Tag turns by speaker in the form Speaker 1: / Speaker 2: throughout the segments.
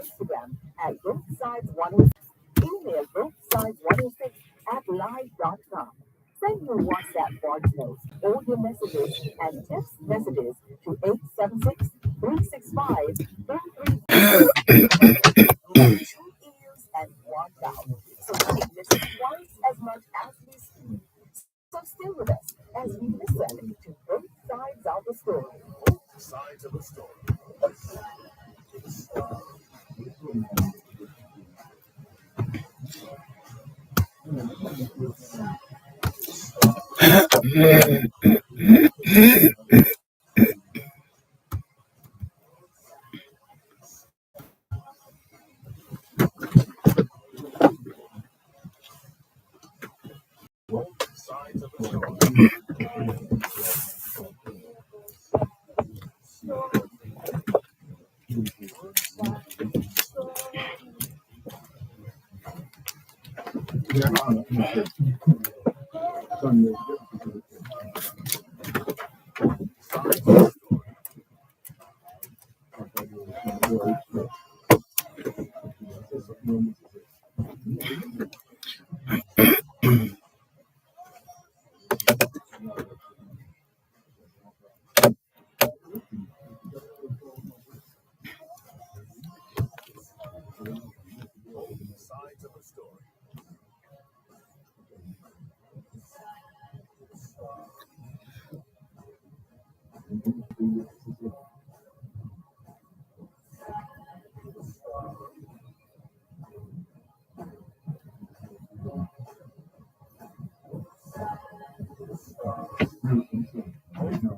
Speaker 1: Instagram at bothsides106. Email bothsides106@live.com. Send your WhatsApp voice notes, audio messages, and text messages to 876-365-3300. Remember, two ears and one mouth, so we can listen twice as much as we speak. So stay with us as we listen to both sides of the story. Both sides of the story. Both sides of the story.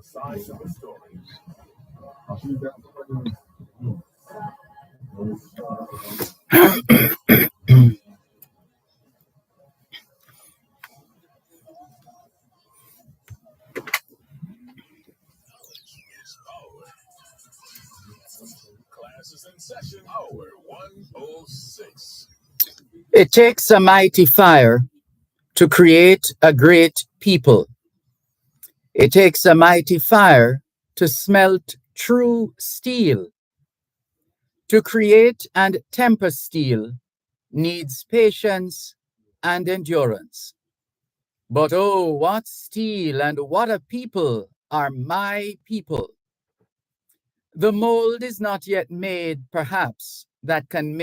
Speaker 1: Sides of the story. Both sides of the story. Classes in session, hour 106. It takes a mighty fire to create a great people. It takes a mighty fire to smelt true steel. To create and temper steel needs patience and endurance. But oh, what steel and what a people are my people. The mold is not yet made, perhaps, that can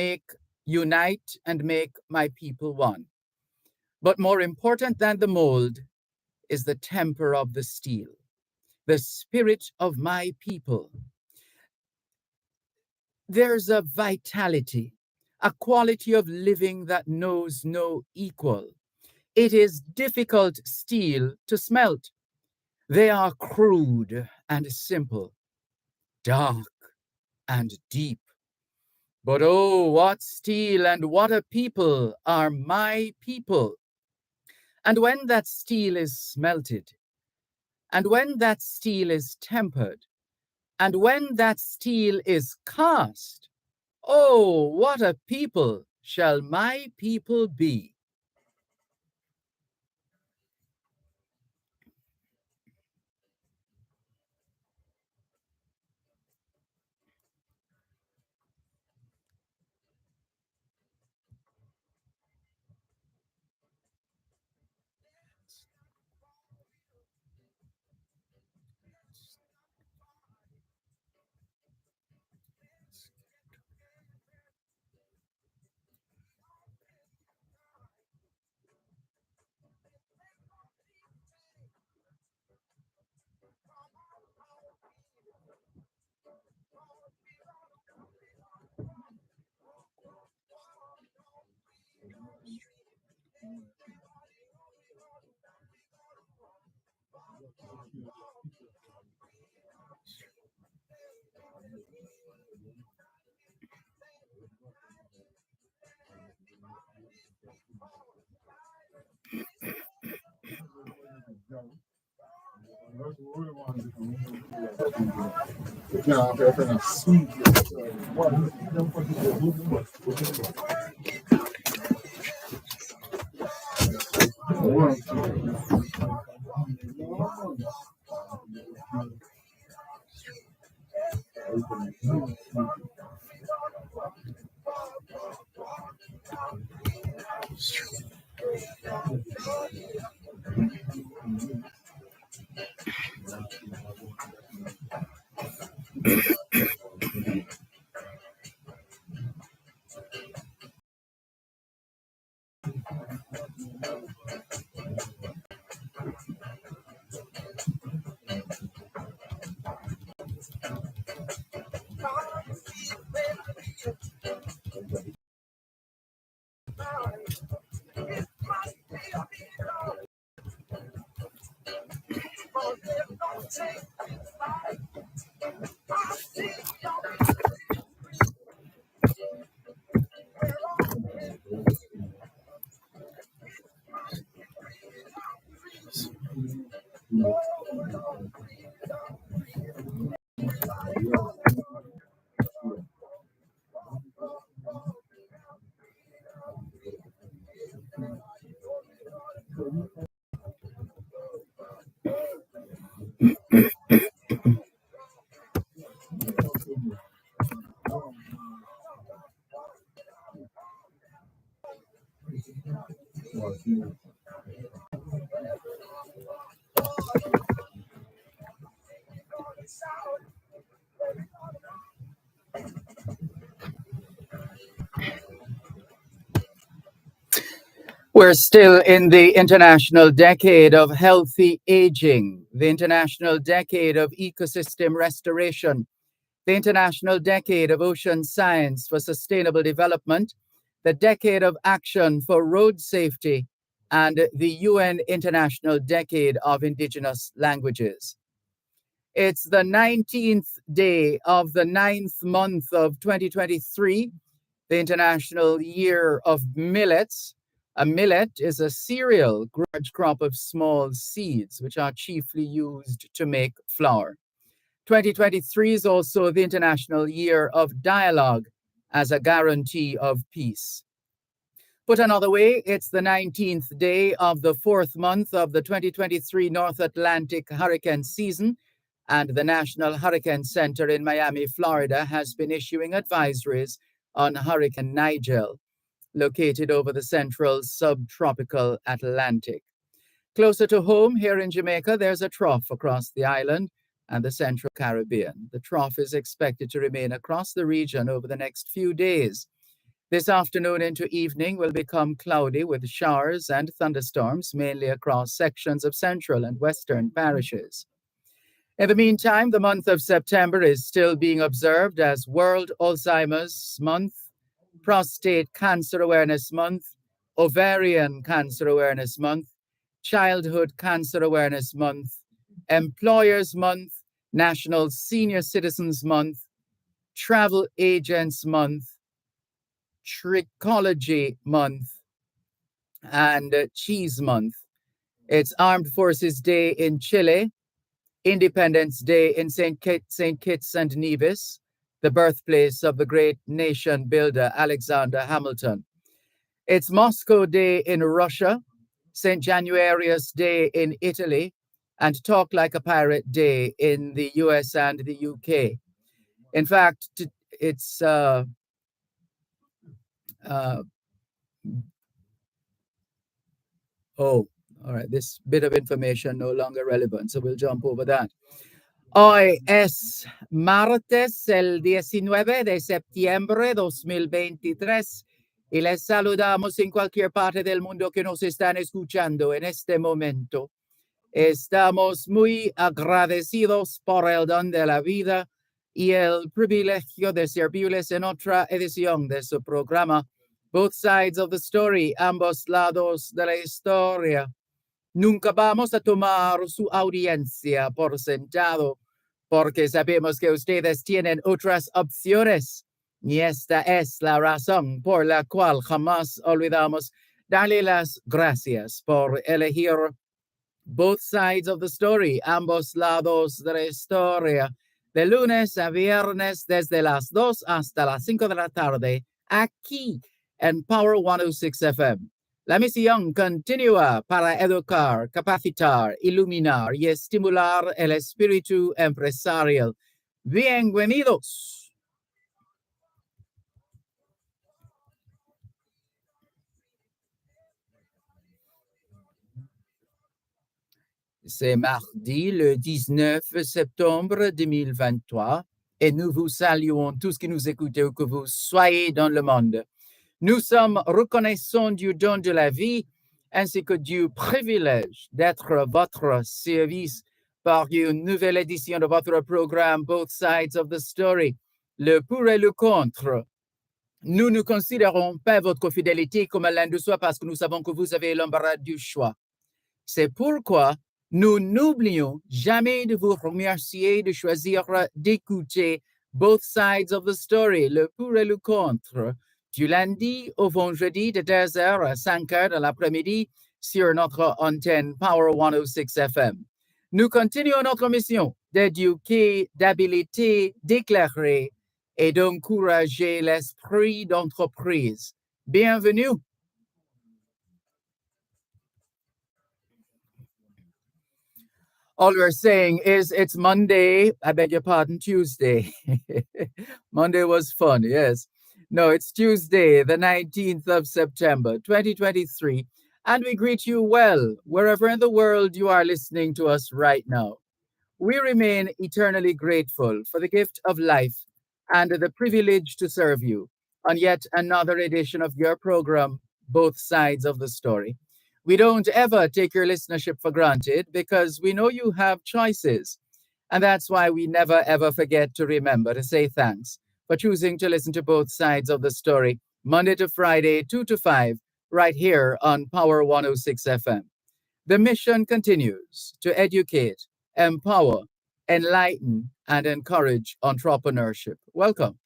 Speaker 1: unite and make my people one. But more important than the mold is the temper of the steel, the spirit of my people. There's a vitality, a quality of living that knows no equal. It is difficult steel to smelt. They are crude and simple, dark and deep. But oh, what steel and what a people are my people. And when that steel is smelted, and when that steel is tempered, and when that steel is cast, oh, what a people shall my people be. We're still in the International Decade of Healthy Aging, the International Decade of Ecosystem Restoration, the International Decade of Ocean Science for Sustainable Development, the Decade of Action for Road Safety, and the UN International Decade of Indigenous Languages. It's the 19th day of the 9th month of 2023, the International Year of Millets. A millet is a cereal large crop of small seeds, which are chiefly used to make flour. 2023 is also the International Year of Dialogue as a guarantee of peace. Put another way, it's the 19th day of the 4th month of the 2023 North Atlantic hurricane season, and the National Hurricane Center in Miami, Florida, has been issuing advisories on Hurricane Nigel, located over the central subtropical Atlantic. Closer to home, here in Jamaica, there's a trough across the island and the central Caribbean. The trough is expected to remain across the region over the next few days. This afternoon into evening will become cloudy with showers and thunderstorms, mainly across sections of central and western parishes. In the meantime, the month of September is still being observed as World Alzheimer's Month, Prostate Cancer Awareness Month, Ovarian Cancer Awareness Month, Childhood Cancer Awareness Month, Employers Month, National Senior Citizens Month, Travel Agents Month, Trichology Month, and Cheese Month. It's Armed Forces Day in Chile, Independence Day in St. Kitts and Nevis, the birthplace of the great nation builder Alexander Hamilton. It's Moscow Day in Russia, St. Januarius Day in Italy, and Talk Like a Pirate Day in the US and the UK. In fact, it's all right, this bit of information no longer relevant, so we'll jump over that. Hoy es martes, el 19 de septiembre 2023, y les saludamos en cualquier parte del mundo que nos están escuchando en este momento. Estamos muy agradecidos por el don de la vida y el privilegio de servirles en otra edición de su programa, Both Sides of the Story, ambos lados de la historia. Nunca vamos a tomar su audiencia por sentado, porque sabemos que ustedes tienen otras opciones. Y esta es la razón por la cual jamás olvidamos darle las gracias por elegir Both Sides of the Story, ambos lados de la historia, de lunes a viernes desde las 2 hasta las 5 de la tarde, aquí en Power 106 FM. La misión continúa para educar, capacitar, iluminar y estimular el espíritu empresarial. Bienvenidos. C'est mardi, le 19 septembre 2023, et nous vous saluons tous qui nous écoutez où que vous soyez dans le monde. Nous sommes reconnaissants du don de la vie ainsi que du privilège d'être à votre service par une nouvelle édition de votre programme Both Sides of the Story, le pour et le contre. Nous ne considérons pas votre fidélité comme l'un de soi parce que nous savons que vous avez l'embarras du choix. C'est pourquoi nous n'oublions jamais de vous remercier de choisir d'écouter Both Sides of the Story, le pour et le contre, du lundi au vendredi de 2h à 5h de l'après-midi sur notre antenne Power 106 FM. Nous continuons notre mission d'éduquer, d'habiliter, d'éclairer et d'encourager l'esprit d'entreprise. Bienvenue. All we're saying is it's Monday. I beg your pardon, Tuesday. Monday was fun, yes. No, it's Tuesday, the 19th of September, 2023. And we greet you well, wherever in the world you are listening to us right now. We remain eternally grateful for the gift of life and the privilege to serve you on yet another edition of your program, Both Sides of the Story. We don't ever take your listenership for granted because we know you have choices. And that's why we never ever forget to remember to say thanks for choosing to listen to both sides of the story, Monday to Friday, 2 to 5, right here on Power 106 FM. The mission continues to educate, empower, enlighten, and encourage entrepreneurship. Welcome.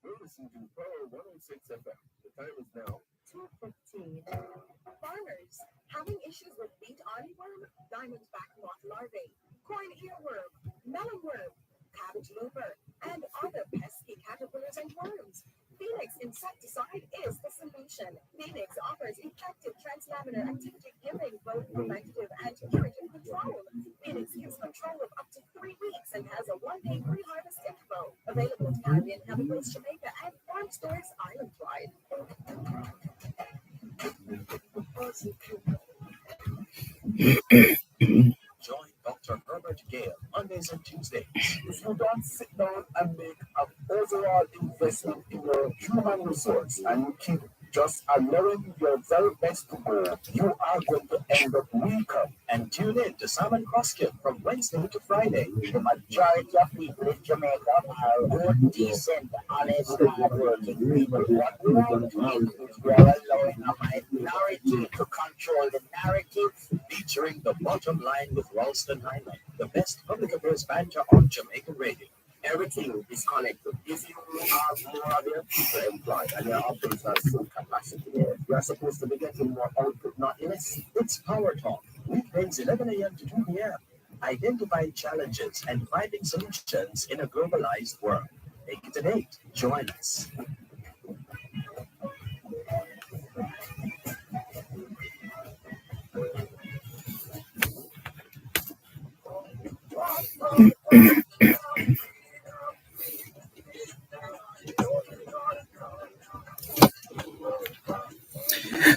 Speaker 2: You're listening to Power 106 FM. The time is now 2:15. Farmers having issues with beet armyworm, diamondback moth larvae, corn earworm, melonworm, cabbage looper, and other pesky caterpillars and worms. Phoenix insecticide is the solution. Phoenix offers effective translaminar activity, giving both preventative and curative control. Phoenix gives control of up to 3 weeks and has a 1-day pre-harvest info. Available to Caribbean Chemicals, Jamaica, and farm stores island-wide. Join Dr. Herbert Gale Mondays and Tuesdays. If you don't sit down and make an overall investment in your human resource and you keep just allowing your very best to go, you are going to end up weaker. And tune in to Simon Crosskill from Wednesday to Friday. The majority of people in Jamaica are good, decent, honest, hardworking people. What we want to do is we are allowing a minority to control the narrative. Featuring The Bottom Line with Ralston Hyman, the best public affairs banter on Jamaican radio. Everything is connected. If you have more of your people employed and your operations are full capacity, you are supposed to be getting more output, not less. It's Power Talk, weekdays 11 a.m. to 2 p.m. Identifying challenges and finding solutions in a globalized world. Make it a date. Join us.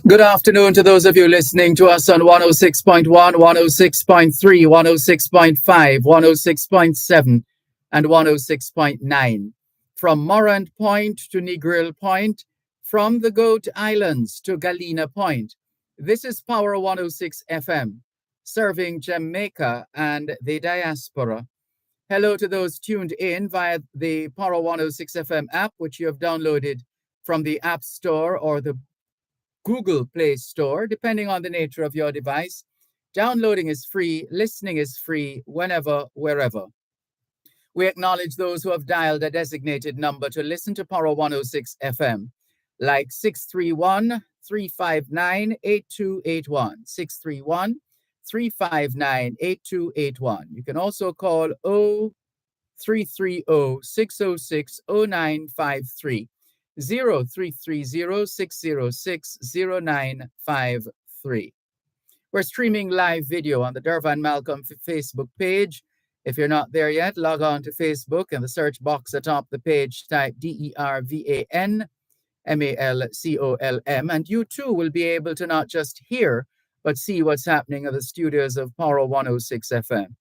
Speaker 1: Good afternoon to those of you listening to us on 106.1, 106.3, 106.5, 106.7, and 106.9. From Morant Point to Negril Point, from the Goat Islands to Galena Point. This is Power 106 FM, serving Jamaica and the diaspora. Hello to those tuned in via the Power 106 FM app, which you have downloaded from the App Store or the Google Play Store, depending on the nature of your device. Downloading is free, listening is free, whenever, wherever. We acknowledge those who have dialed a designated number to listen to Power 106 FM, like 631 359 8281. 631 359 8281. You can also call 0330 606 0953. 0330 606 0953. We're streaming live video on the Dervan Malcolm Facebook page. If you're not there yet, log on to Facebook. In the search box atop the page, type DERVAN MALCOLM, and you too will be able to not just hear, but see what's happening at the studios of Power 106 FM.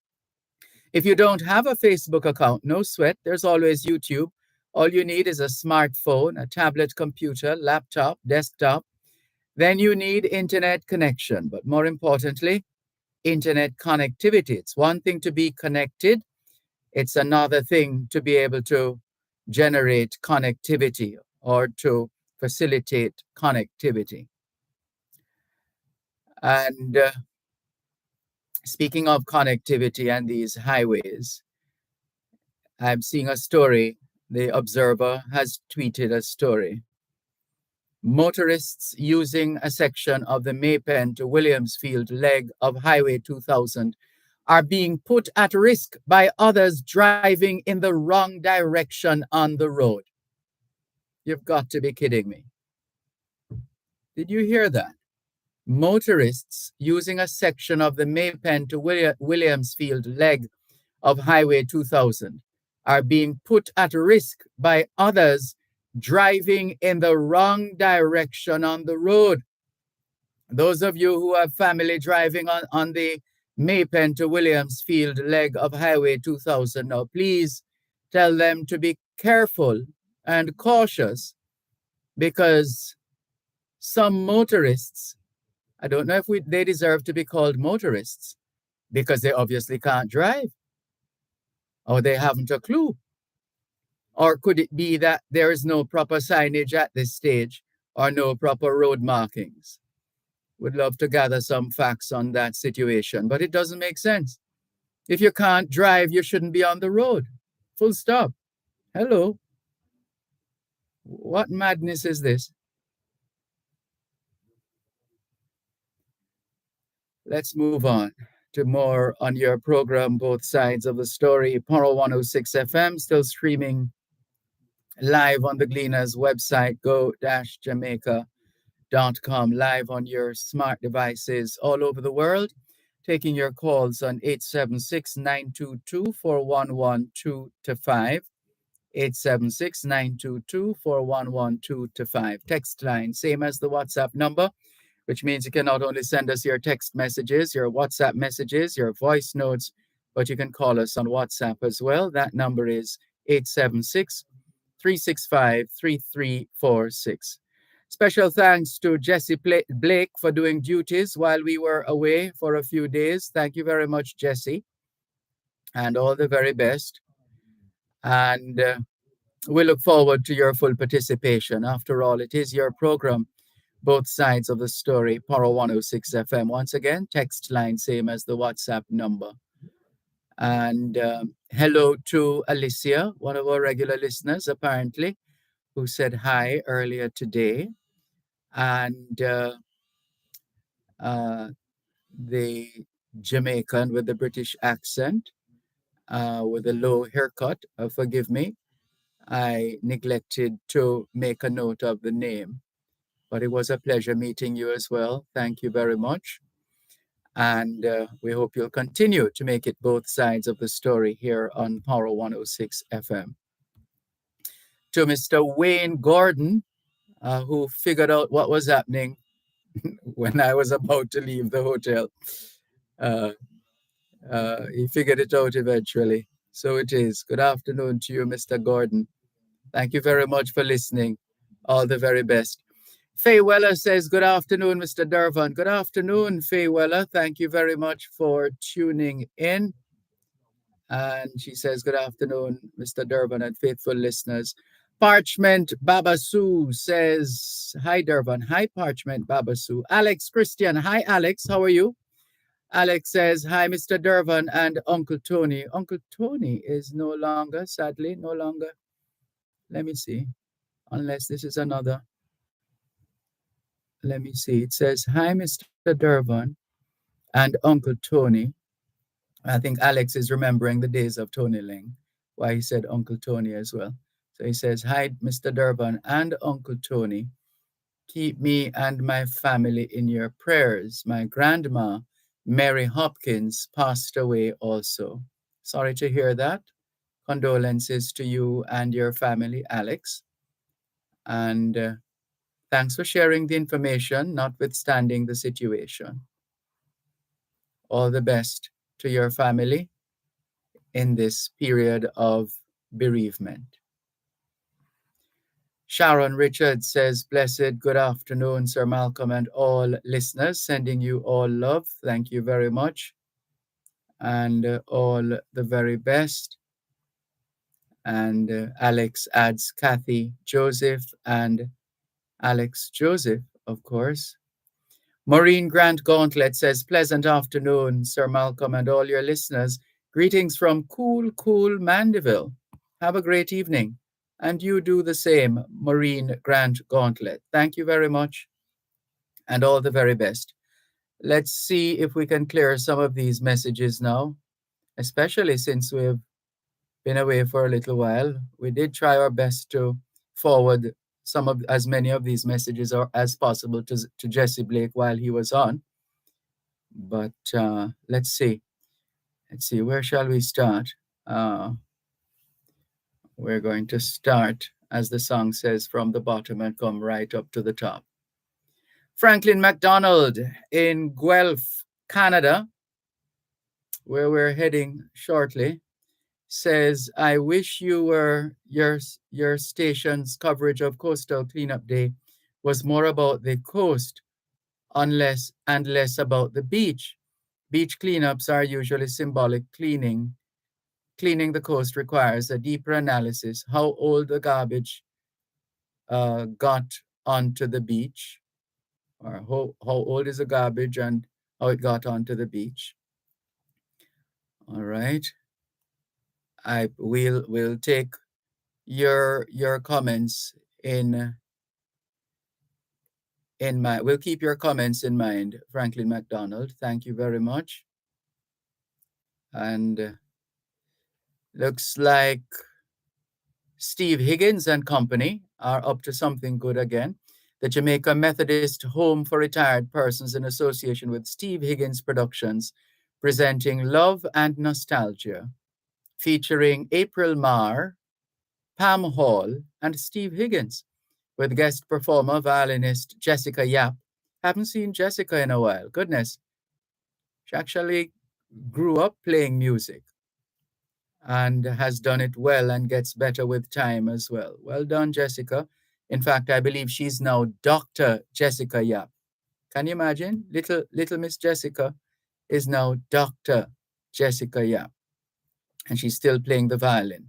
Speaker 1: If you don't have a Facebook account, no sweat, there's always YouTube. All you need is a smartphone, a tablet computer, laptop, desktop. Then you need internet connection, but more importantly, internet connectivity. It's one thing to be connected. It's another thing to be able to generate connectivity or to facilitate connectivity. And speaking of connectivity and these highways, I'm seeing a story. The Observer has tweeted a story. Motorists using a section of the Maypen to Williamsfield leg of Highway 2000 are being put at risk by others driving in the wrong direction on the road. You've got to be kidding me. Did you hear that? Motorists using a section of the Maypen to Williamsfield leg of Highway 2000 are being put at risk by others driving in the wrong direction on the road. Those of you who have family driving on the Maypen to Williamsfield leg of Highway 2000 now, please tell them to be careful and cautious, because some motorists, I don't know if they deserve to be called motorists, because they obviously can't drive, or they haven't a clue. Or could it be that there is no proper signage at this stage or no proper road markings? Would love to gather some facts on that situation, but it doesn't make sense. If you can't drive, you shouldn't be on the road. Full stop. Hello. What madness is this? Let's move on to more on your program, Both Sides of the Story. Power 106 FM, still streaming live on the Gleaners website, go-jamaica.com, live on your smart devices all over the world, taking your calls on 876-922-4112-5, 876-922-4112-5. Text line, same as the WhatsApp number, which means you can not only send us your text messages, your WhatsApp messages, your voice notes, but you can call us on WhatsApp as well. That number is 876-365-3346. Special thanks to Jesse Blake for doing duties while we were away for a few days. Thank you very much, Jesse, and all the very best. And we look forward to your full participation. After all, it is your program, Both Sides of the Story, Power 106 FM. Once again, text line, same as the WhatsApp number. And hello to Alicia, one of our regular listeners, apparently, who said hi earlier today. And the Jamaican with the British accent, with a low haircut, forgive me. I neglected to make a note of the name, but it was a pleasure meeting you as well. Thank you very much. And we hope you'll continue to make it both sides of the story here on Power 106 FM. To Mr. Wayne Gordon, who figured out what was happening when I was about to leave the hotel. He figured it out eventually. So it is. Good afternoon to you, Mr. Gordon. Thank you very much for listening. All the very best. Faye Weller says, good afternoon, Mr. Dervan. Good afternoon, Faye Weller. Thank you very much for tuning in. And she says, good afternoon, Mr. Dervan and faithful listeners. Parchment Babasu says, hi, Dervan. Hi, Parchment Babasu. Alex Christian. Hi, Alex. How are you? Alex says, hi, Mr. Dervan and Uncle Tony. Uncle Tony is no longer, sadly, no longer. Let me see. Unless this is another. Let me see. It says, hi, Mr. Dervan and Uncle Tony. I think Alex is remembering the days of Tony Ling, why he said Uncle Tony as well. So he says, hi, Mr. Durban and Uncle Tony. Keep me and my family in your prayers. My grandma, Mary Hopkins, passed away also. Sorry to hear that. Condolences to you and your family, Alex. And thanks for sharing the information, notwithstanding the situation. All the best to your family in this period of bereavement. Sharon Richards says, blessed good afternoon, Sir Malcolm, and all listeners, sending you all love. Thank you very much. And all the very best. And Alex adds Kathy Joseph and Alex Joseph, of course. Maureen Grant Gauntlet says, pleasant afternoon, Sir Malcolm, and all your listeners. Greetings from cool Mandeville. Have a great evening. And you do the same, Maureen Grant Gauntlet. Thank you very much and all the very best. Let's see if we can clear some of these messages now, especially since we've been away for a little while. We did try our best to forward some of as many of these messages as possible to Jesse Blake while he was on. But let's see. Where shall we start? We're going to start, as the song says, from the bottom and come right up to the top. Franklin McDonald in Guelph, Canada, where we're heading shortly, says, I wish your station's coverage of Coastal Cleanup Day was more about the coast and less about the beach. Beach cleanups are usually symbolic cleaning. Cleaning the coast requires a deeper analysis. How old the garbage got onto the beach, or how old is the garbage and how it got onto the beach. All right. We'll take your comments in mind. We'll keep your comments in mind, Franklin McDonald. Thank you very much. And looks like Steve Higgins and company are up to something good again. The Jamaica Methodist Home for Retired Persons in association with Steve Higgins Productions, presenting Love and Nostalgia, featuring April Marr, Pam Hall, and Steve Higgins, with guest performer, violinist Jessica Yap. Haven't seen Jessica in a while. Goodness. She actually grew up playing music and has done it well and gets better with time as well. Well done, Jessica. In fact, I believe she's now Dr. Jessica Yap. Can you imagine? Little Miss Jessica is now Dr. Jessica Yap, and she's still playing the violin.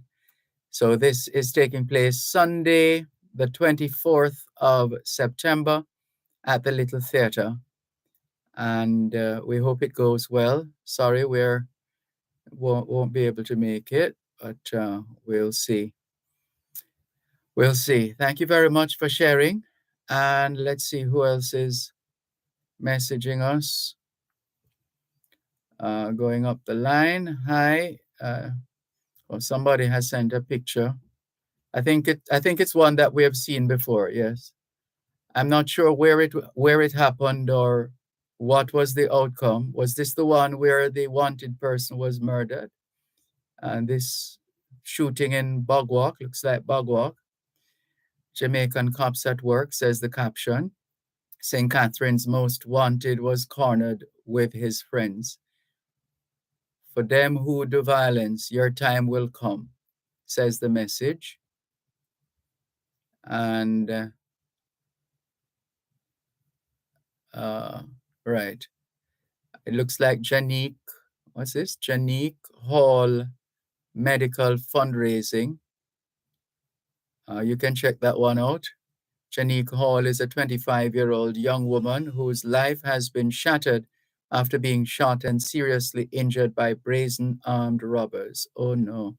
Speaker 1: So this is taking place Sunday, the 24th of September at the Little Theatre. And we hope it goes well. Sorry, won't be able to make it, but we'll see. We'll see. Thank you very much for sharing. And let's see who else is messaging us. Going up the line. Hi. Somebody has sent a picture. I think it's one that we have seen before. Yes. I'm not sure where it happened or what was the outcome. Was this the one where the wanted person was murdered? And this shooting in Bogwalk, looks like Bogwalk. Jamaican cops at work, says the caption. St. Catherine's most wanted was cornered with his friends. For them who do violence, your time will come, says the message. And right. It looks like Janique, what's this? Janique Hall Medical Fundraising You can check that one out. Janique Hall is a 25-year-old young woman whose life has been shattered after being shot and seriously injured by brazen armed robbers. Oh no.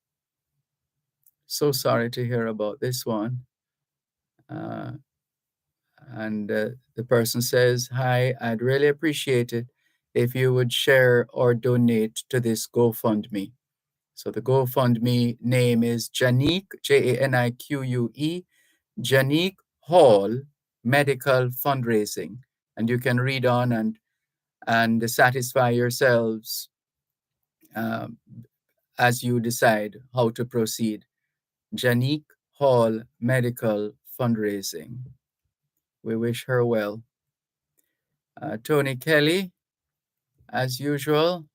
Speaker 1: So sorry to hear about this one. Uh, and the person says, "Hi, I'd really appreciate it if you would share or donate to this GoFundMe." So the GoFundMe name is Janique, Janique, Janique Hall Medical Fundraising. And you can read on and satisfy yourselves um, as you decide how to proceed. Janique Hall Medical Fundraising. We wish her well. Tony Kelly, as usual,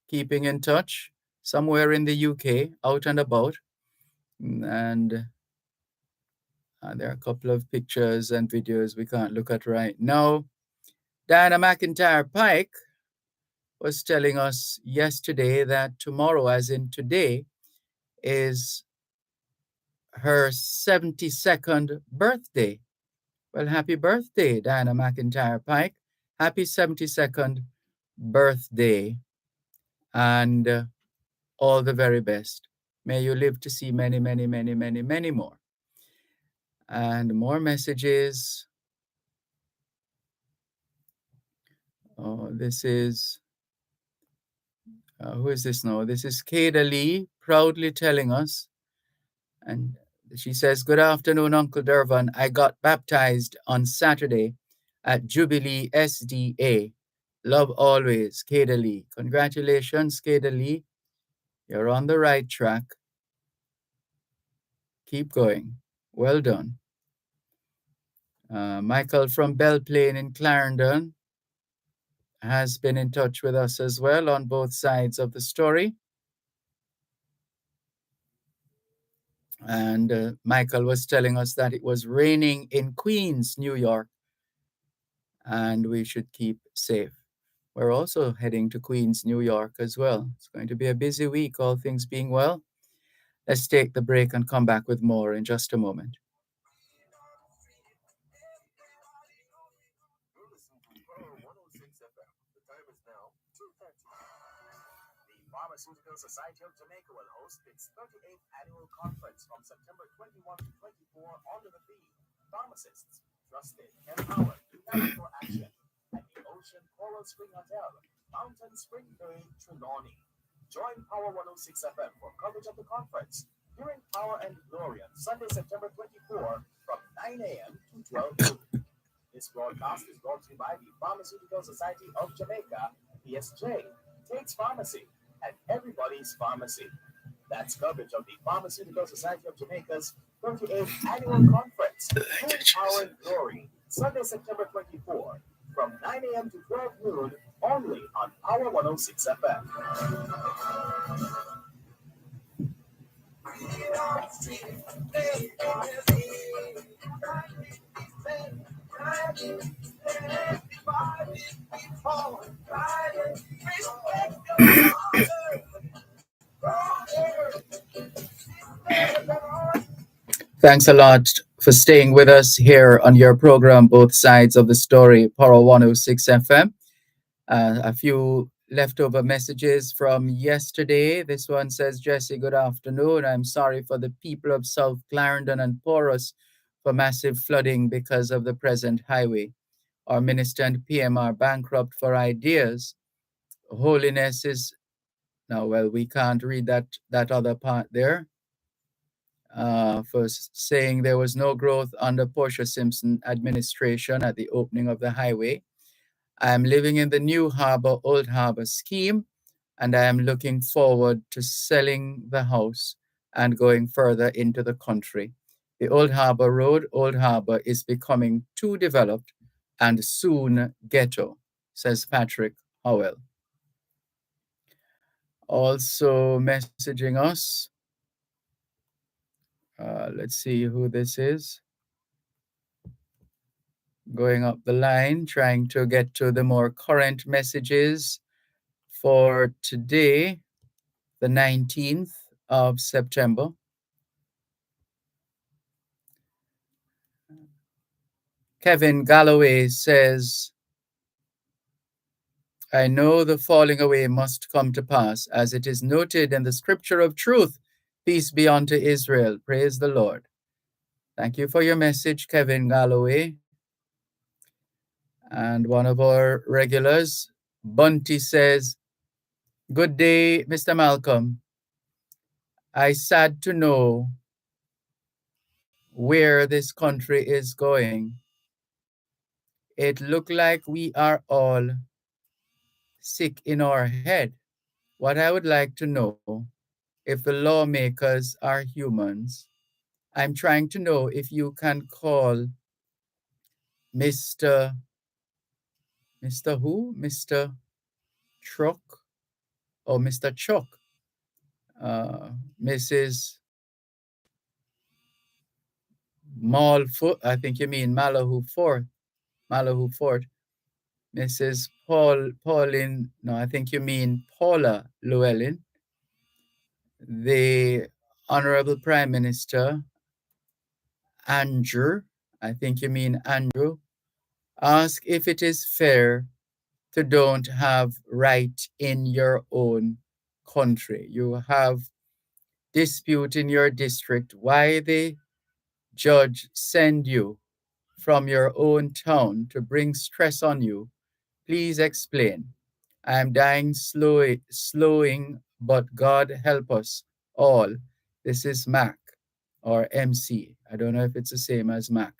Speaker 1: keeping in touch somewhere in the UK, out and about. And there are a couple of pictures and videos we can't look at right now. Diana McIntyre Pike was telling us yesterday that tomorrow, as in today, is her 72nd birthday. Well, happy birthday, Diana McIntyre Pike. Happy 72nd birthday, and all the very best. May you live to see many, many, many, many, many more. And more messages. Oh, this is, who is this now? This is Kada Lee proudly telling us. And she says, "Good afternoon, Uncle Dervan. I got baptized on Saturday at Jubilee SDA. Love always, Kada Lee." Congratulations, Kada Lee. You're on the right track. Keep going. Well done. Michael from Bell Plain in Clarendon has been in touch with us as well on both sides of the story. And Michael was telling us that it was raining in Queens, New York, and we should keep safe. We're also heading to Queens, New York as well. It's going to be a busy week, all things being well. Let's take the break and come back with more in just a moment.
Speaker 2: You're listening to Power 106 FM. The time is now 2:30. The Pharmaceutical Society of Jamaica will host its 38th annual conference from September 21 to 24 under the theme Pharmacists, Trusted, Empowered, United for Action at the Ocean Coral Spring Hotel, Mountain Spring Bay, Trelawney. Join Power 106 FM for coverage of the conference during Power and Glory on Sunday, September 24 from 9 a.m. to 12 noon. This broadcast is brought to you by the Pharmaceutical Society of Jamaica, PSJ, Takes Pharmacy, and Everybody's Pharmacy. That's coverage of the Pharmaceutical Society of Jamaica's 38th annual conference, during Power and Glory, Sunday, September 24, from 9 a.m. to 12 noon, only on Power 106 FM.
Speaker 1: Thanks a lot for staying with us here on your program, Both Sides of the Story, Power 106 FM. A few leftover messages from yesterday. This one says, "Jesse, good afternoon. I'm sorry for the people of South Clarendon and Porus for massive flooding because of the present highway. Our minister and PM are bankrupt for ideas. Holiness is..." Now, well, we can't read that other part there. For saying there was no growth under Portia Simpson administration at the opening of the highway. "I am living in the New Harbor, Old Harbor scheme, and I am looking forward to selling the house and going further into the country. The Old Harbor Road, Old Harbor, is becoming too developed and soon ghetto," says Patrick Howell. Also messaging us, let's see who this is. Going up the line, trying to get to the more current messages for today, the 19th of September. Kevin Galloway says, I know the falling away must come to pass, as it is noted in the scripture of truth. Peace be unto Israel. Praise the Lord. Thank you for your message, Kevin Galloway. And one of our regulars, Bunty, says, good day, Mr. Malcolm. I sad to know where this country is going. It look like we are all sick in our head. What I would like to know, if the lawmakers are humans, I'm trying to know if you can call Mr. Mr. who? Mr. Truck or Mr. Chuck, Mrs. Malfoot. I think you mean Malahoo Fort. Malahoo Fort. Mrs. Pauline. No, I think you mean Paula Llewellyn, the Honorable Prime Minister Andrew. I think you mean Andrew. Ask if it is fair to don't have right in your own country. You have dispute in your district. Why the judge send you from your own town to bring stress on you? Please explain. I am dying slowing, but God help us all. This is Mac or MC. I don't know if it's the same as Mac.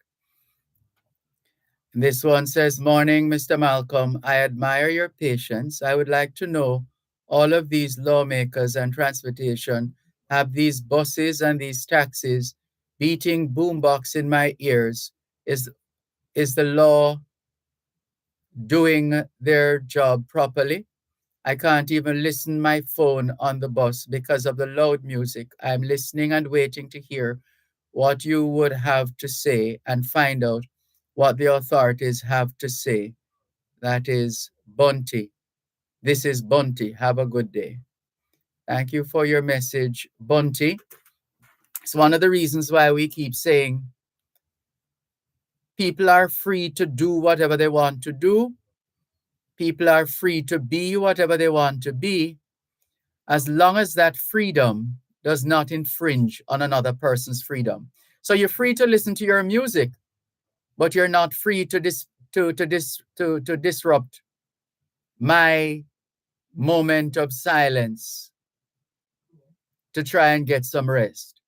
Speaker 1: This one says, morning, Mr. Malcolm. I admire your patience. I would like to know all of these lawmakers and transportation have these buses and these taxis beating boombox in my ears. Is the law doing their job properly? I can't even listen my phone on the bus because of the loud music. I'm listening and waiting to hear what you would have to say and find out what the authorities have to say. That is Bunty. This is Bunty. Have a good day. Thank you for your message, Bunty. It's one of the reasons why we keep saying people are free to do whatever they want to do. People are free to be whatever they want to be, as long as that freedom does not infringe on another person's freedom. So you're free to listen to your music, but you're not free to disrupt my moment of silence to try and get some rest.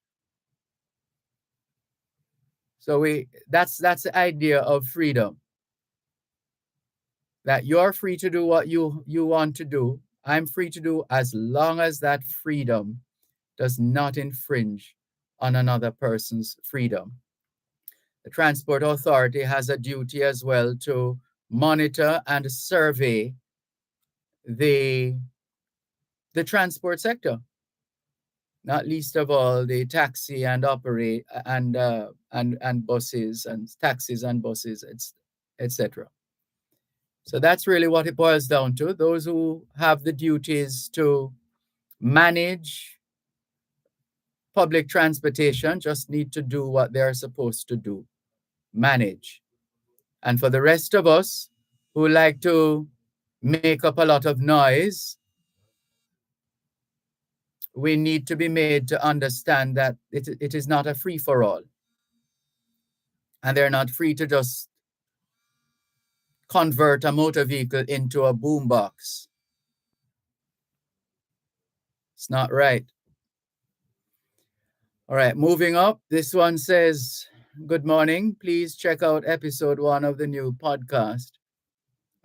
Speaker 1: So that's the idea of freedom. That you're free to do what you want to do. I'm free to do as long as that freedom does not infringe on another person's freedom. The Transport Authority has a duty as well to monitor and survey the transport sector, not least of all the taxi and operate and buses and taxis and buses, etc. So that's really what it boils down to. Those who have the duties to manage public transportation just need to do what they're supposed to do, manage. And for the rest of us who like to make up a lot of noise, we need to be made to understand that it is not a free for all. And they're not free to just convert a motor vehicle into a boombox. It's not right. All right, moving up. This one says, good morning. Please check out episode 1 of the new podcast.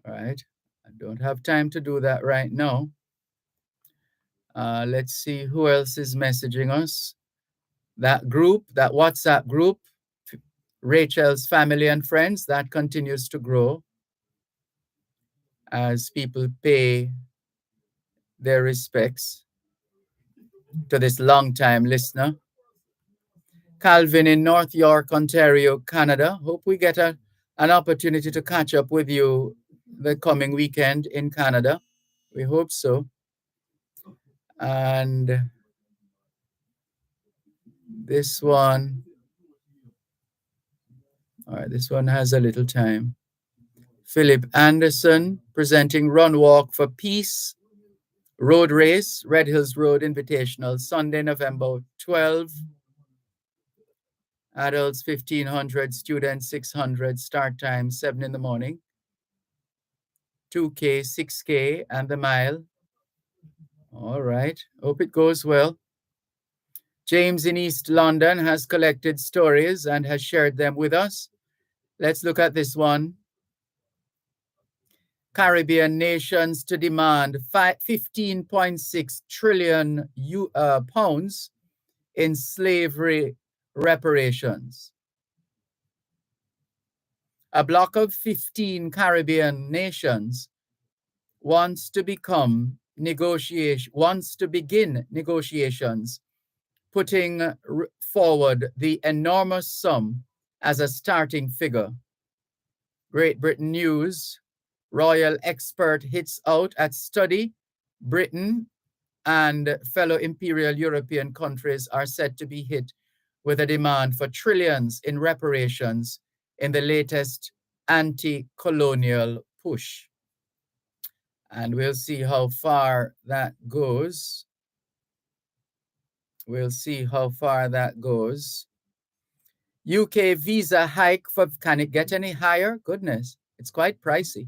Speaker 1: All right. I don't have time to do that right now. Let's see who else is messaging us. That group, that WhatsApp group, Rachel's family and friends, that continues to grow as people pay their respects to this long-time listener. Calvin in North York, Ontario, Canada. Hope we get an opportunity to catch up with you the coming weekend in Canada. We hope so. And this one, All right, this one has a little time. Philip Anderson presenting Run Walk for Peace Road Race, Red Hills Road Invitational, Sunday, November 12. Adults 1,500, students 600, start time 7 in the morning. 2K, 6K, and the mile. All right, hope it goes well. James in East London has collected stories and has shared them with us. Let's look at this one. Caribbean nations to demand 15.6 trillion pounds in slavery reparations. A bloc of 15 Caribbean nations wants to begin negotiations, putting forward the enormous sum as a starting figure. Great Britain News, royal expert hits out at study. Britain and fellow imperial European countries are said to be hit with a demand for trillions in reparations in the latest anti-colonial push. And we'll see how far that goes. We'll see how far that goes. UK visa hike for, can it get any higher? Goodness, it's quite pricey.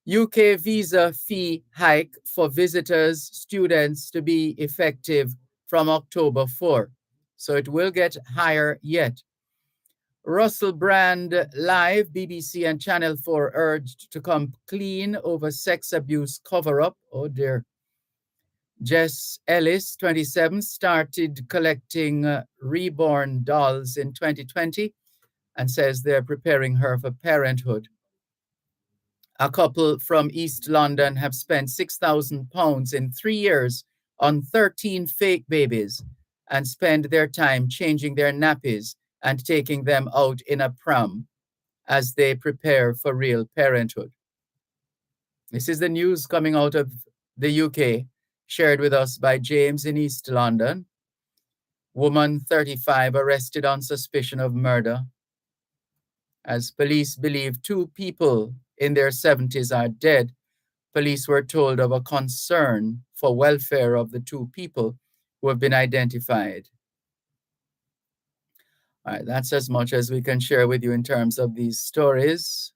Speaker 1: UK visa fee hike for visitors, students to be effective from October 4. So it will get higher yet. Russell Brand Live, BBC and Channel 4 urged to come clean over sex abuse cover-up. Oh dear. Jess Ellis, 27, started collecting reborn dolls in 2020 and says they're preparing her for parenthood. A couple from East London have spent £6,000 in 3 years on 13 fake babies and spend their time changing their nappies and taking them out in a pram as they prepare for real parenthood. This is the news coming out of the UK, shared with us by James in East London. Woman 35 arrested on suspicion of murder, as police believe 2 people in their 70s are dead. Police were told of a concern for welfare of the 2 people who have been identified. All right, that's as much as we can share with you in terms of these stories,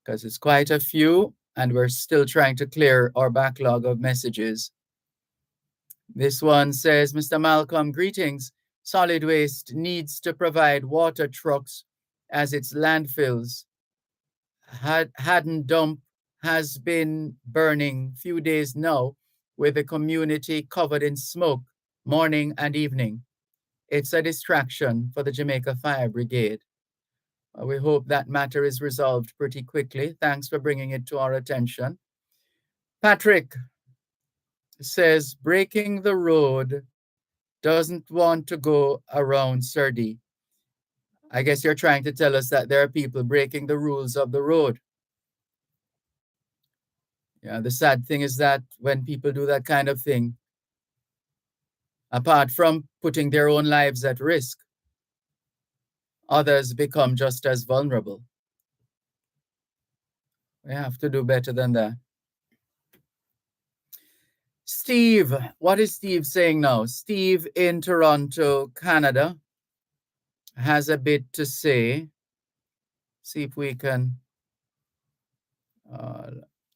Speaker 1: because it's quite a few, and we're still trying to clear our backlog of messages. This one says, Mr. Malcolm, greetings. Solid waste needs to provide water trucks as its landfills. Haddon Dump has been burning few days now with the community covered in smoke morning and evening. It's a distraction for the Jamaica Fire Brigade. We hope that matter is resolved pretty quickly. Thanks for bringing it to our attention. Patrick says, breaking the road doesn't want to go around Surdy. I guess you're trying to tell us that there are people breaking the rules of the road. Yeah, the sad thing is that when people do that kind of thing, apart from putting their own lives at risk, others become just as vulnerable. We have to do better than that. Steve, what is Steve saying now? Steve in Toronto, Canada, has a bit to say. See if we can,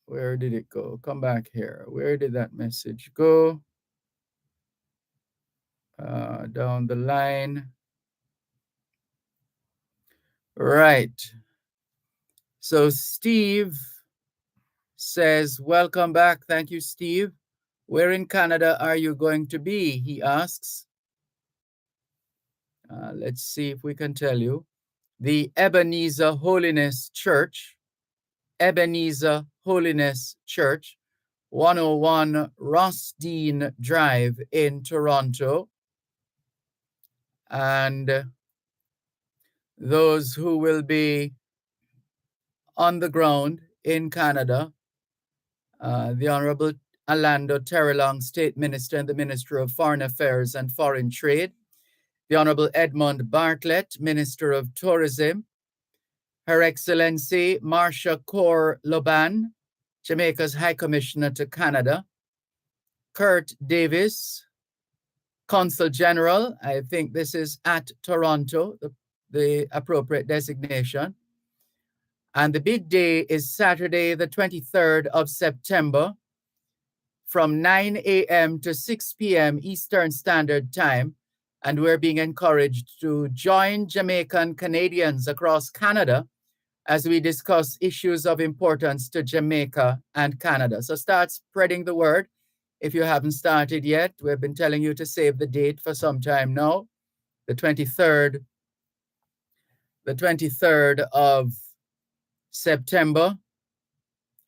Speaker 1: where did it go? Come back here. Where did that message go? Down the line. Right. So Steve says, welcome back. Thank you, Steve. Where in Canada are you going to be? He asks. Let's see if we can tell you. The Ebenezer Holiness Church, 101 Rossdean Drive in Toronto. And those who will be on the ground in Canada, the Honorable Orlando Terrelong, State Minister in the Ministry of Foreign Affairs and Foreign Trade, the Honorable Edmund Bartlett, Minister of Tourism, Her Excellency Marcia Kaur Loban, Jamaica's High Commissioner to Canada, Kurt Davis, Consul General, I think this is at Toronto, the appropriate designation. And the big day is Saturday, the 23rd of September, from 9 a.m. to 6 p.m. Eastern Standard Time. And we're being encouraged to join Jamaican Canadians across Canada as we discuss issues of importance to Jamaica and Canada. So start spreading the word. If you haven't started yet, we've been telling you to save the date for some time now, the 23rd of September.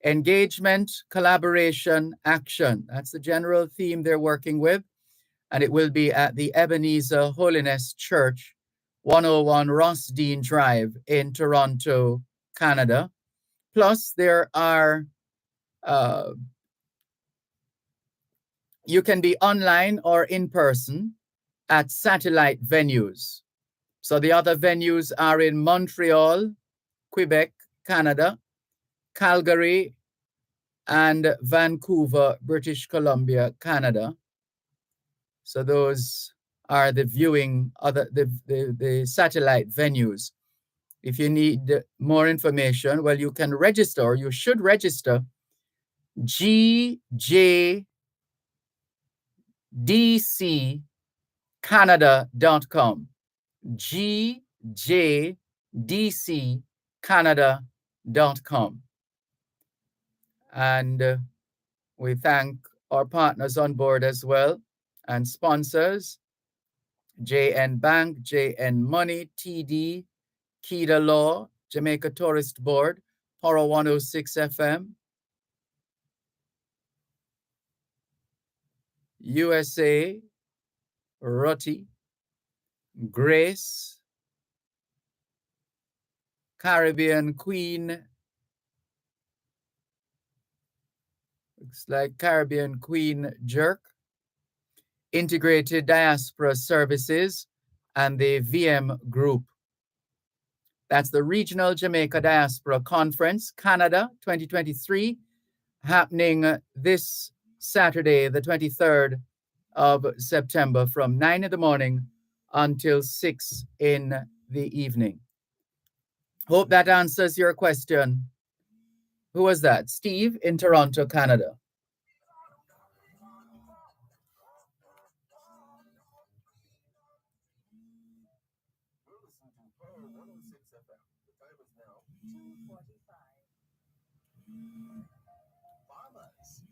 Speaker 1: Engagement, collaboration, action. That's the general theme they're working with. And it will be at the Ebenezer Holiness Church, 101 Ross Dean Drive in Toronto, Canada. Plus, there are, you can be online or in person at satellite venues. So the other venues are in Montreal, Quebec, Canada, Calgary, and Vancouver, British Columbia, Canada. So those are the the satellite venues. If you need more information, well, you can register, or you should register, gjDCcanada.com. gjDCcanada.com. And we thank our partners on board as well and sponsors, JN Bank, JN Money, TD, Keda Law, Jamaica Tourist Board, Power 106 FM, USA, Roti, Grace, Caribbean Queen, looks like Caribbean Queen Jerk, Integrated Diaspora Services, and the VM Group. That's the Regional Jamaica Diaspora Conference, Canada 2023, happening this Saturday, the 23rd of September, from 9 in the morning until 6 in the evening. Hope that answers your question. Who was that? Steve in Toronto, Canada.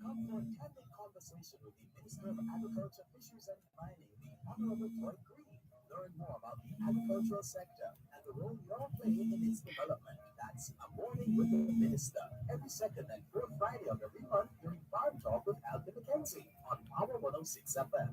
Speaker 2: Come for a candid conversation with the Minister of Agriculture, Fisheries and Mining, the Honorable Toy Green. Learn more about the agricultural sector and the role you're playing in its development. That's A Morning with the Minister, every second and fourth Friday of every month during Farm Talk with Alvin McKenzie on Power 106 FM.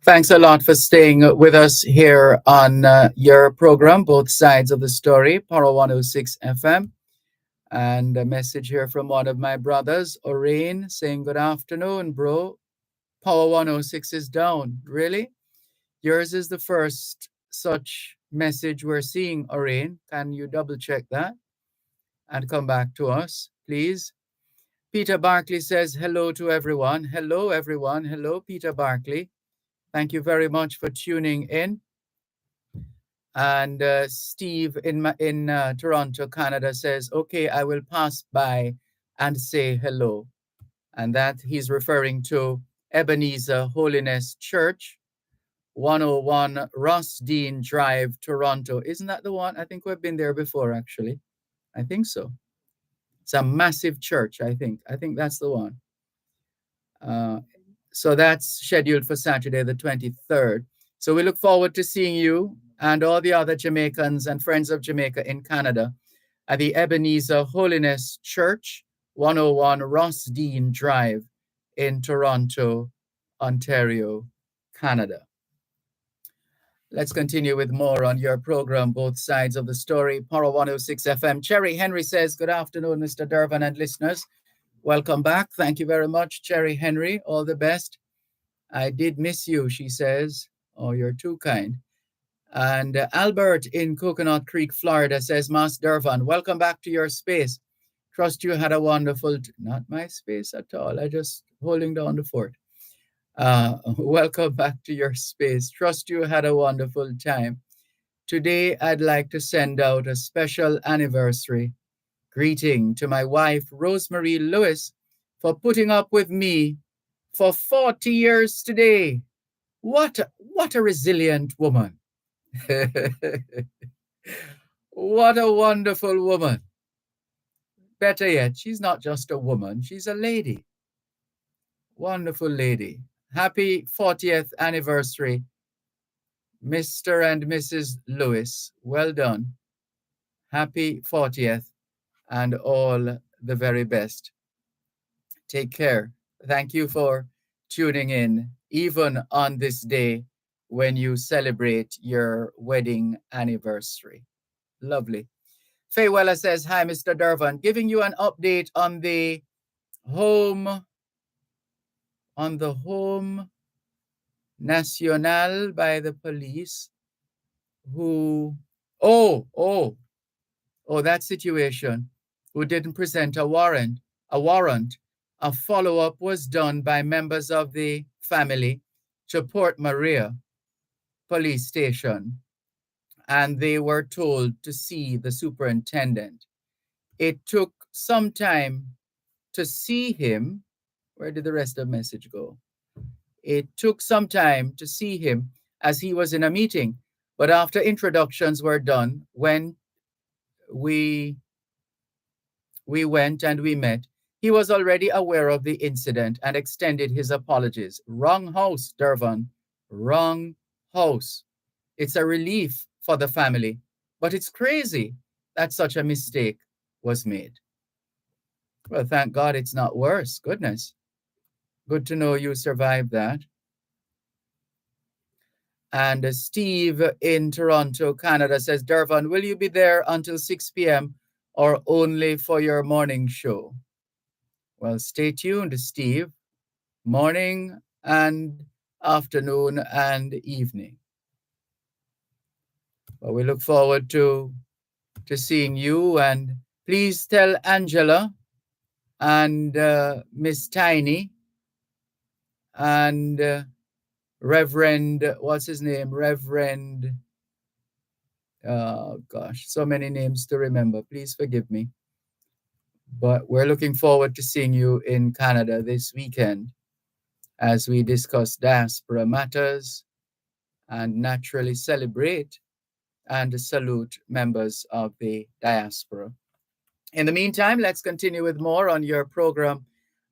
Speaker 1: Thanks a lot for staying with us here on your program, Both Sides of the Story, Power 106 FM. And a message here from one of my brothers, Orain, saying, good afternoon, bro. Power 106 is down. Really? Yours is the first such message we're seeing, Orain. Can you double check that and come back to us, please? Peter Barkley says, hello to everyone. Hello, everyone. Hello, Peter Barkley. Thank you very much for tuning in. And Steve in Toronto, Canada says, okay, I will pass by and say hello. And that he's referring to Ebenezer Holiness Church, 101 Ross Dean Drive, Toronto. Isn't that the one? I think we've been there before, actually. I think so. It's a massive church, I think. I think that's the one. So that's scheduled for Saturday, the 23rd. So we look forward to seeing you and all the other Jamaicans and friends of Jamaica in Canada at the Ebenezer Holiness Church, 101 Ross Dean Drive in Toronto, Ontario, Canada. Let's continue with more on your program, Both Sides of the Story, Power 106 FM. Cherry Henry says, good afternoon, Mr. Dervan and listeners. Welcome back. Thank you very much, Cherry Henry. All the best. I did miss you, she says. Oh, you're too kind. And Albert in Coconut Creek, Florida says, Mas Dervan, welcome back to your space. Trust you had a wonderful, not my space at all. I just holding down the fort. Welcome back to your space. Trust you had a wonderful time. Today, I'd like to send out a special anniversary greeting to my wife, Rosemary Lewis, for putting up with me for 40 years today. What a resilient woman. What a wonderful woman. Better yet, she's not just a woman, she's a lady. Wonderful lady. Happy 40th anniversary, Mr. and Mrs. Lewis. Well done. Happy 40th and all the very best. Take care. Thank you for tuning in, even on this day when you celebrate your wedding anniversary. Lovely. Faye Weller says, hi, Mr. Dervan, giving you an update on the home national by the police who, that situation, who didn't present a warrant. A follow-up was done by members of the family to Port Maria police station, and they were told to see the superintendent. It took some time to see him. Where did the rest of the message go? It took some time to see him as he was in a meeting, but after introductions were done, when we went and we met, he was already aware of the incident and extended his apologies. Wrong house, Dervan. Wrong house. It's a relief for the family, but it's crazy that such a mistake was made. Well, thank God it's not worse. Goodness. Good to know you survived that. And Steve in Toronto, Canada says, Dervan, will you be there until 6 p.m. or only for your morning show? Well, stay tuned, Steve. Morning and afternoon and evening. Well, we look forward to seeing you. And please tell Angela and Miss Tiny and Reverend, what's his name? Reverend, gosh, so many names to remember. Please forgive me. But we're looking forward to seeing you in Canada this weekend as we discuss diaspora matters and naturally celebrate and salute members of the diaspora. In the meantime, let's continue with more on your program,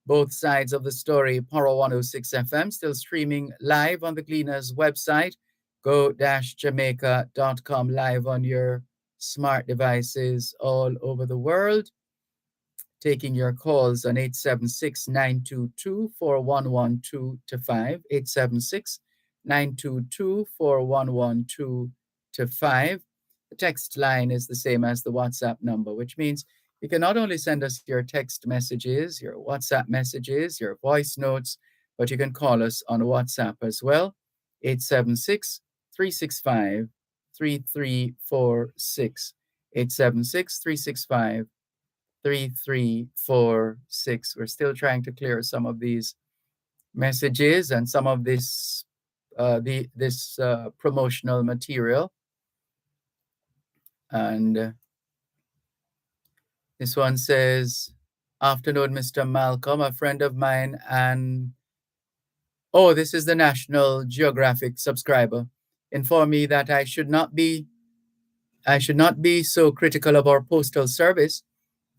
Speaker 1: Both Sides of the Story, Power 106 FM, still streaming live on the Gleaners website, go-jamaica.com, live on your smart devices all over the world. Taking your calls on 876-922-4112 to 5, 876-922-4112 to 5. The text line is the same as the WhatsApp number, which means you can not only send us your text messages, your WhatsApp messages, your voice notes, but you can call us on WhatsApp as well, 876-365-3346, 876-365-3346. We're still trying to clear some of these messages and some of this promotional material. And this one says, afternoon, Mr. Malcolm, a friend of mine, and this is the National Geographic subscriber, informed me that I should not be so critical of our postal service.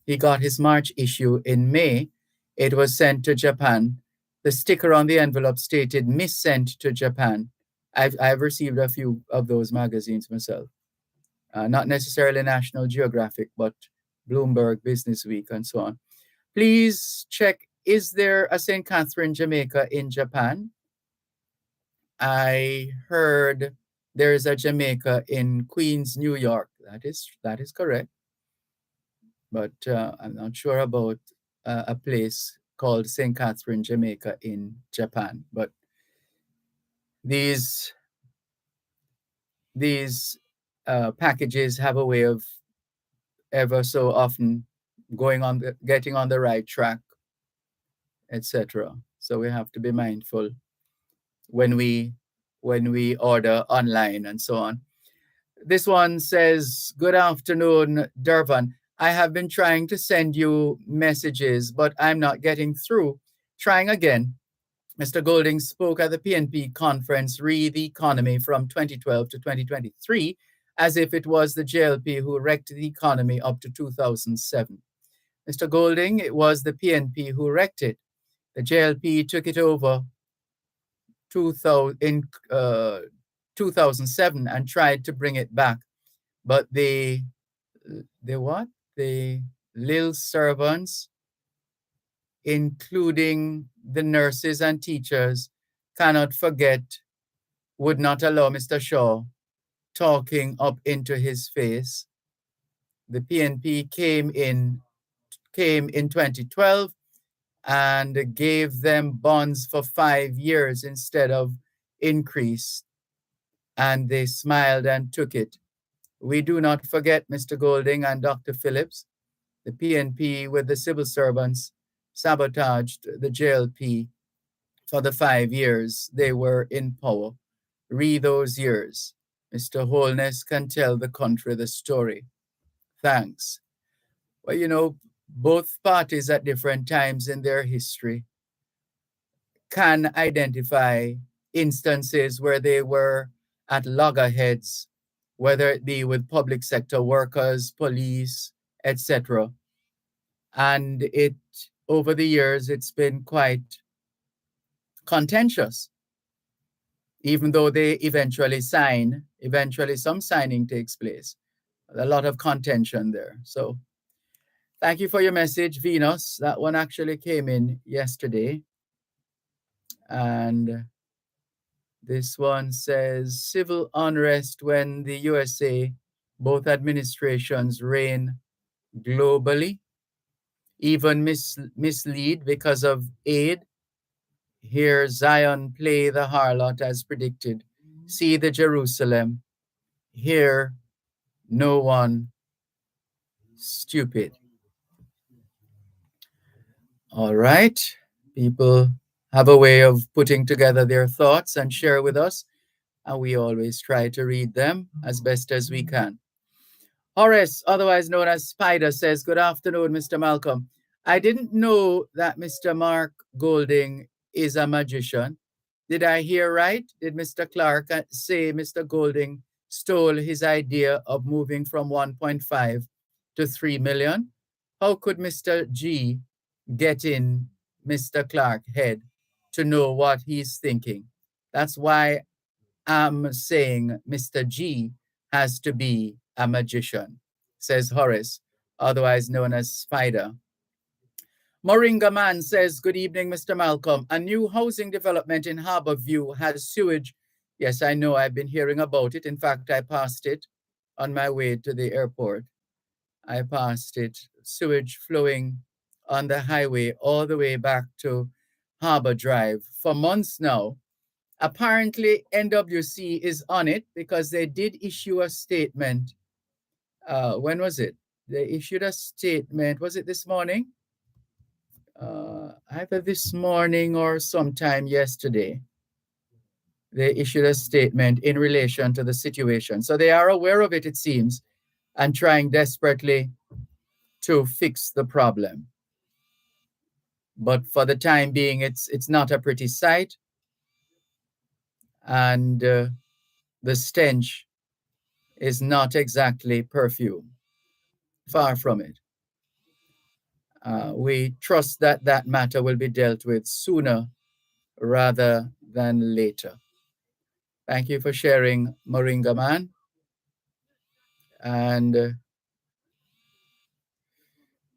Speaker 1: He got his March issue in May. It was sent to Japan. The sticker on the envelope stated missent to Japan. I've received a few of those magazines myself. Not necessarily National Geographic, but Bloomberg, Business Week, and so on. Please check, is there a St. Catherine, Jamaica in Japan? I heard there is a Jamaica in Queens, New York. That is correct, but I'm not sure about a place called St. Catherine, Jamaica in Japan. But these these packages have a way of ever so often getting on the right track, etc. So we have to be mindful when we order online and so on. This one says, "Good afternoon, Dervan. I have been trying to send you messages, but I'm not getting through. Trying again. Mr. Golding spoke at the PNP conference, Re the Economy from 2012 to 2023, as if it was the JLP who wrecked the economy up to 2007. Mr. Golding, it was the PNP who wrecked it. The JLP took it over 2000, in 2007 and tried to bring it back. But the what? The little servants, including the nurses and teachers, cannot forget, would not allow Mr. Shaw talking up into his face. The PNP came in 2012 and gave them bonds for 5 years instead of increase, and they smiled and took it. We do not forget, Mr. Golding and Dr. Phillips, the PNP with the civil servants sabotaged the JLP for the 5 years they were in power. Read those years. Mr. Holness can tell the country the story. Thanks. Well, both parties at different times in their history can identify instances where they were at loggerheads, whether it be with public sector workers, police, etc. And over the years, it's been quite contentious, even though they eventually some signing takes place. A lot of contention there. So thank you for your message, Venus. That one actually came in yesterday. And this one says, civil unrest when the USA, both administrations reign globally, even mislead because of aid. Hear Zion play the harlot as predicted. See the Jerusalem. Hear no one stupid. All right. People have a way of putting together their thoughts and share with us, and we always try to read them as best as we can. Horace, otherwise known as Spider, says, good afternoon, Mr. Malcolm. I didn't know that Mr. Mark Golding is a magician. Did I hear right? Did Mr. Clark say Mr. Golding stole his idea of moving from 1.5 to 3 million? How could Mr. G get in Mr. Clark's head to know what he's thinking? That's why I'm saying Mr. G has to be a magician, says Horace, otherwise known as Spider. Moringa Man says, good evening, Mr. Malcolm. A new housing development in Harbor View has sewage. Yes, I know. I've been hearing about it. In fact, I passed it on my way to the airport. I passed it, sewage flowing on the highway all the way back to Harbor Drive for months now. Apparently, NWC is on it because they did issue a statement. When was it? They issued a statement. Was it this morning? Either this morning or sometime yesterday. They issued a statement in relation to the situation. So they are aware of it, it seems, and trying desperately to fix the problem. But for the time being, it's not a pretty sight. And the stench is not exactly perfume. Far from it. We trust that that matter will be dealt with sooner rather than later. Thank you for sharing, Moringa Man. And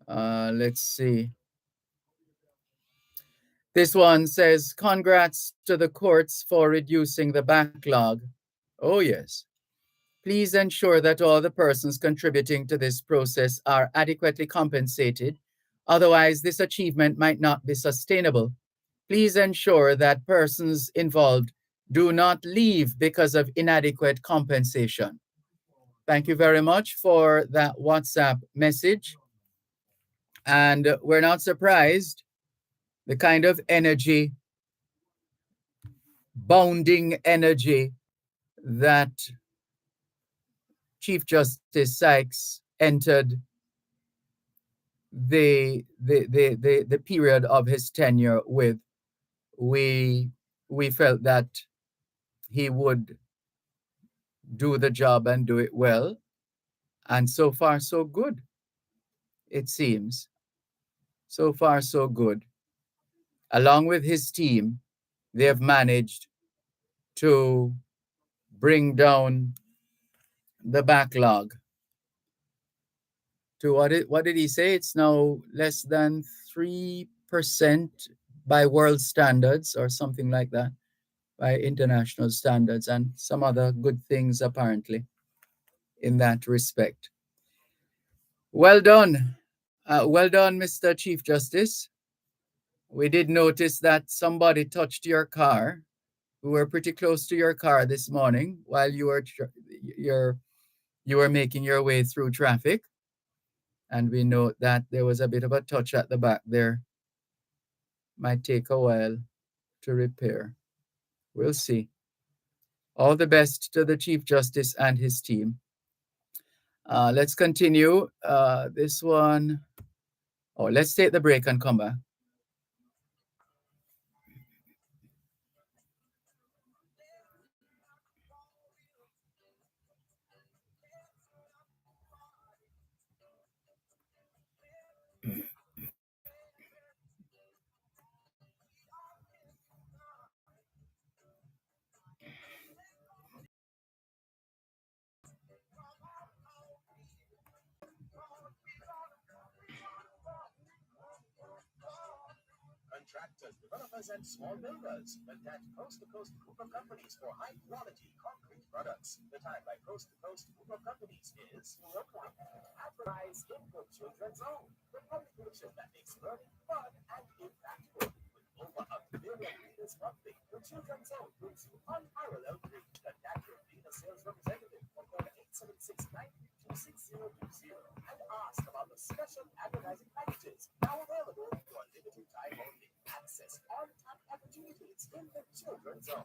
Speaker 1: let's see. This one says, congrats to the courts for reducing the backlog. Oh, yes. Please ensure that all the persons contributing to this process are adequately compensated. Otherwise, this achievement might not be sustainable. Please ensure that persons involved do not leave because of inadequate compensation. Thank you very much for that WhatsApp message. And we're not surprised the kind of energy, bounding energy that Chief Justice Sykes entered the period of his tenure with. We we felt that he would do the job and do it well, and so far so good. It seems so far so good. Along with his team, they have managed to bring down the backlog to what did he say? It's now less than 3% by world standards or something like that, by international standards, and some other good things apparently in that respect. Well done. Well done, Mr. Chief Justice. We did notice that somebody touched your car. We were pretty close to your car this morning while you were making your way through traffic. And we note that there was a bit of a touch at the back there. Might take a while to repair. We'll see. All the best to the Chief Justice and his team. Let's continue. This one. Oh, let's take the break and come back.
Speaker 2: Contractors, developers, and small builders contact Coast to Coast Group of Companies for high quality concrete products. The time by Coast to Coast Group of Companies is 4 o'clock. Advertise in the Children's Zone, the publication that makes learning fun and impactful. With over a million readers monthly, the Children's Zone brings you unparalleled reach. Contact your leader sales representative or call 876-922-6020 and ask about the special advertising packages now available for a limited time only. Access on-tap opportunities in the Children's Zone.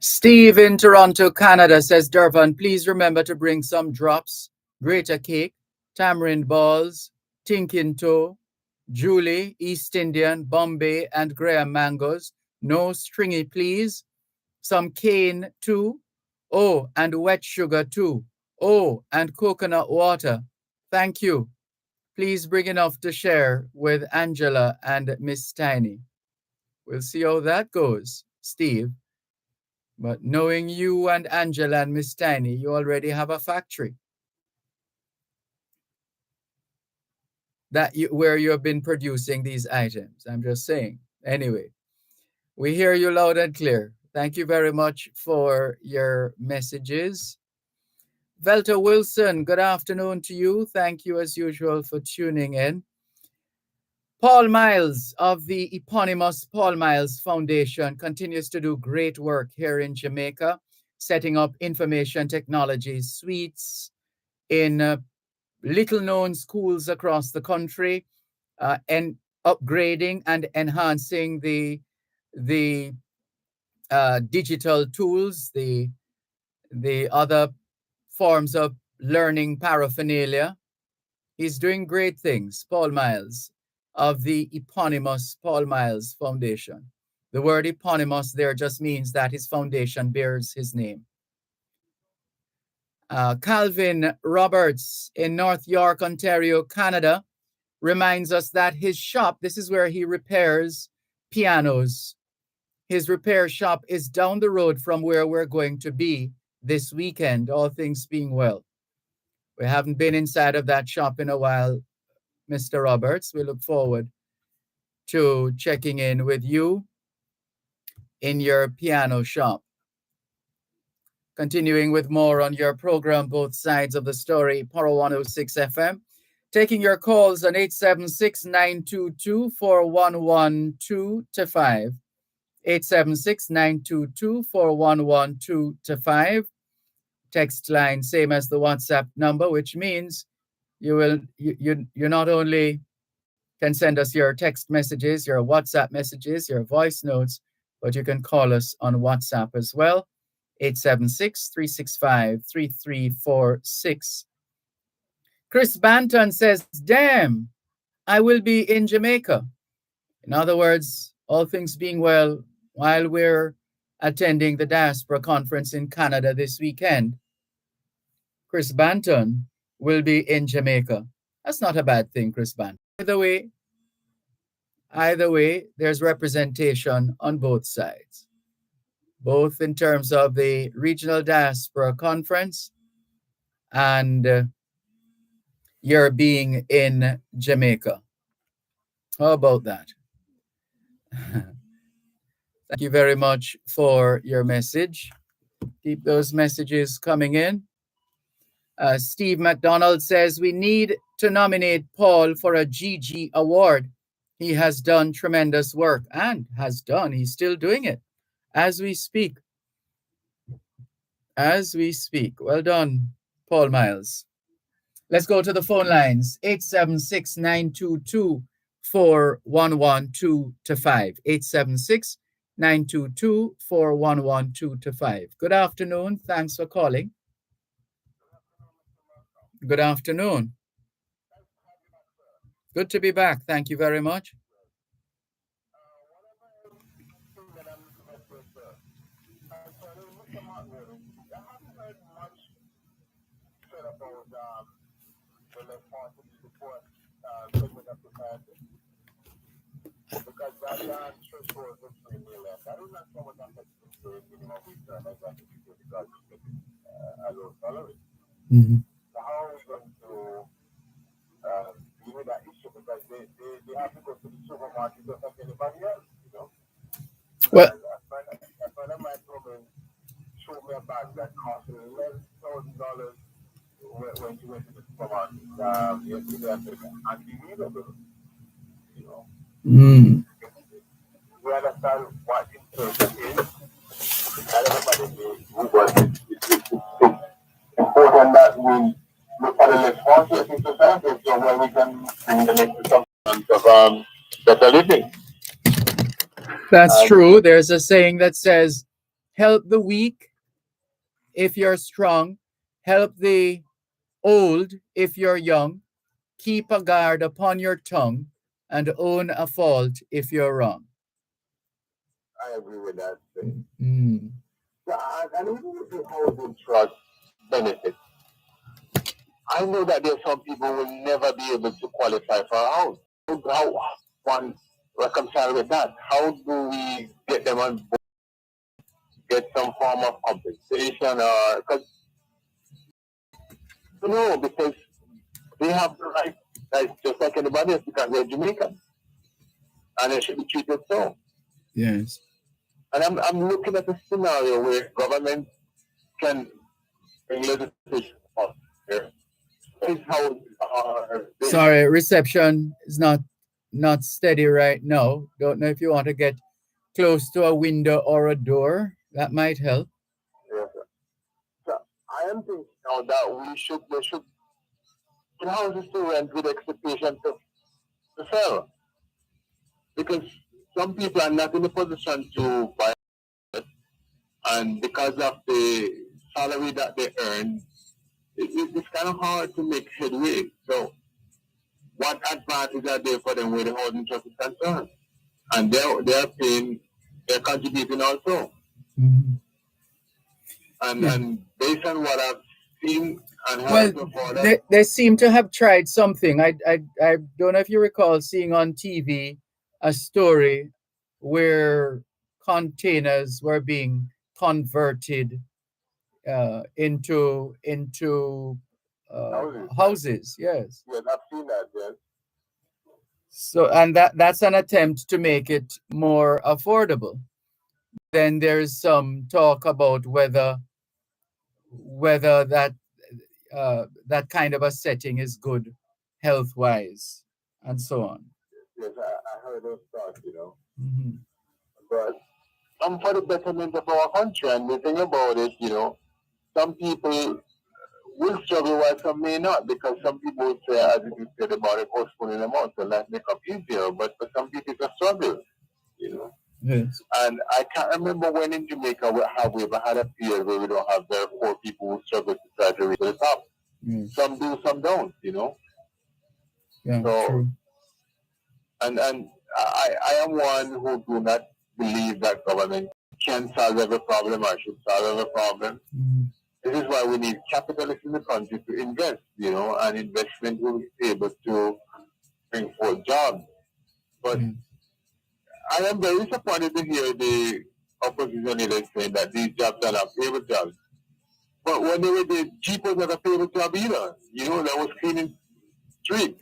Speaker 1: Steve in Toronto, Canada says, Dervan, please remember to bring some drops, Greater Cake, tamarind balls, Tinkin Toe, Julie, East Indian, Bombay, and Graham mangoes. No stringy, please. Some cane too. Oh, and wet sugar too. Oh, and coconut water. Thank you. Please bring enough to share with Angela and Miss Tiny. We'll see how that goes, Steve. But knowing you and Angela and Miss Tiny, you already have a factory where you have been producing these items. I'm just saying. Anyway, we hear you loud and clear. Thank you very much for your messages. Velta Wilson, good afternoon to you. Thank you as usual for tuning in. Paul Miles of the eponymous Paul Miles Foundation continues to do great work here in Jamaica, setting up information technology suites in little-known schools across the country, and upgrading and enhancing the digital tools, the other forms of learning paraphernalia. He's doing great things, Paul Miles of the eponymous Paul Miles Foundation. The word eponymous there just means that his foundation bears his name. Calvin Roberts in North York, Ontario, Canada, reminds us that his shop, this is where he repairs pianos. His repair shop is down the road from where we're going to be this weekend, all things being well. We haven't been inside of that shop in a while, Mr. Roberts. We look forward to checking in with you in your piano shop. Continuing with more on your program, Both Sides of the Story, Poro 106 FM. Taking your calls on 876-922-4112-5. 876-922-4112-5. Text line, same as the WhatsApp number, which means you not only can send us your text messages, your WhatsApp messages, your voice notes, but you can call us on WhatsApp as well. 876-365-3346. Chris Banton says, damn, I will be in Jamaica. In other words, all things being well, while we're attending the Diaspora Conference in Canada this weekend, Chris Banton will be in Jamaica. That's not a bad thing, Chris Banton. Either way, there's representation on both sides, both in terms of the Regional Diaspora Conference and your being in Jamaica. How about that? Thank you very much for your message. Keep those messages coming in. Steve McDonald says, we need to nominate Paul for a GG award. He has done tremendous work and he's still doing it as we speak. Well done, Paul Miles. Let's go to the phone lines. 876-922-4112-5. 876-922-4112-5. Good afternoon. Thanks for calling. Good afternoon. Good to be back. Thank you very much.
Speaker 2: Because that threshold is really less. I don't know so much I'm going to say minimum return as I think because a low salary. So how are we going to deal with that issue? Because they have to go to the supermarket just like anybody else, you know?
Speaker 1: Well,
Speaker 2: a friend of mine told me, showed me a bag that cost $11,000 when she went to the supermarket yesterday, unbelievable, you know? We understand what inflation is. And everybody knows but it's important that we look for the responses in society so where we can bring them into some sense of better living.
Speaker 1: That's true. There's a saying that says, help the weak if you're strong, help the old if you're young, keep a guard upon your tongue, and own a fault if you're wrong.
Speaker 2: I agree with that. So, and even with the housing trust benefit, I know that there's some people who will never be able to qualify for a house. How one reconcile with that? How do we get them on board, get some form of compensation or because because they have the right, just like anybody else, because they're Jamaican. And they should be treated so.
Speaker 1: Yes.
Speaker 2: And I'm looking at a scenario where government can bring legislation up here.
Speaker 1: Sorry, reception is not steady right now. Don't know if you want to get close to a window or a door. That might help.
Speaker 2: Yes, sir. So I am thinking now that we should put houses to rent with expectation to sell. Because some people are not in a position to buy it, and because of the salary that they earn, it's kind of hard to make headway. So, what advantage are there for them where the housing trust is concerned? And they're paying they're contributing also.
Speaker 1: Mhm.
Speaker 2: And
Speaker 1: Yeah.
Speaker 2: and based on what I've seen and
Speaker 1: Well,
Speaker 2: heard so far, that
Speaker 1: they seem to have tried something. I don't know if you recall seeing on TV a story where containers were being converted into
Speaker 2: houses, right?
Speaker 1: houses. Yes.
Speaker 2: Yes, I've seen that. Yes,
Speaker 1: So, and that's an attempt to make it more affordable. Then there is some talk about whether that kind of a setting is good health wise and so on.
Speaker 2: yes, I heard those thoughts,
Speaker 1: Mhm.
Speaker 2: but some for the betterment of our country. And the thing about it, some people will struggle while some may not, because some people will say, as you said about it, postponing them out, so life make up easier. But for some people, it's a struggle, you know.
Speaker 1: Yes.
Speaker 2: And I can't remember when in Jamaica have we ever had a period where we don't have very poor people who struggle to try to reach the top.
Speaker 1: Yes.
Speaker 2: Some do, some don't.
Speaker 1: Yeah.
Speaker 2: So,
Speaker 1: True.
Speaker 2: and I am one who do not believe that government can solve every problem or should solve every problem.
Speaker 1: Mhm.
Speaker 2: This is why we need capitalists in the country to invest, and investment will be able to bring forth jobs. But
Speaker 1: Yeah.
Speaker 2: I am very disappointed to hear the opposition leaders saying that these jobs are not favorite jobs. But when they were the Jeep was not a favorite job either. That was cleaning streets,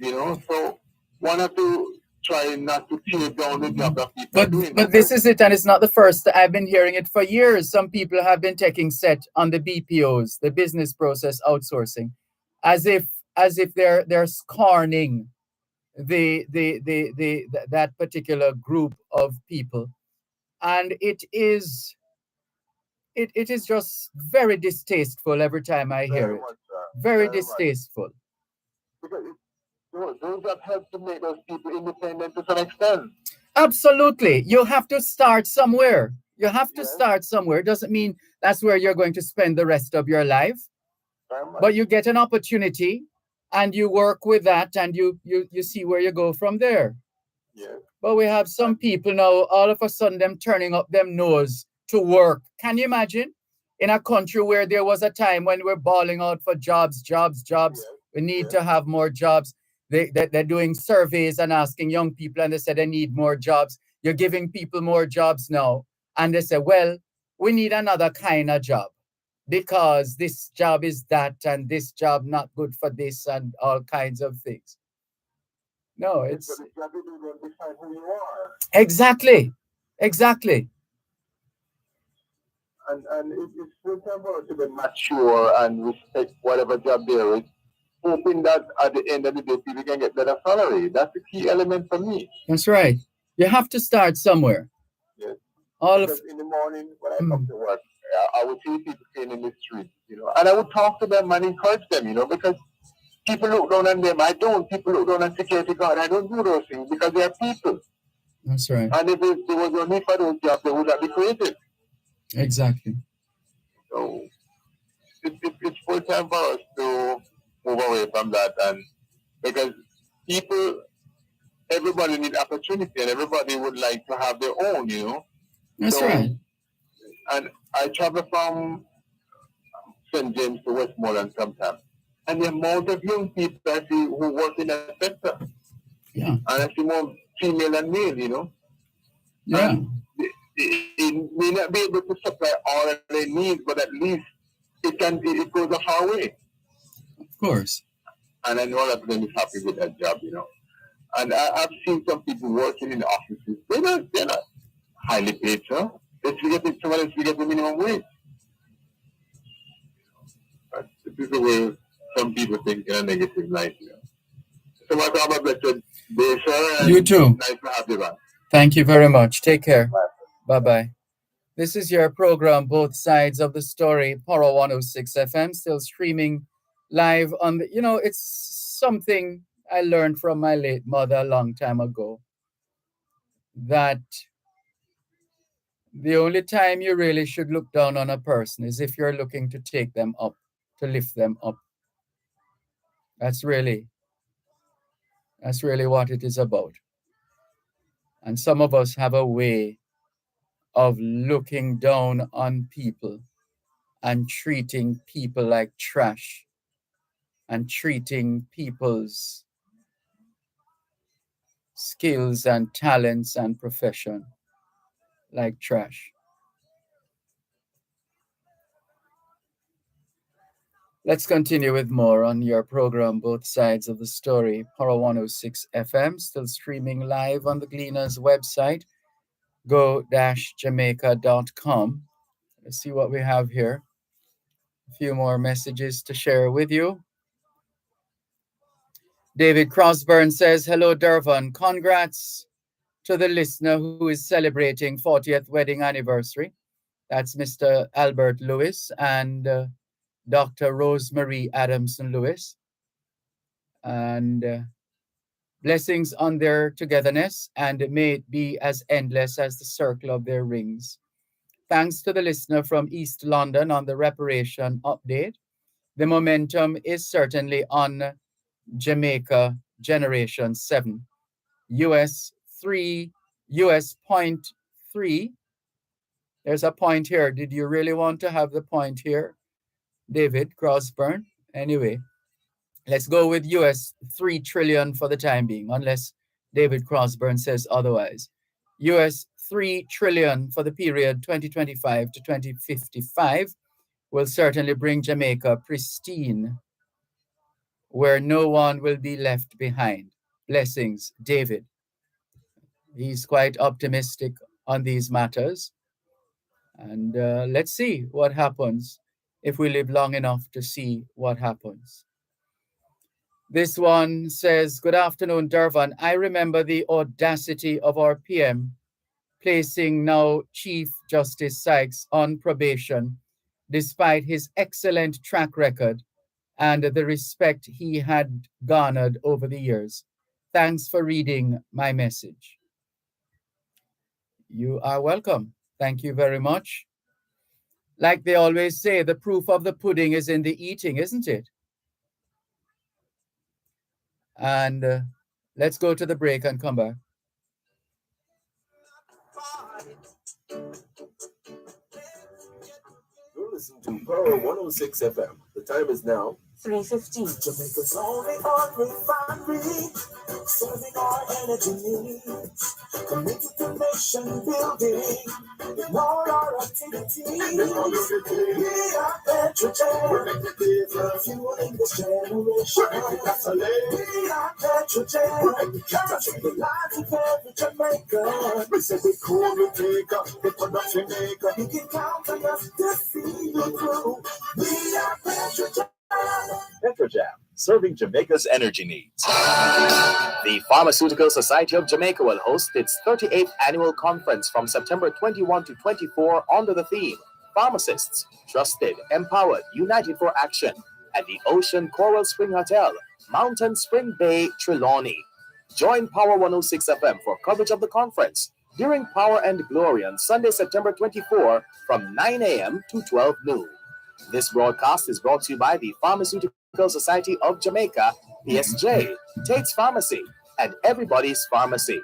Speaker 2: So one have to try not to tear down the job that people are
Speaker 1: But
Speaker 2: doing,
Speaker 1: but
Speaker 2: because
Speaker 1: this is it, and it's not the first. I've been hearing it for years. Some people have been taking set on the BPOs, the business process outsourcing, as if they're scorning that particular group of people, and it is just very distasteful every time I hear
Speaker 2: very
Speaker 1: it.
Speaker 2: much,
Speaker 1: Very
Speaker 2: very much.
Speaker 1: distasteful.
Speaker 2: Because those that help to make those people independent to some extent.
Speaker 1: Absolutely. You have to start somewhere. You have to
Speaker 2: Yes,
Speaker 1: start somewhere. It doesn't mean that's where you're going to spend the rest of your life,
Speaker 2: very much.
Speaker 1: but you get an opportunity and you work with that and you see where you go from there.
Speaker 2: Yes.
Speaker 1: But we have some
Speaker 2: And
Speaker 1: people now, all of a sudden, them turning up them nose to work. Can you imagine? In a country where there was a time when we're bawling out for jobs, jobs, jobs,
Speaker 2: yes,
Speaker 1: we need
Speaker 2: yes,
Speaker 1: to have more jobs. They're doing surveys and asking young people, and they said they need more jobs. You're giving people more jobs now. And they say, well, we need another kind of job because this job is that, and this job not good for this, and all kinds of things. No,
Speaker 2: yes, but
Speaker 1: it's
Speaker 2: the job you do don't define who you are.
Speaker 1: exactly, exactly.
Speaker 2: And it's full time for us to be mature and respect whatever job there is, hoping that at the end of the day people can get better salary. That's the key element for me.
Speaker 1: That's right. You have to start somewhere.
Speaker 2: Yes.
Speaker 1: All of
Speaker 2: Because in the morning when I come
Speaker 1: mm,
Speaker 2: to work, I would see people staying in the street, and I would talk to them and encourage them, because people look down on them. I don't. People look down on security guard. I don't do those things because they are people.
Speaker 1: that's right.
Speaker 2: And if there was no need for those jobs, they would not be created.
Speaker 1: Exactly.
Speaker 2: So it's full time for us to move away from that, and because people, everybody need opportunity, and everybody would like to have their own.
Speaker 1: That's right.
Speaker 2: So, and I travel from St. James to Westmoreland sometimes, and the amount of young people I see who work in that sector,
Speaker 1: Yeah.
Speaker 2: and I see more female and male.
Speaker 1: Yeah.
Speaker 2: And it may not be able to supply all of their needs, but at least it goes a far way.
Speaker 1: Of course.
Speaker 2: And I know that them is happy with that job. And I've seen some people working in the offices. They're not highly paid, sir. They still get someone else will get the minimum wage. But this is the way some people think in a negative light. So my God, my blessed day, sir,
Speaker 1: You
Speaker 2: and
Speaker 1: too.
Speaker 2: nice to have you back.
Speaker 1: Thank you very much. Take care.
Speaker 2: Bye.
Speaker 1: Bye bye. This is your program, Both Sides of the Story, Poro 106 FM, still streaming live on the, it's something I learned from my late mother a long time ago that the only time you really should look down on a person is if you're looking to take them up, to lift them up. That's really, that's really what it is about. And some of us have a way of looking down on people and treating people like trash and treating people's skills and talents and profession like trash. Let's continue with more on your program, Both Sides of the Story. Power 106 FM, still streaming live on the Gleaners website, go-jamaica.com. Let's see what we have here. A few more messages to share with you. David Crossburn says, hello, Dervan. Congrats to the listener who is celebrating 40th wedding anniversary. That's Mr. Albert Lewis and Dr. Rosemary Adamson Lewis. And blessings on their togetherness, and may it be as endless as the circle of their rings. Thanks to the listener from East London on the reparation update. The momentum is certainly on Jamaica Generation 7. US 3, US point 3. There's a point here. Did you really want to have the point here, David Crossburn? Anyway, let's go with US 3 trillion for the time being, unless David Crossburn says otherwise. US 3 trillion for the period 2025 to 2055 will certainly bring Jamaica pristine, where no one will be left behind. Blessings, David. He's quite optimistic on these matters. And let's see what happens if we live long enough to see what happens. This one says, good afternoon, Dervan. I remember the audacity of our PM placing now Chief Justice Sykes on probation, despite his excellent track record and the respect he had garnered over the years. Thanks for reading my message. You are welcome. Thank you very much. Like they always say, the proof of the pudding is in the eating, isn't it? And let's go to the break and come back.
Speaker 2: You're listening to Power 106 FM. The time is now
Speaker 3: 3:15.
Speaker 2: Jamaica's only oil refinery, serving our energy needs. Committed to nation building, in all our activities. We are Petrogen, fueling this generation. We are Petrogen, touching the lives of every Jamaican. We say we cool, we take up, the production maker. You can count on us to see you through. We are Petrogen. Petrojam, serving Jamaica's energy needs. The Pharmaceutical Society of Jamaica will host its 38th annual conference from September 21 to 24 under the theme Pharmacists, Trusted, Empowered, United for Action at the Ocean Coral Spring Hotel, Mountain Spring Bay, Trelawney. Join Power 106 FM for coverage of the conference during Power and Glory on Sunday, September 24 from 9 a.m. to 12 noon. This broadcast is brought to you by the Pharmaceutical Society of Jamaica, PSJ, Tate's Pharmacy, and Everybody's Pharmacy.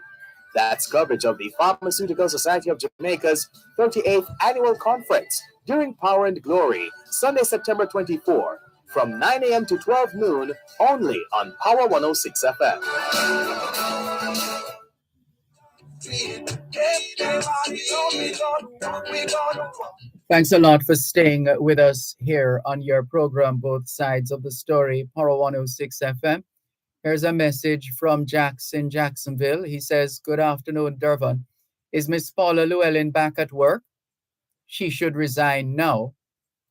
Speaker 2: That's coverage of the Pharmaceutical Society of Jamaica's 38th Annual Conference during Power and Glory, Sunday, September 24, from 9 a.m. to 12 noon, only on Power 106 FM.
Speaker 1: Thanks a lot for staying with us here on your program, Both Sides of the Story, Power 106 FM. Here's a message from Jax in Jacksonville. He says, good afternoon, Dervan. Is Miss Paula Llewellyn back at work? She should resign now.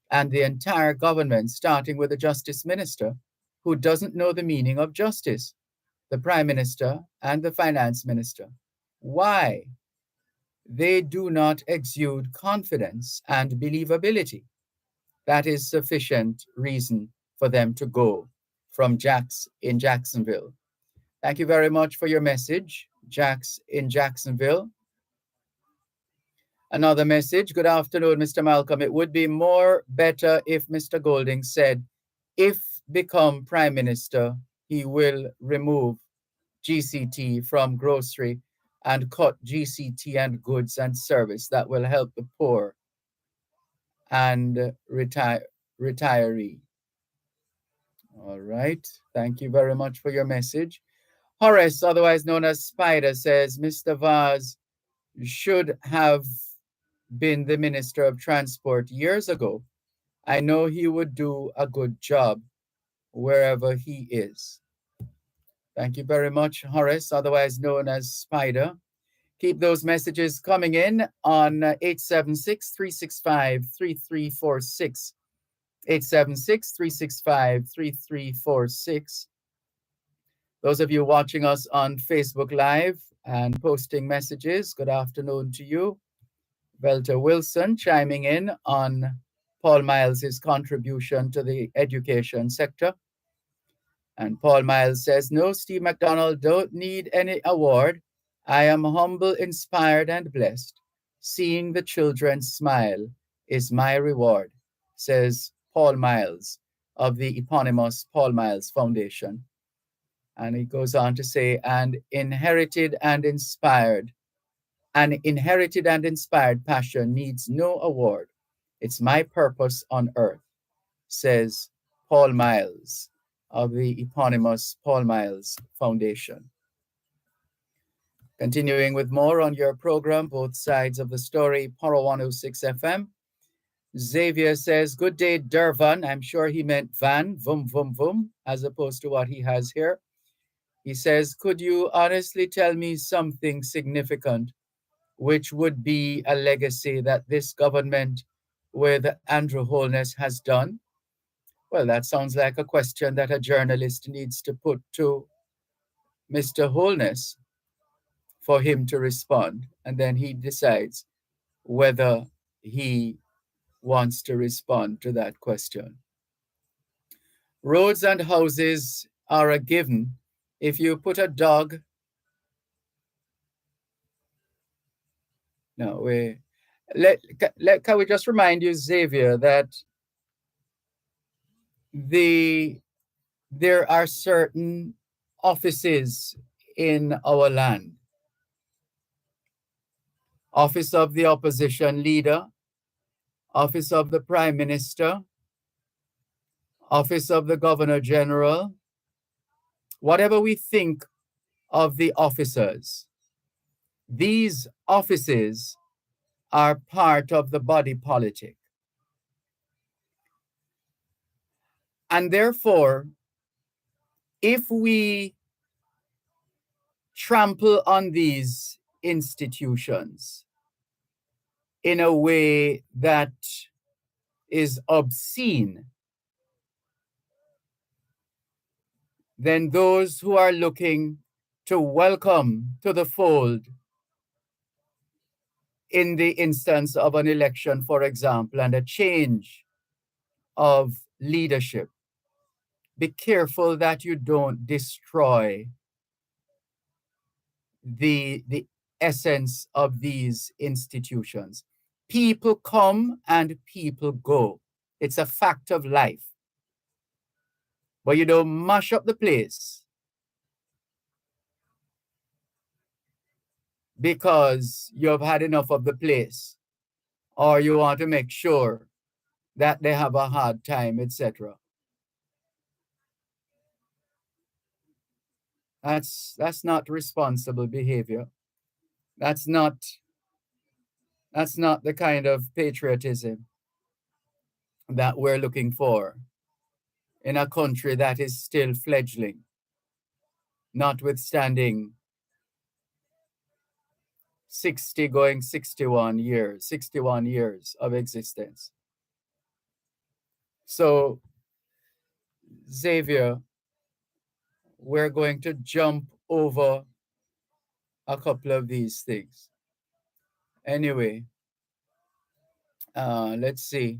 Speaker 1: And the entire government, starting with the Justice Minister, who doesn't know the meaning of justice, the Prime Minister and the Finance Minister. Why? They do not exude confidence and believability. That is sufficient reason for them to go. From Jax in Jacksonville. Thank you very much for your message, Jax in Jacksonville. Another message. Good afternoon, Mr. Malcolm. It would be more better if Mr. Golding said, if become Prime Minister, he will remove GCT from grocery and cut GCT and goods and service that will help the poor and retiree. All right. Thank you very much for your message. Horace, otherwise known as Spider, says Mr. Vaz should have been the Minister of Transport years ago. I know he would do a good job wherever he is. Thank you very much, Horace, otherwise known as Spider. Keep those messages coming in on 876 365 3346. 876 365 3346. Those of you watching us on Facebook Live and posting messages, good afternoon to you. Velta Wilson chiming in on Paul Miles's contribution to the education sector. And Paul Miles says, no, Steve McDonald, don't need any award. I am humble, inspired, and blessed. Seeing the children smile is my reward, says Paul Miles of the eponymous Paul Miles Foundation. And he goes on to say, an inherited and inspired passion needs no award. It's my purpose on earth, says Paul Miles of the eponymous Paul Miles Foundation. Continuing with more on your program, both sides of the story, Poro 106 FM. Xavier says, good day, Dervan. I'm sure he meant van, vum, vum, vum, as opposed to what he has here. He says, could you honestly tell me something significant, which would be a legacy that this government with Andrew Holness has done? Well, that sounds like a question that a journalist needs to put to Mr. Holness for him to respond. And then he decides whether he wants to respond to that question. Roads and houses are a given. If you put a dog, no, can we just remind you, Xavier, that there are certain offices in our land. Office of the opposition leader, office of the prime minister, office of the governor general, whatever we think of the officers, these offices are part of the body politic. And therefore, if we trample on these institutions in a way that is obscene, then those who are looking to welcome to the fold in the instance of an election, for example, and a change of leadership, be careful that you don't destroy the essence of these institutions. People come and people go. It's a fact of life. But you don't mash up the place because you've had enough of the place, or you want to make sure that they have a hard time, etc. That's not responsible behavior. That's not the kind of patriotism that we're looking for in a country that is still fledgling, notwithstanding 61 years of existence. So, Xavier, we're going to jump over a couple of these things. Anyway, let's see.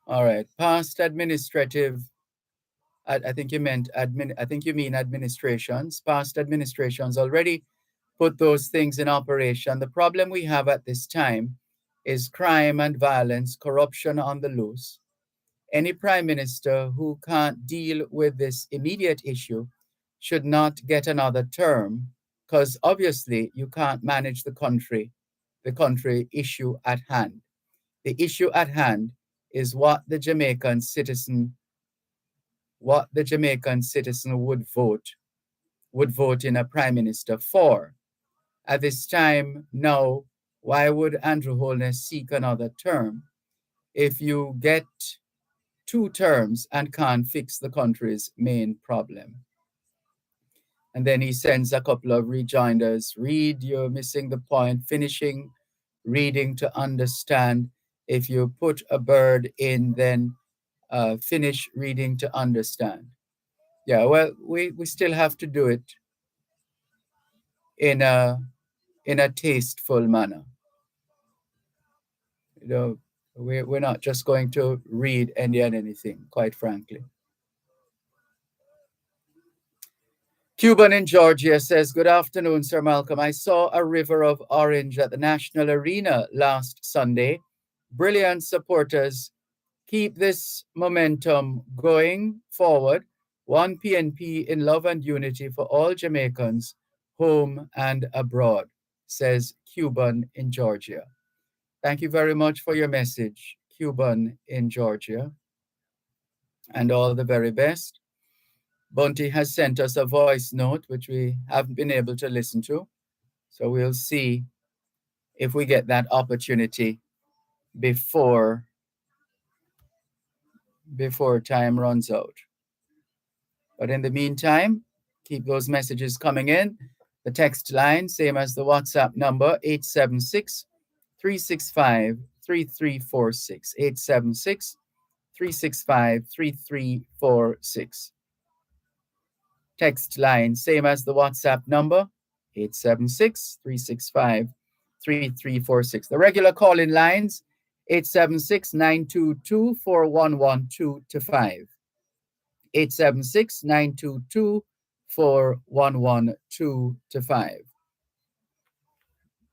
Speaker 1: All right, past administrative. I think you meant admin. I think you mean administrations. Past administrations already put those things in operation. The problem we have at this time is crime and violence, corruption on the loose. Any prime minister who can't deal with this immediate issue should not get another term, because obviously you can't manage the country issue at hand. The issue at hand is what the Jamaican citizen would vote in a prime minister for. At this time now, why would Andrew Holness seek another term if you get 2 terms and can't fix the country's main problem? And then he sends a couple of rejoinders. Read, you're missing the point. Finishing reading to understand. If you put a bird in, then finish reading to understand. Yeah, well, we still have to do it in a tasteful manner. You know, we're not just going to read any and anything, quite frankly. Cuban in Georgia says, good afternoon, Sir Malcolm. I saw a river of orange at the National Arena last Sunday. Brilliant supporters. Keep this momentum going forward. One PNP in love and unity for all Jamaicans, home and abroad, says Cuban in Georgia. Thank you very much for your message, Cuban in Georgia, and all the very best. Bunty has sent us a voice note, which we haven't been able to listen to. So we'll see if we get that opportunity before time runs out. But in the meantime, keep those messages coming in. The text line, same as the WhatsApp number, 876-365-3346. 876-365-3346. Text line, same as the WhatsApp number, 876-365-3346. The regular call-in lines, 876-922-4112-5. 876-922-4112-5.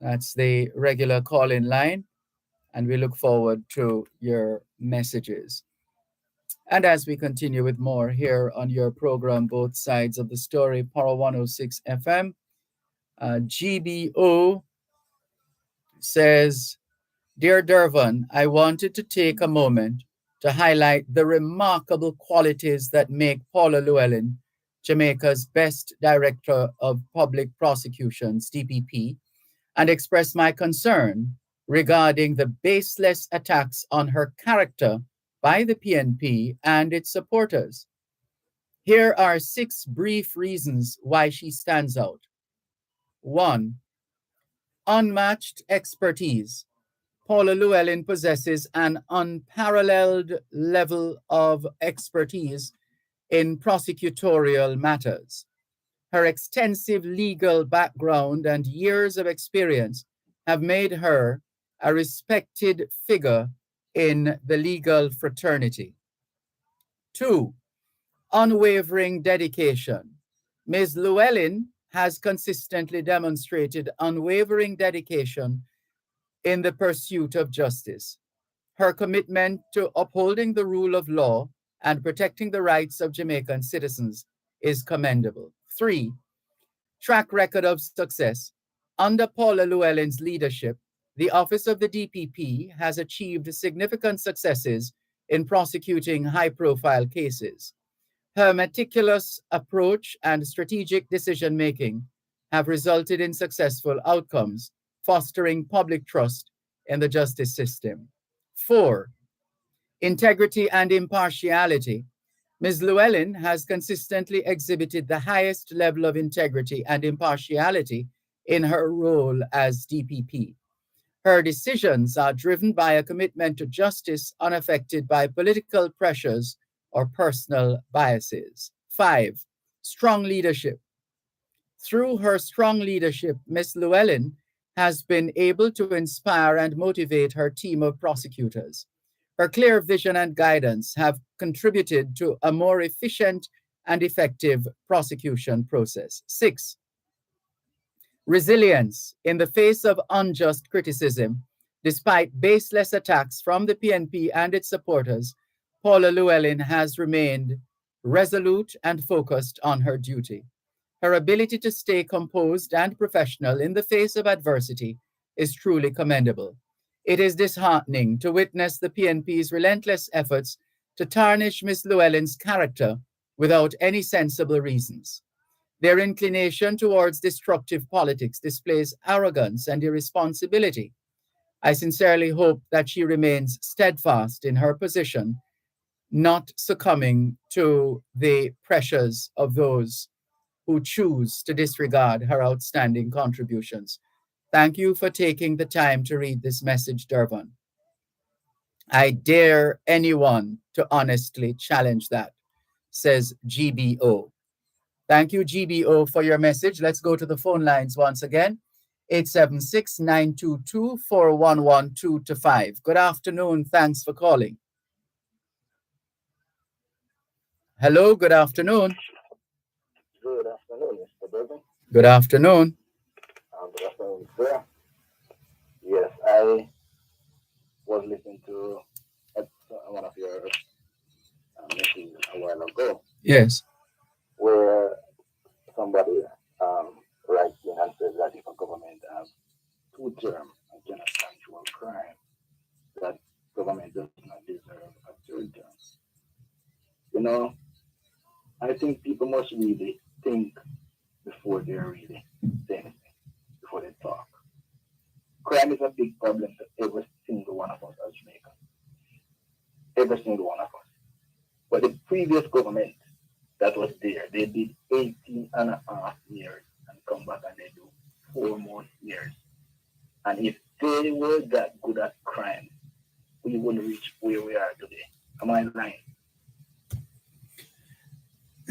Speaker 1: That's the regular call-in line, and we look forward to your messages. And as we continue with more here on your program, Both Sides of the Story, Power 106 FM, GBO says, Dear Dervan, I wanted to take a moment to highlight the remarkable qualities that make Paula Llewellyn, Jamaica's best Director of Public Prosecutions, DPP, and express my concern regarding the baseless attacks on her character by the PNP and its supporters. Here are 6 brief reasons why she stands out. 1. Unmatched expertise. Paula Llewellyn possesses an unparalleled level of expertise in prosecutorial matters. Her extensive legal background and years of experience have made her a respected figure in the legal fraternity. 2. Unwavering dedication. Ms. Llewellyn has consistently demonstrated unwavering dedication in the pursuit of justice. Her commitment to upholding the rule of law and protecting the rights of Jamaican citizens is commendable. 3. Track record of success. Under Paula Llewellyn's leadership, the Office of the DPP has achieved significant successes in prosecuting high-profile cases. Her meticulous approach and strategic decision-making have resulted in successful outcomes, fostering public trust in the justice system. 4. Integrity and impartiality. Ms. Llewellyn has consistently exhibited the highest level of integrity and impartiality in her role as DPP. Her decisions are driven by a commitment to justice unaffected by political pressures or personal biases. 5. Strong leadership. Through her strong leadership, Ms. Llewellyn has been able to inspire and motivate her team of prosecutors. Her clear vision and guidance have contributed to a more efficient and effective prosecution process. 6. Resilience. In the face of unjust criticism, Despite baseless attacks from the PNP and its supporters, Paula Llewellyn has remained resolute and focused on her duty. Her ability to stay composed and professional in the face of adversity is truly commendable. It is disheartening to witness the PNP's relentless efforts to tarnish Ms. Llewellyn's character without any sensible reasons. Their inclination towards destructive politics displays arrogance and irresponsibility. I sincerely hope that she remains steadfast in her position, not succumbing to the pressures of those who choose to disregard her outstanding contributions. Thank you for taking the time to read this message, Dervan. I dare anyone to honestly challenge that, says GBO. Thank you, GBO, for your message. Let's go to the phone lines once again. 876-922-4112 to 5. Good afternoon. Thanks for calling. Hello, good afternoon.
Speaker 2: Good afternoon, Mr. Dervan.
Speaker 1: Good afternoon.
Speaker 2: Good afternoon, sir. Yes, I was listening to one of your messages a while ago
Speaker 1: Yes.
Speaker 2: where somebody writes in and says that if a government has two terms against actual crime, that government does not deserve a third term. You know, I think people must really think before they really say anything, before they talk. Crime is a big problem to every single one of us as Jamaica. Every single one of us. But the previous government that was there, they did 18 and a half years and come back and they do 4 more years. And if they were that good at crime, we wouldn't reach where we are today. Am I lying?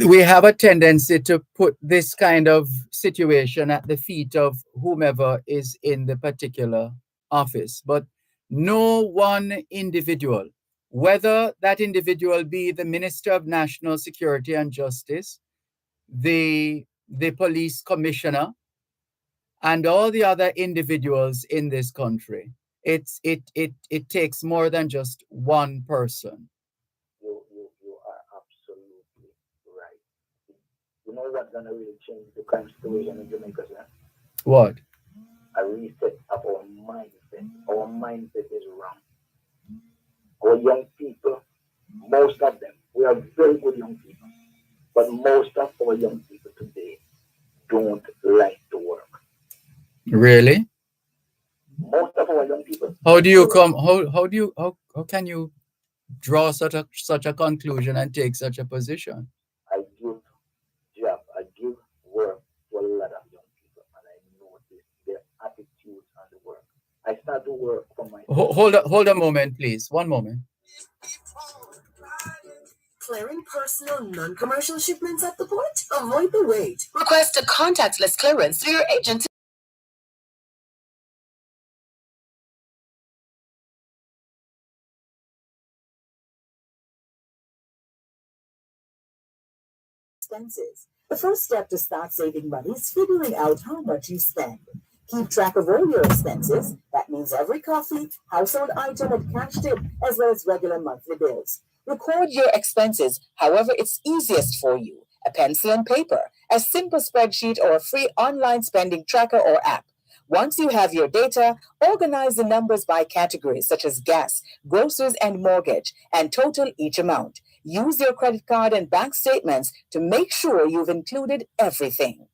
Speaker 1: We have a tendency to put this kind of situation at the feet of whomever is in the particular office. But no one individual, whether that individual be the Minister of National Security and Justice, the police commissioner, and all the other individuals in this country, it takes more than just one person.
Speaker 2: You are absolutely right. You know what's gonna really change the crime situation in Jamaica, sir?
Speaker 1: What?
Speaker 2: A reset of our mindset. Our mindset is wrong. Our young people, most of them, we are very good young people, but most of our young people today don't like to work.
Speaker 1: Really?
Speaker 2: Most of our young people.
Speaker 1: How do you come? How can you draw such a conclusion and take such a position?
Speaker 2: I give job, I give work to a lot of young people, and I notice their attitudes and the work. I start to work for my.
Speaker 1: Hold a moment, please. One moment.
Speaker 3: Clearing personal non-commercial shipments at the port? Avoid the wait. Request a contactless clearance through your agent. Expenses. The first step to start saving money is figuring out how much you spend. Keep track of all your expenses. That means every coffee, household item, and cash tip, as well as regular monthly bills. Record your expenses however it's easiest for you. A pencil and paper, a simple spreadsheet, or a free online spending tracker or app. Once you have your data, organize the numbers by categories such as gas, groceries, and mortgage, and total each amount. Use your credit card and bank statements to make sure you've included everything.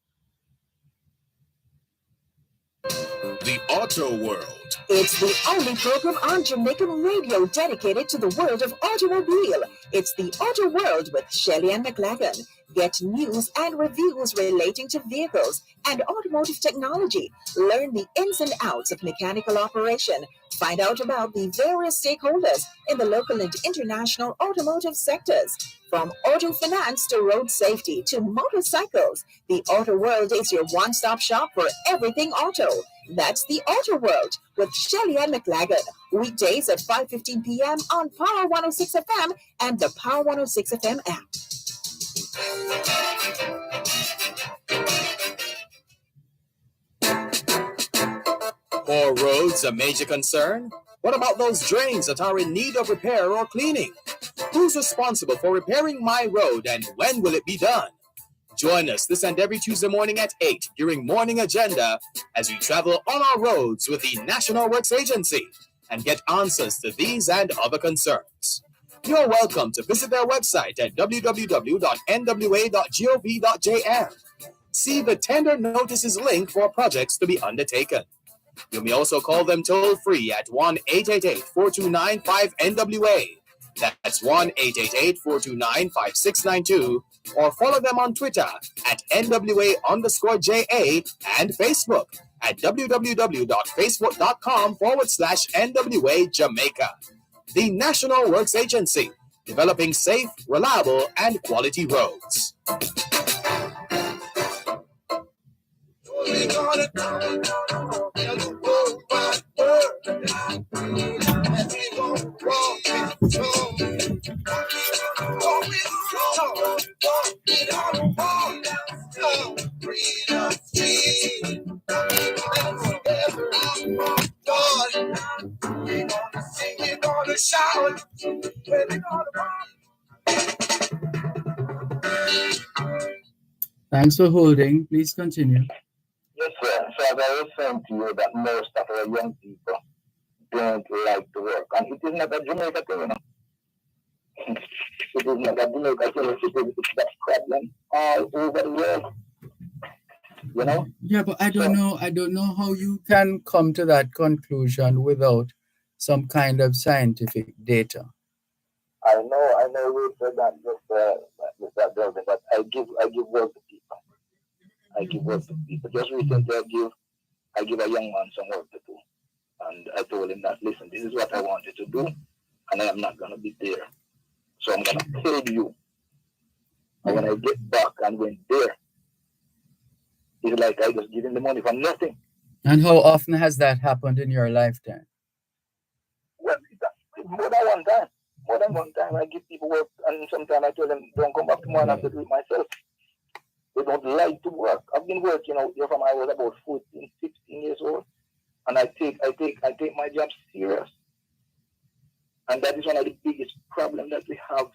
Speaker 4: The Auto World.
Speaker 3: It's the only program on Jamaican radio dedicated to the world of automobile. It's the Auto World with Shelley and McLagan. Get news and reviews relating to vehicles and automotive technology. Learn the ins and outs of mechanical operation. Find out about the various stakeholders in the local and international automotive sectors. From auto finance to road safety to motorcycles, the Auto World is your one-stop shop for everything auto. That's the Auto World with Shelley and McLagan. Weekdays at 5:15 p.m. on Power 106 FM and the Power 106 FM app.
Speaker 4: Poor roads a major concern? What about those drains that are in need of repair or cleaning? Who's responsible for repairing my road and when will it be done? Join us this and every Tuesday morning at 8 during Morning Agenda as we travel on our roads with the National Works Agency and get answers to these and other concerns. You're welcome to visit their website at www.nwa.gov.jm. See the tender notices link for projects to be undertaken. You may also call them toll-free at 1-888-429-5NWA. That's 1-888-429-5692, or follow them on Twitter at NWA_JA and Facebook at www.facebook.com/NWA Jamaica. The National Works Agency, developing safe, reliable, and quality roads.
Speaker 1: Thanks for holding. Please continue.
Speaker 2: Yes, sir. So as I was saying to you that most of our young people don't like to work. And it is not a Jamaica thing, you know. It is not a Jamaica thing. It's that problem all over the world. You know?
Speaker 1: Yeah, but I don't know how you can come to that conclusion without some kind of scientific data.
Speaker 2: I know you said that Mr. Dervan, but I give work to people. I give work to people. Just recently I give a young man some work to do. And I told him that, listen, this is what I wanted to do, and I am not gonna be there. So I'm gonna pay you. And when I get back and went there, it's like I just give him the money for nothing.
Speaker 1: And how often has that happened in your lifetime?
Speaker 2: Well, more than one time. More than one time I give people work, and sometimes I tell them, don't come back tomorrow, I have to do it myself. They don't like to work. I've been working out here from I was about 14, 16 years old. And I take my job serious. And that is one of the biggest problems that we have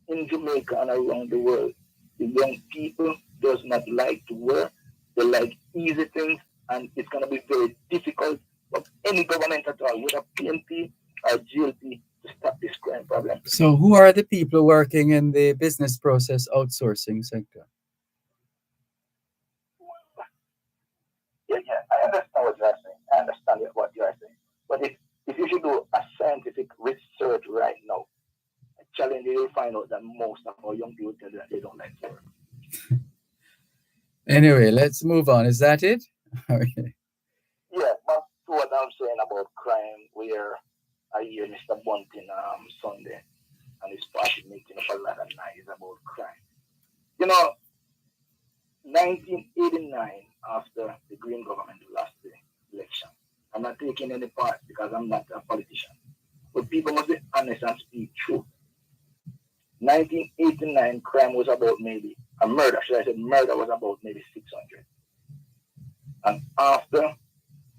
Speaker 2: in Jamaica and around the world. The young people does not like to work. They like easy things, and it's going to be very difficult for any government at all, whether PNP or GLP, to stop this crime problem.
Speaker 1: So who are the people working in the business process outsourcing sector?
Speaker 2: Yeah, I understand what you're saying. I understand what you're saying. But if you should do a scientific research right now, I challenge you, you'll find out that most of our young people tell you that they don't like to work.
Speaker 1: Anyway, let's move on. Is that it? Okay.
Speaker 2: Yeah, but to what I'm saying about crime, where I hear Mr. Bunting Sunday and his party making up a lot of noise about crime. You know, 1989, after the Green government lost the election, I'm not taking any part because I'm not a politician. But people must be honest and speak true. 1989, crime was about maybe a murder. Should I say murder was about maybe 600. And after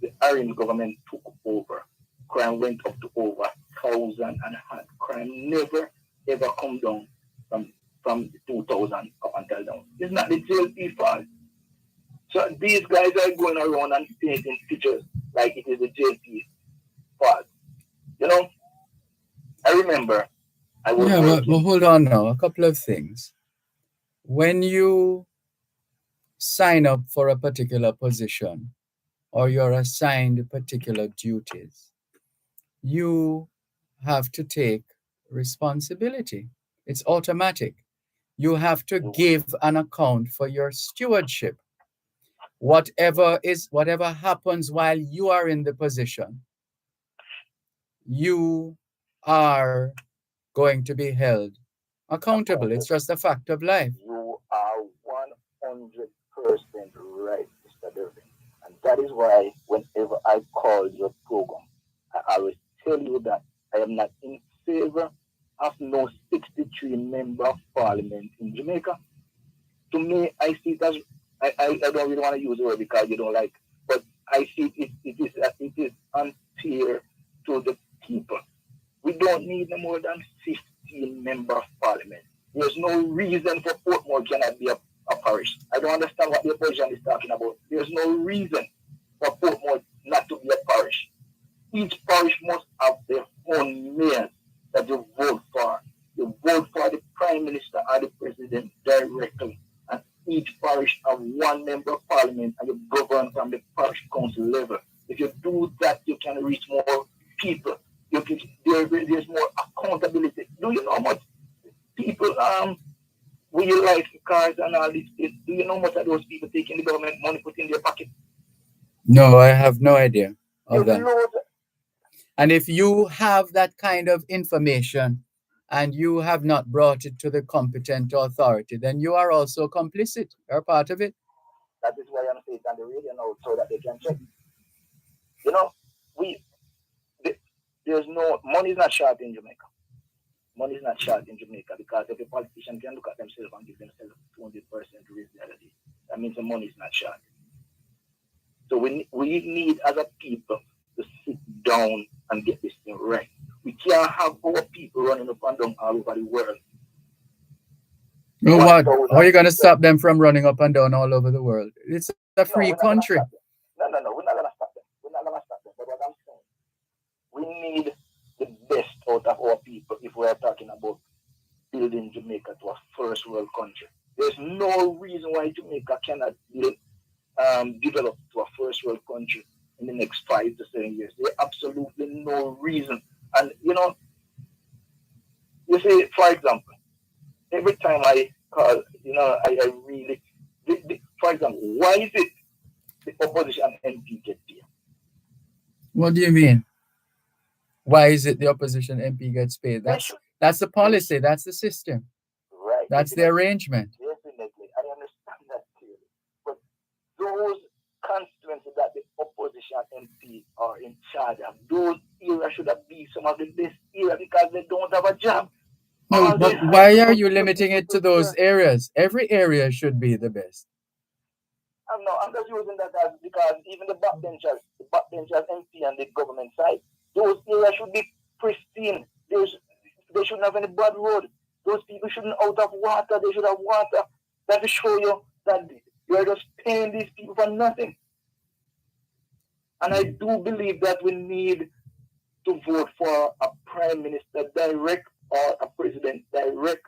Speaker 2: the Orange government took over, crime went up to over 1,000 and a half. Crime never ever come down from 2000 up until now. It's not the JLP fault. So these guys are going around and painting pictures like it is the JLP fault. You know, I remember I was
Speaker 1: but hold on now. A couple of things. When you sign up for a particular position or you're assigned particular duties, you have to take responsibility. It's automatic. You have to give an account for your stewardship. Whatever happens while you are in the position, you are going to be held accountable. It's just a fact of life.
Speaker 2: You are 100% right, Mr. Dervan. And that is why whenever I call your program, I always tell you that I am not in favor of no 63 member of parliament in Jamaica. To me, I see it as, I don't really want to use the word because you don't like, but I see it is unfair to the people. We don't need no more than 15 members of parliament. There's no reason for Portmore cannot be a parish. I don't understand what the opposition is talking about. There's no reason for Portmore not to be a parish. Each parish must have their own mayor that they vote for. They vote for the prime minister or the president directly. And each parish have one member of parliament and you govern from the parish council level. If you do that, you can reach more people. There's more accountability. Do you know how much people will like cars and all this? Do you know how much of those people taking the government money put in their pocket?
Speaker 1: No, I have no idea of
Speaker 2: There's
Speaker 1: that.
Speaker 2: loads.
Speaker 1: And if you have that kind of information and you have not brought it to the competent authority, then you are also complicit. You're part of it.
Speaker 2: That is why I'm saying it on the radio now so that they can check. You know, there's no money is not short in Jamaica. Money is not short in Jamaica because if a politician can look at themselves and give themselves 200% raise the other day, that means the money is not short. So we need as a people to sit down and get this thing right. We can't have our people running up and down all over the world.
Speaker 1: No, what? How are you going to stop them from running up and down all over the world? It's a free country.
Speaker 2: No, we're not going to stop them. We're not going to stop them. But what I'm saying, we need the best out of our people if we are talking about building Jamaica to a first world country. There's no reason why Jamaica cannot develop to a first world country in the next 5 to 7 years. There's absolutely no reason. And you see, for example, every time I call, I really, for example, why is it the opposition MP get paid?
Speaker 1: What do you mean? Why is it the opposition MP gets paid? That's the policy. That's the system.
Speaker 2: Right.
Speaker 1: That's the arrangement.
Speaker 2: Definitely. I understand that clearly. But those constituencies that the opposition MP are in charge of, those areas should have been some of the best areas because they don't have a job.
Speaker 1: No, but why are you limiting it to those areas? Every area should be the best.
Speaker 2: I'm just using that as because even the backbenchers MP and the government side, those areas should be pristine. They shouldn't have any bad road. Those people shouldn't out of water. They should have water. That will show you that you're just paying these people for nothing. And I do believe that we need to vote for a prime minister direct or a president direct,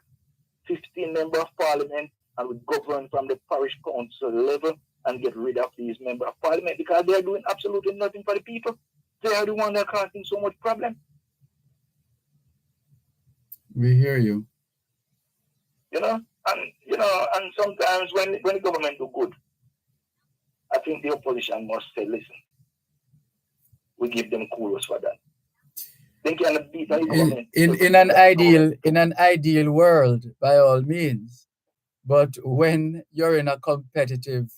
Speaker 2: 15 members of parliament, and we govern from the parish council level and get rid of these members of parliament because they are doing absolutely nothing for the people. They are the ones that are causing so much problem.
Speaker 1: We hear you.
Speaker 2: And sometimes when the government do good, I think the opposition must say, listen, we give them kudos for that. They can beat the government.
Speaker 1: In an ideal world, by all means. But when you're in a competitive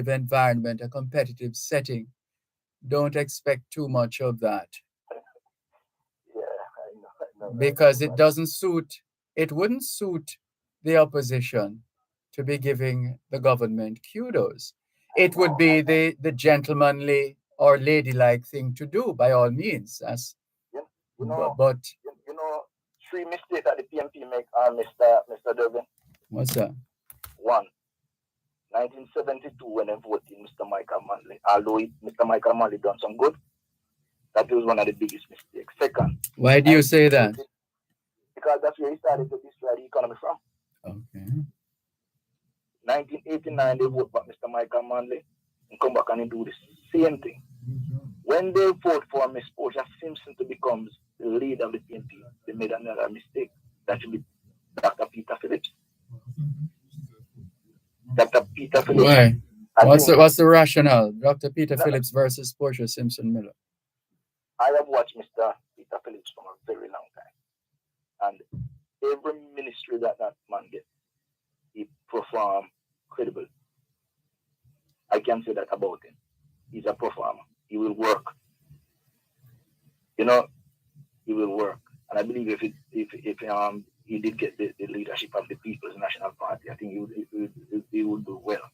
Speaker 1: environment, a competitive setting, don't expect too much of that.
Speaker 2: Yeah, I know.
Speaker 1: Because it wouldn't suit the opposition to be giving the government kudos. It would be the gentlemanly or ladylike thing to do, by all means. But
Speaker 2: three mistakes that the PMP make are Mr. Dervan.
Speaker 1: What's that?
Speaker 2: 1, 1972 when they voted Mr. Michael Manley. Although Mr. Michael Manley done some good, that was one of the biggest mistakes. Second,
Speaker 1: why do you say that?
Speaker 2: Because that's where he started to destroy the economy from.
Speaker 1: Okay.
Speaker 2: 1989 they vote for Mr. Michael Manley and come back and do the same thing. When they vote for Miss Portia Simpson to become the leader of the PNP, they made another mistake. That should be Dr. Peter Phillips. Dr. Peter Phillips.
Speaker 1: Why? What's the rationale? Dr. Peter Phillips versus Portia Simpson Miller.
Speaker 2: I have watched Mr. Peter Phillips for a very long time. And every ministry that man gets, he perform credible. I can say that about him. He's a performer. He will work. He will work. And I believe if he did get the leadership of the People's National Party, I think he would do well.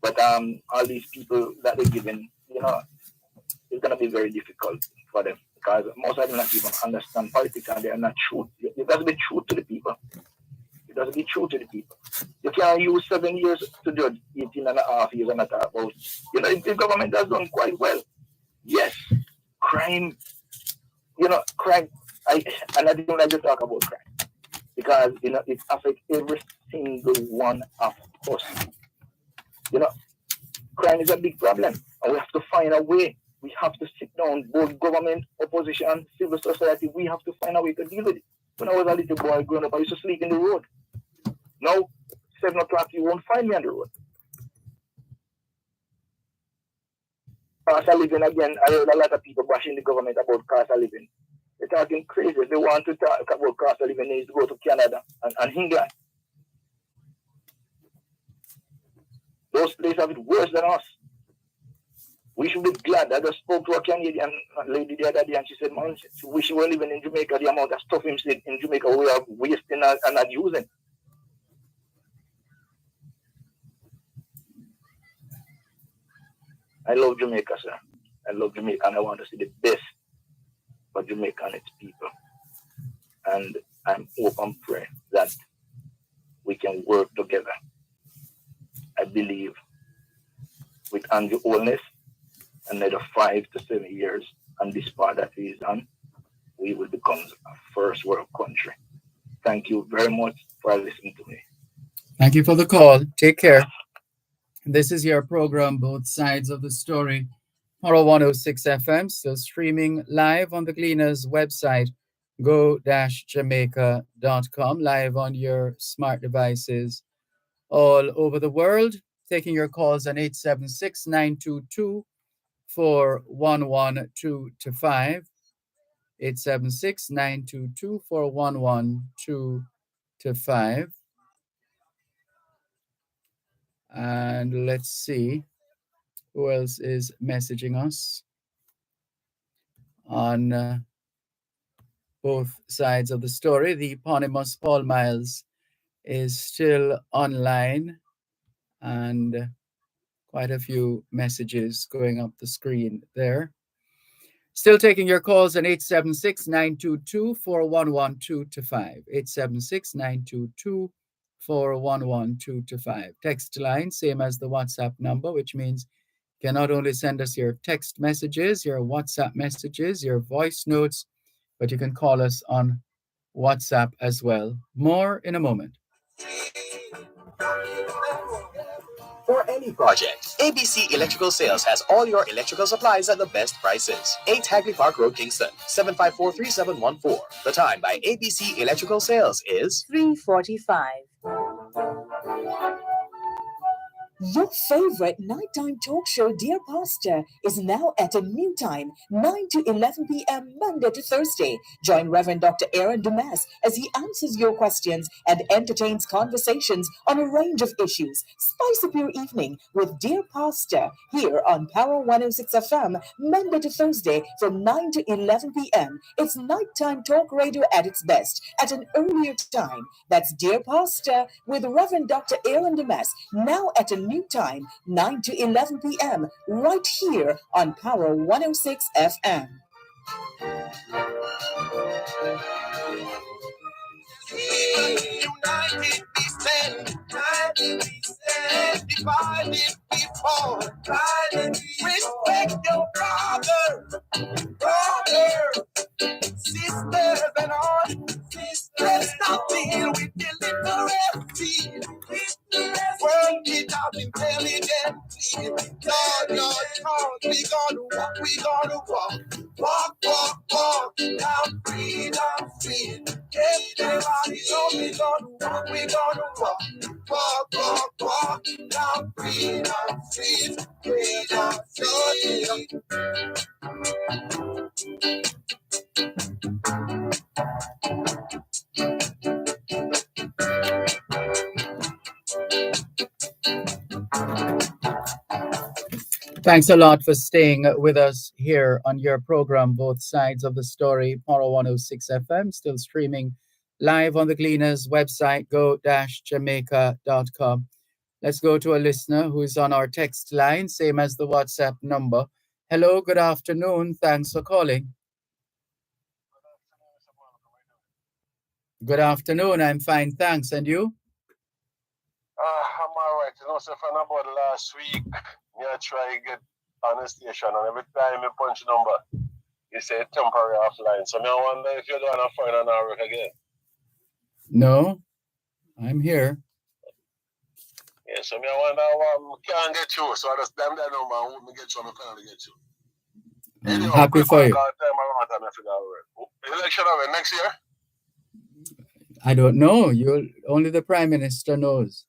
Speaker 2: But that all these people that they're giving, it's gonna be very difficult for them because most of them not even understand politics and they are not true. It doesn't be true to the people. It doesn't be true to the people. You can't use 7 years to judge 18 and a half years and not talk about. The government has done quite well. Yes, crime. Crime. I don't like to talk about crime because it affects every single one of us. Crime is a big problem, and we have to find a way. We have to sit down, both government, opposition, civil society. We have to find a way to deal with it. When I was a little boy growing up, I used to sleep in the road. Now, 7 o'clock, you won't find me on the road. Cost of living again. I heard a lot of people bashing the government about cost of living. They're talking crazy. If they want to talk about cost of living, they need to go to Canada and England. Those places have it worse than us. We should be glad. I just spoke to a Canadian lady the other day and she said, man, she wish she were living in Jamaica, the amount of stuff in Jamaica we are wasting and not using. I love Jamaica, sir. I love Jamaica and I want to see the best for Jamaica and its people. And I'm hope and pray that we can work together. I believe with Andrew Holness, another 5 to 7 years on this part that he is on, we will become a first world country. Thank you very much for listening to me.
Speaker 1: Thank you for the call. Take care. This is your program, Both Sides of the Story. Power 106 FM, still streaming live on the Gleaners website, go-jamaica.com, live on your smart devices all over the world. Taking your calls on 876-922-4112-5. 876-922-4112-5. And let's see who else is messaging us on both sides of the story. The eponymous Paul Miles is still online, and quite a few messages going up the screen there. Still taking your calls on 876-922-4112-5. 876-922-4112-5. Text line, same as the WhatsApp number, which means you can not only send us your text messages, your WhatsApp messages, your voice notes, but you can call us on WhatsApp as well. More in a moment.
Speaker 4: For any project, ABC Electrical Sales has all your electrical supplies at the best prices. 8 Hagley Park Road, Kingston, 754-3714. The time by ABC Electrical Sales is
Speaker 3: 3:45. Your favorite nighttime talk show, Dear Pastor, is now at a new time, 9 to 11 p.m. Monday to Thursday. Join Reverend Dr. Aaron Dumas as he answers your questions and entertains conversations on a range of issues. Spice up your evening with Dear Pastor here on Power 106 FM, Monday to Thursday from 9 to 11 p.m. It's nighttime talk radio at its best at an earlier time. That's Dear Pastor with Reverend Dr. Aaron Dumas, now at a new time, 9 to 11 p.m., right here on Power 106 FM.
Speaker 5: United we stand, divided we fall. Respect your brother, sisters and all. Let's not deal with deliberate. World without intelligence. Lord, cause we gonna walk down freedom street. Everybody know we gonna walk down freedom street. Freedom street.
Speaker 1: Thanks a lot for staying with us here on your program, Both Sides of the Story, Power 106 FM, still streaming live on the Gleaners website, go-jamaica.com. Let's go to a listener who is on our text line, same as the WhatsApp number. Hello, good afternoon. Thanks for calling. Good afternoon. I'm fine, thanks. And you?
Speaker 2: I'm alright. You know, so from about last week, I try to get on the station, and every time I punch number, you say temporary offline. So I wonder if you're going to find an hour again.
Speaker 1: No, I'm here.
Speaker 2: Yeah, so I wonder how I can't get you. So I just damn that number and won't get you. I'm trying to get you. Anyway,
Speaker 1: Happy for you.
Speaker 2: Time around time I figure out. Election of next year?
Speaker 1: I don't know. Only the Prime Minister knows.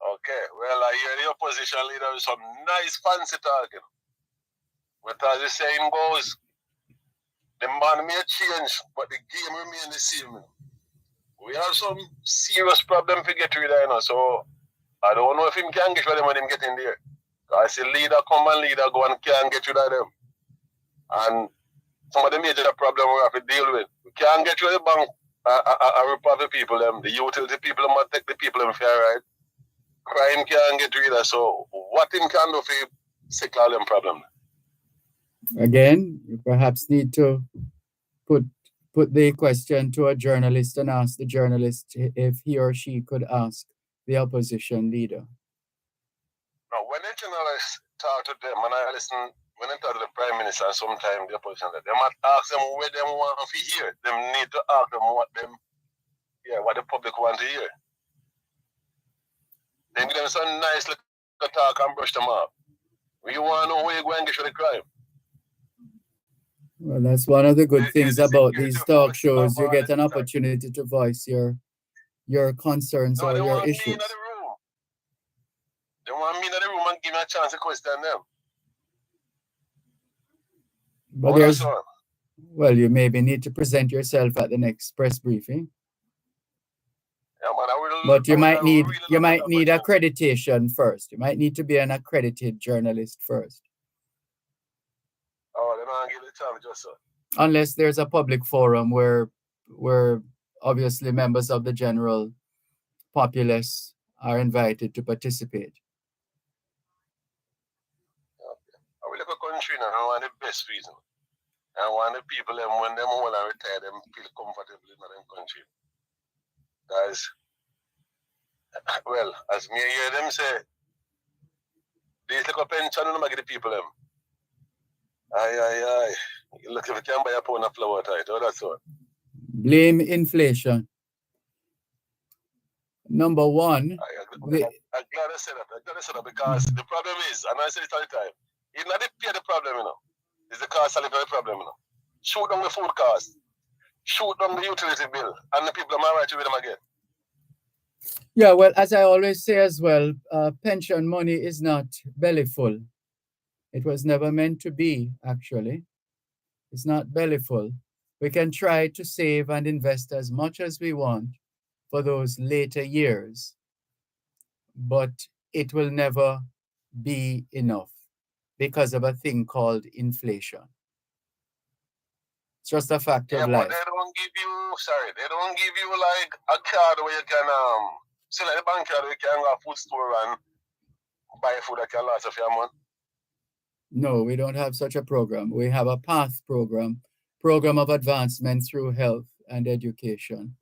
Speaker 2: Okay, well, I hear the opposition leader with some nice fancy talking. But as the saying goes, the man may change, but the game remains the same. We have some serious problem to get rid of, you know, so I don't know if him can get rid of them when him get in there. I see leader come and leader go and can't get rid of them. And some of the major problem we have to deal with. We can't get rid of the bank and rip off the people, them, the utility people, them, take the people, them fair, right? Crime can't get rid of. So what him can do for settle all them problem?
Speaker 1: Again, you perhaps need to put the question to a journalist and ask the journalist if he or she could ask the opposition leader.
Speaker 2: Now, when the journalists talk to them, and I listen, when they talk to the Prime Minister and sometimes the opposition, they must ask them where they want to hear. They need to ask them what the public want to hear. They give them some nice little talk and brush them off. We want to know where you're going to get the crime.
Speaker 1: Well, that's one of the good things about these talk shows. You get an opportunity to voice your concerns or your issues.
Speaker 2: They want me in the room and give me a chance to question them.
Speaker 1: But well, you maybe need to present yourself at the next press briefing.
Speaker 2: Yeah, man,
Speaker 1: but you might need accreditation first. You might need to be an accredited journalist first.
Speaker 2: Oh, they don't give the chance just so.
Speaker 1: Unless there's a public forum where obviously members of the general populace are invited to participate.
Speaker 2: Okay. I will look at country now. I want the best reason. I want the people them when them all are retired, them feel comfortable in them country. Guys, well, as me hear them say, these little pension don't make the people them. Aye. Look, if you can buy a pound of flour, right? Oh, that's all.
Speaker 1: Blame inflation. Number one.
Speaker 2: I'm glad I said that. Because the problem is, and I say it all the time, it's not the pay the problem, you know. It's the cost of living the problem, you know. Shoot down the food cost. Shoot down the utility bill. And the people are right to with them again.
Speaker 1: Yeah, well, as I always say as well, pension money is not belly full. It was never meant to be, actually. It's not belly full. We can try to save and invest as much as we want for those later years, but it will never be enough because of a thing called inflation. It's just a fact of life.
Speaker 2: But they don't give you like a card where you can so like the bank card where you can go to food store and buy food that can last a few months.
Speaker 1: No, we don't have such a program. We have a PATH program of advancement through health and education.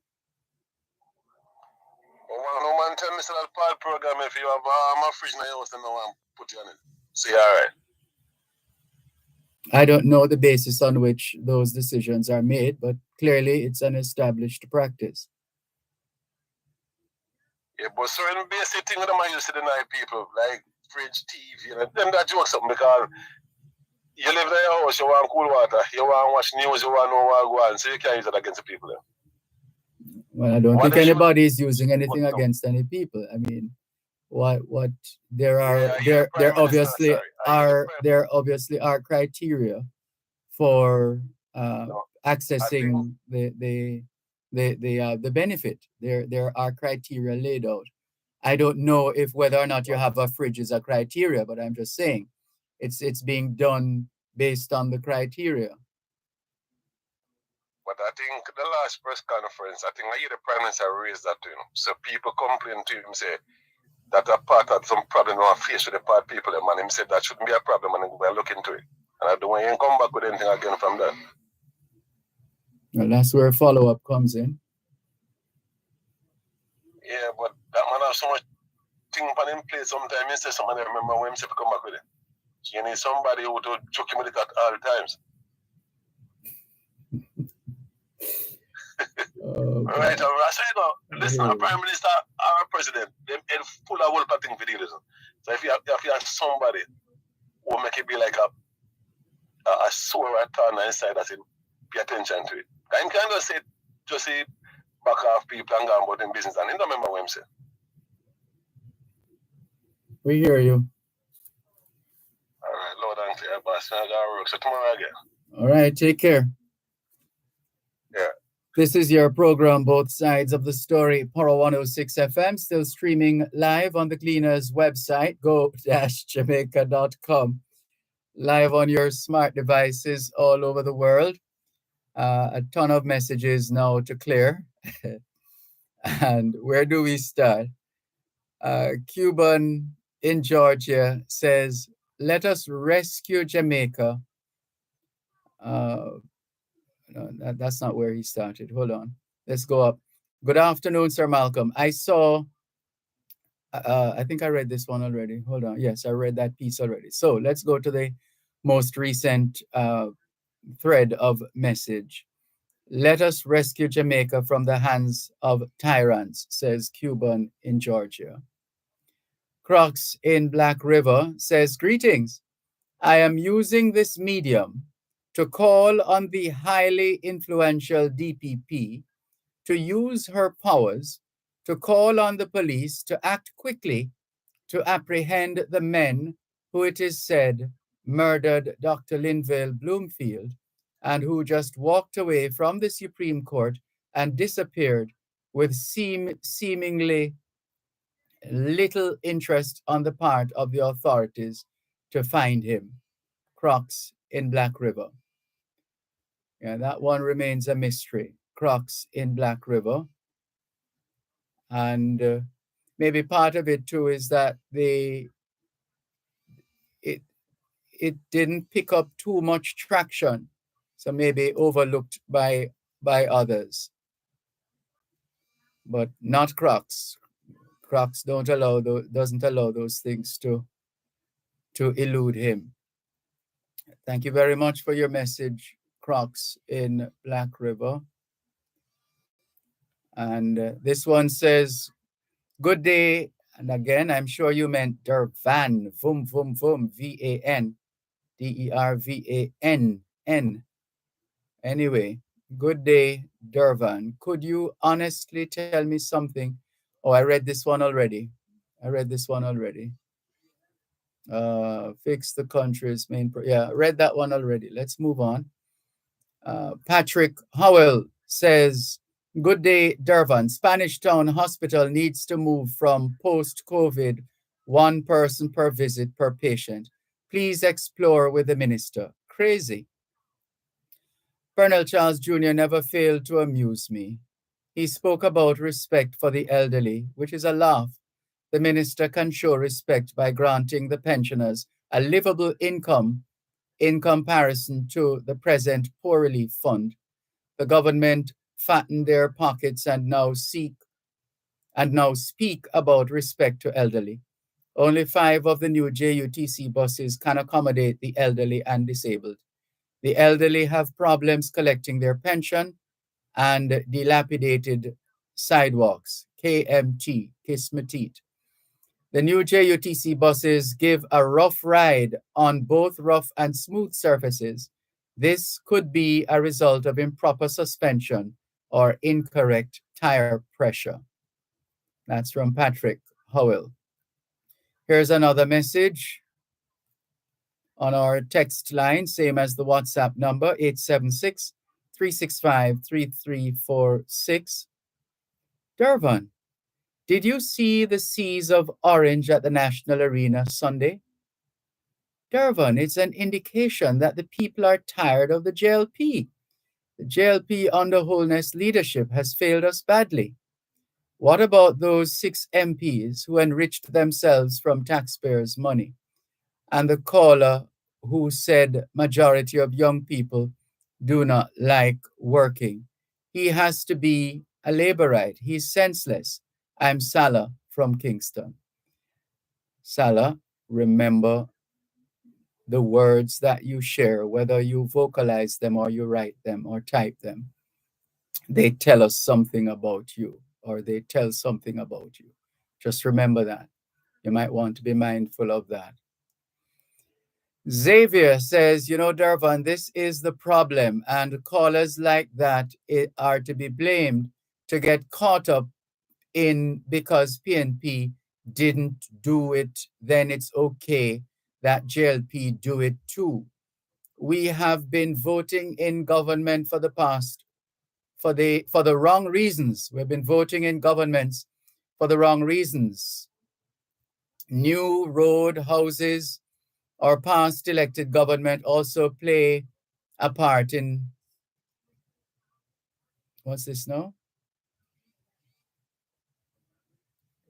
Speaker 2: Well, no man tell me that PATH program, if you have a fridge in your house, then no one put you on it. So you're all right.
Speaker 1: I don't know the basis on which those decisions are made, but clearly it's an established practice.
Speaker 2: Yeah, but certain basic things that I used to deny people, like fridge, TV, and them that joke something because you live in your house, you want cool water, you want to watch news, you want to know what go on, so you can't use it against the people.
Speaker 1: Well, I don't think anybody is using anything against any people. I mean, there obviously are criteria for accessing the benefit. There are criteria laid out. I don't know if whether or not you have a fridge is a criteria, but I'm just saying it's being done based on the criteria.
Speaker 2: But I think the last press conference, I hear the Prime Minister raised that to him. So people complain to him, say,
Speaker 5: that are part of some problem or face with the part people, them, and him said that shouldn't be a problem, and we'll look into it. And I don't want him come back with anything again from that.
Speaker 1: Well, that's where follow-up comes in.
Speaker 5: Yeah, but that man have so much thing on him plate sometimes. He say somebody remember when him say to come back with it. You need somebody who to joke him with it at all times. Right, I say no. Listen, a prime minister or a president, them head full of whole thing for deals. So if you have somebody who make it be like a sore turn inside that him pay attention to it. And kind of say just say back off people and go about in business and he don't remember what him say.
Speaker 1: We hear you.
Speaker 5: All right, Lord and clear, boss. I gotta work. So tomorrow again.
Speaker 1: All right, take care.
Speaker 5: Yeah.
Speaker 1: This is your program, Both Sides of the Story, Power 106 FM, still streaming live on the Cleaners website, go-jamaica.com. Live on your smart devices all over the world. A ton of messages now to clear. And where do we start? Cuban in Georgia says, let us rescue Jamaica. No, that's not where he started. Hold on. Let's go up. Good afternoon, Sir Malcolm. I saw, I think I read this one already. Hold on. Yes, I read that piece already. So let's go to the most recent thread of message. Let us rescue Jamaica from the hands of tyrants, says Cuban in Georgia. Crocs in Black River says, greetings. I am using this medium to call on the highly influential DPP to use her powers to call on the police to act quickly to apprehend the men who it is said murdered Dr. Linville Bloomfield and who just walked away from the Supreme Court and disappeared with seemingly little interest on the part of the authorities to find him. Crocs in Black River. Yeah, that one remains a mystery. Crocs in Black River. And maybe part of it too is that it didn't pick up too much traction, so maybe overlooked by others. But not Crocs. Crocs doesn't allow those things to elude him. Thank you very much for your message, Crocs in Black River. And this one says, good day. And again, I'm sure you meant Dervan, Vum, V-A-N, D-E-R-V-A-N-N. Anyway, good day, Dervan. Could you honestly tell me something? Oh, I read this one already. Fix the country's main... yeah, read that one already. Let's move on. Patrick Howell says, good day, Dervan. Spanish Town Hospital needs to move from post-COVID, one person per visit per patient. Please explore with the minister. Crazy. Colonel Charles Jr. never failed to amuse me. He spoke about respect for the elderly, which is a laugh. The minister can show respect by granting the pensioners a livable income in comparison to the present Poor Relief Fund. The government fattened their pockets and now speak about respect to elderly. Only 5 of the new JUTC buses can accommodate the elderly and disabled. The elderly have problems collecting their pension and dilapidated sidewalks, KMT, Kismetit. The new JUTC buses give a rough ride on both rough and smooth surfaces. This could be a result of improper suspension or incorrect tire pressure. That's from Patrick Howell. Here's another message on our text line, same as the WhatsApp number, 876-365-3346. Dervan, did you see the seas of orange at the National Arena Sunday? Dervan, it's an indication that the people are tired of the JLP. The JLP under Holness leadership has failed us badly. What about those 6 MPs who enriched themselves from taxpayers' money? And the caller who said majority of young people do not like working. He has to be a laborite. He's senseless. I'm Salah from Kingston. Salah, remember the words that you share, whether you vocalize them or you write them or type them, they tell us something about you or they tell something about you. Just remember that. You might want to be mindful of that. Xavier says, Dervan, this is the problem, and callers like that are to be blamed to get caught up in because PNP didn't do it, then it's okay that JLP do it too. We have been voting in government for the past for the wrong reasons. We've been voting in governments for the wrong reasons. New road, houses, or past elected government also play a part in what's this now?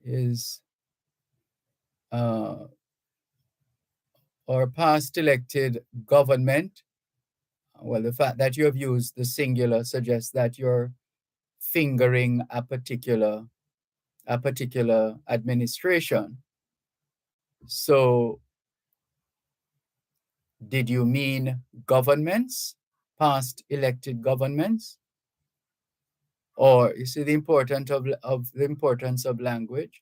Speaker 1: Is or past elected government. Well, the fact that you have used the singular suggests that you're fingering a particular administration. So, did you mean governments, past elected governments? Or you see the importance of language?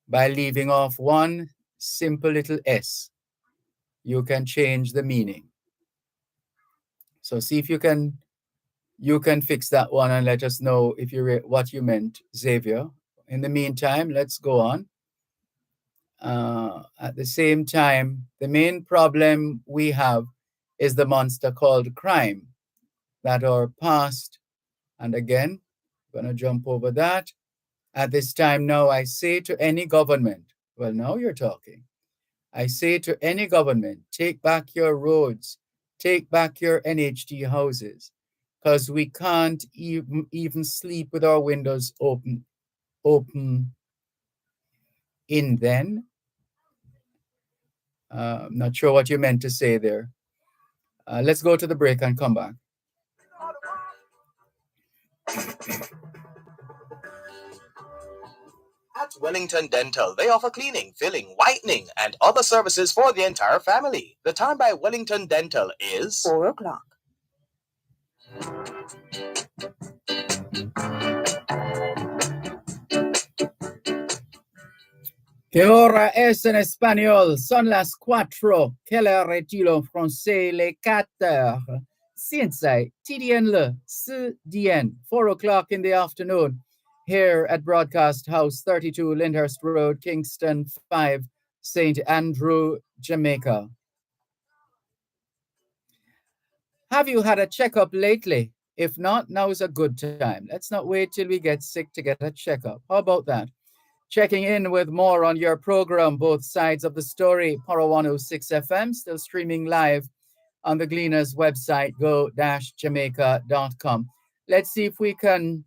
Speaker 1: By leaving off one simple little s, you can change the meaning. So see if you can fix that one and let us know if what you meant, Xavier. In the meantime, let's go on. At the same time, the main problem we have is the monster called crime that are past. And again, I'm going to jump over that. At this time now, I say to any government, well, now you're talking. I say to any government, take back your roads, take back your NHT houses, because we can't even sleep with our windows open in then. I'm not sure what you meant to say there. Let's go to the break and come back.
Speaker 4: At Wellington Dental, they offer cleaning, filling, whitening, and other services for the entire family. The time by Wellington Dental is
Speaker 3: 4 o'clock.
Speaker 1: Que hora es en español? Son las 4. Quelle heure est-il en français? Les 4 heures. 现在 TDN le 4 DN, 4 o'clock in the afternoon, here at Broadcast House 32 Lyndhurst Road, Kingston 5, St. Andrew, Jamaica. Have you had a checkup lately? If not, now is a good time. Let's not wait till we get sick to get a checkup. How about that? Checking in with more on your program, Both Sides of the Story, Poro 106 FM, still streaming live on the Gleaners website, go-jamaica.com. Let's see if we can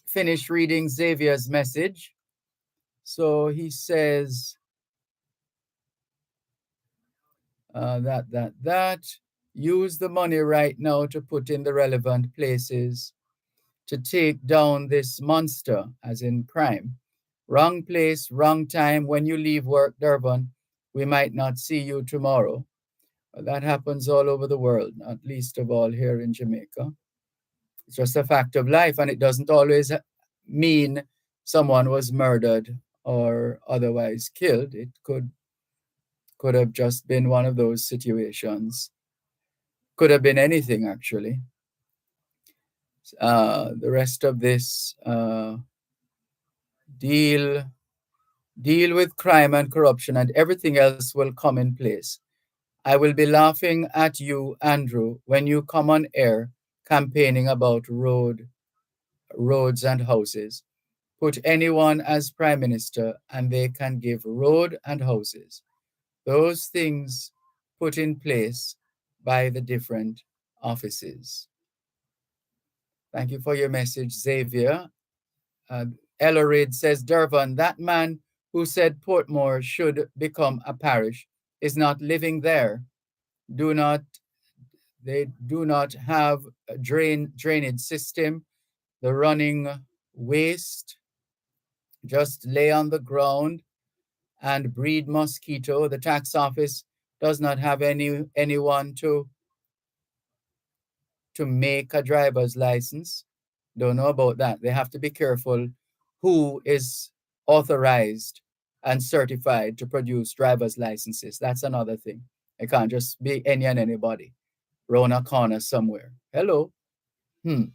Speaker 1: finish reading Xavier's message. So he says use the money right now to put in the relevant places to take down this monster, as in crime. Wrong place, wrong time. When you leave work, Dervan, we might not see you tomorrow. That happens all over the world, not least of all here in Jamaica. It's just a fact of life, and it doesn't always mean someone was murdered or otherwise killed. It could have just been one of those situations. Could have been anything, actually. The rest of this deal with crime and corruption, and everything else will come in place. I will be laughing at you, Andrew, when you come on air campaigning about roads and houses. Put anyone as prime minister and they can give road and houses. Those things put in place by the different offices. Thank you for your message, Xavier. Uh, Ellerid says, Dervan, that man who said Portmore should become a parish is not living there. Do not They do not have a drainage system. The running waste just lay on the ground and breed mosquito. The tax office does not have anyone to make a driver's license. Don't know about that. They have to be careful who is authorized and certified to produce driver's licenses. That's another thing. It can't just be any and anybody round a corner somewhere. Hello. And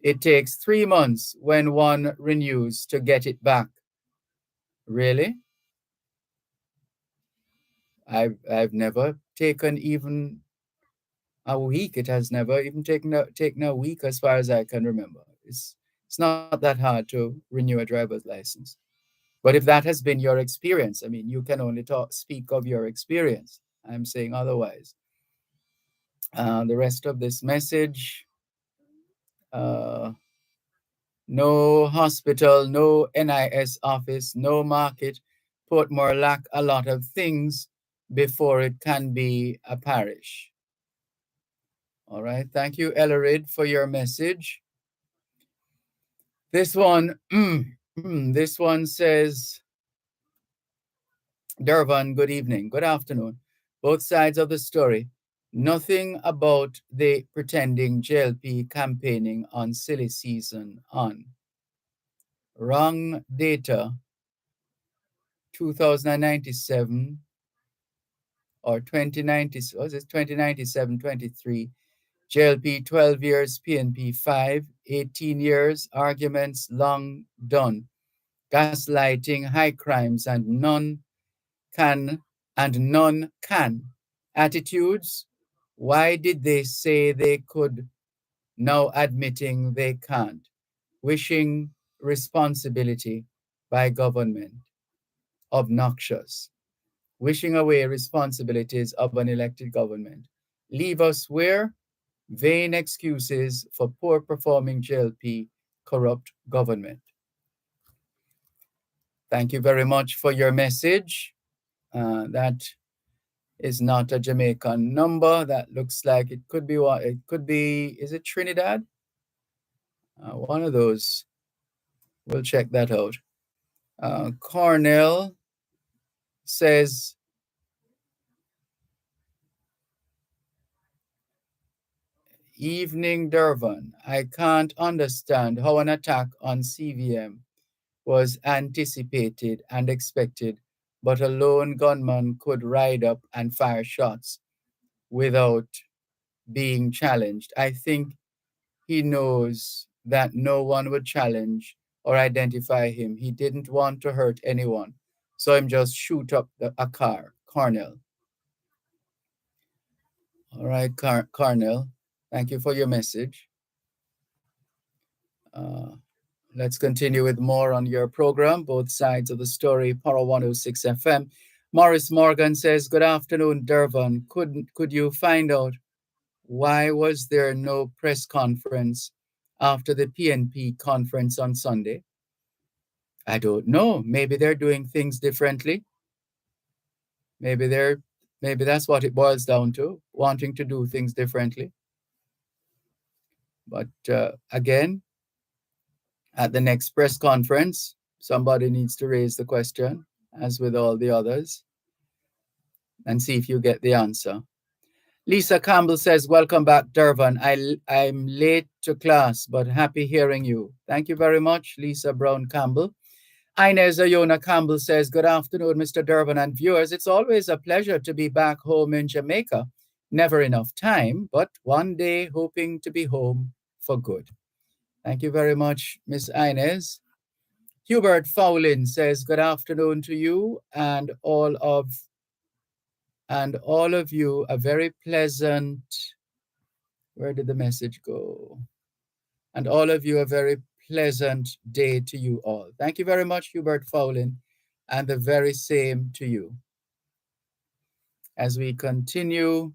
Speaker 1: it takes 3 months when one renews to get it back. Really? I've never taken even a week. It has never even taken a week as far as I can remember. It's not that hard to renew a driver's license. But if that has been your experience, I mean, you can only speak of your experience. I'm saying otherwise. The rest of this message, uh, no hospital, no NIS office, no market. Portmore lack a lot of things before it can be a parish. All right. Thank you, Ellerid, for your message. This one, this one says, Dervan, good evening, good afternoon. Both sides of the story. Nothing about the pretending JLP campaigning on silly season on. Wrong data, 2097 or 2090, was it 2097, 23? JLP 12 years, PNP 5, 18 years, arguments long done. Gaslighting, high crimes, and none can. Attitudes, why did they say they could, now admitting they can't? Wishing responsibility by government, obnoxious. Wishing away responsibilities of an elected government. Leave us where? Vain excuses for poor performing JLP, corrupt government. Thank you very much for your message. That is not a Jamaican number. That looks like it could be what it could be. Is it Trinidad? One of those. We'll check that out. Cornell says, Evening, Dervan. I can't understand how an attack on CVM was anticipated and expected, but a lone gunman could ride up and fire shots without being challenged. I think he knows that no one would challenge or identify him. He didn't want to hurt anyone, so him just shoot up a car. Cornell. All right, Cornell. Thank you for your message. Let's continue with more on your program, both sides of the story, Power 106 FM. Morris Morgan says, good afternoon, Dervan. Could you find out why was there no press conference after the PNP conference on Sunday? I don't know. Maybe they're doing things differently. Maybe that's what it boils down to, wanting to do things differently. But again, at the next press conference, somebody needs to raise the question, as with all the others, and see if you get the answer. Lisa Campbell says, welcome back, Dervan. I'm late to class, but happy hearing you. Thank you very much, Lisa Brown Campbell. Inez Ayona Campbell says, good afternoon, Mr. Dervan and viewers. It's always a pleasure to be back home in Jamaica. Never enough time, but one day hoping to be home for good. Thank you very much, Miss Inez. Hubert Fowlin says, good afternoon to you and all of you. A very pleasant, where did the message go? And all of you, a very pleasant day to you all. Thank you very much, Hubert Fowlin, and the very same to you. As we continue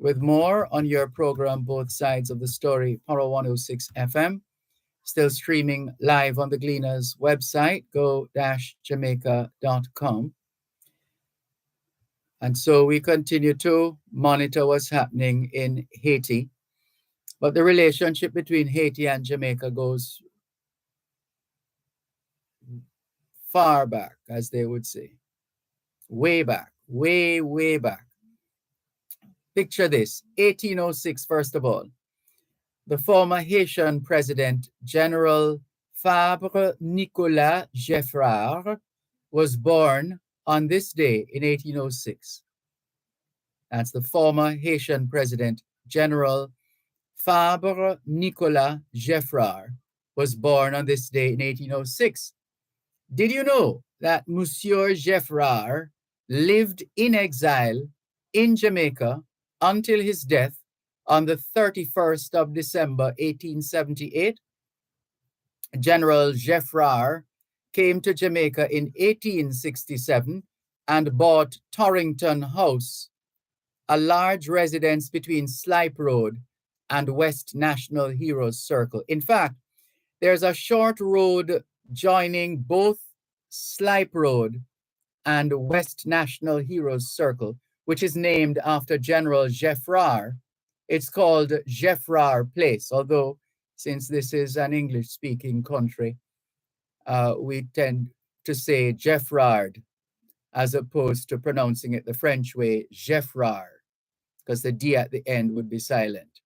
Speaker 1: with more on your program, Both Sides of the Story, Power 106 FM. Still streaming live on the Gleaners website, go-jamaica.com. And so we continue to monitor what's happening in Haiti. But the relationship between Haiti and Jamaica goes far back, as they would say. Way back, way back. Picture this, 1806, first of all. The former Haitian president, General Fabre Nicolas Geffrard, was born on this day in 1806. That's the former Haitian president, General Fabre Nicolas Geffrard, was born on this day in 1806. Did you know that Monsieur Geffrard lived in exile in Jamaica until his death on the 31st of December, 1878? General Geffrard came to Jamaica in 1867 and bought Torrington House, a large residence between Slipe Road and West National Heroes Circle. In fact, there's a short road joining both Slipe Road and West National Heroes Circle, which is named after General Geffrard. It's called Geffrard Place, although since this is an English-speaking country, we tend to say Geffrard as opposed to pronouncing it the French way, Geffrard, because the D at the end would be silent.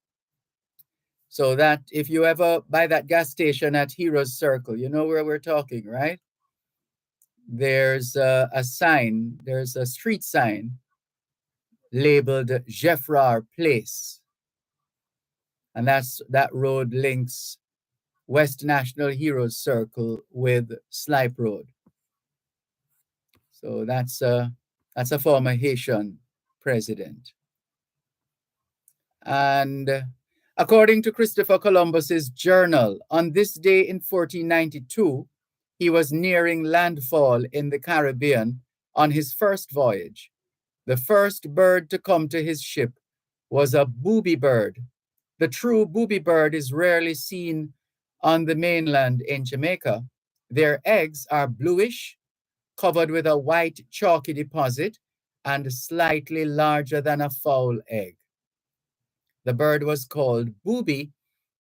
Speaker 1: So that if you ever buy that gas station at Heroes Circle, you know where we're talking, right? There's a sign, there's a street sign labeled Geffrard Place. And that road links West National Heroes Circle with Slipe Road. So that's a former Haitian president. And according to Christopher Columbus's journal, on this day in 1492, he was nearing landfall in the Caribbean on his first voyage. The first bird to come to his ship was a booby bird. The true booby bird is rarely seen on the mainland in Jamaica. Their eggs are bluish, covered with a white chalky deposit, and slightly larger than a fowl egg. The bird was called booby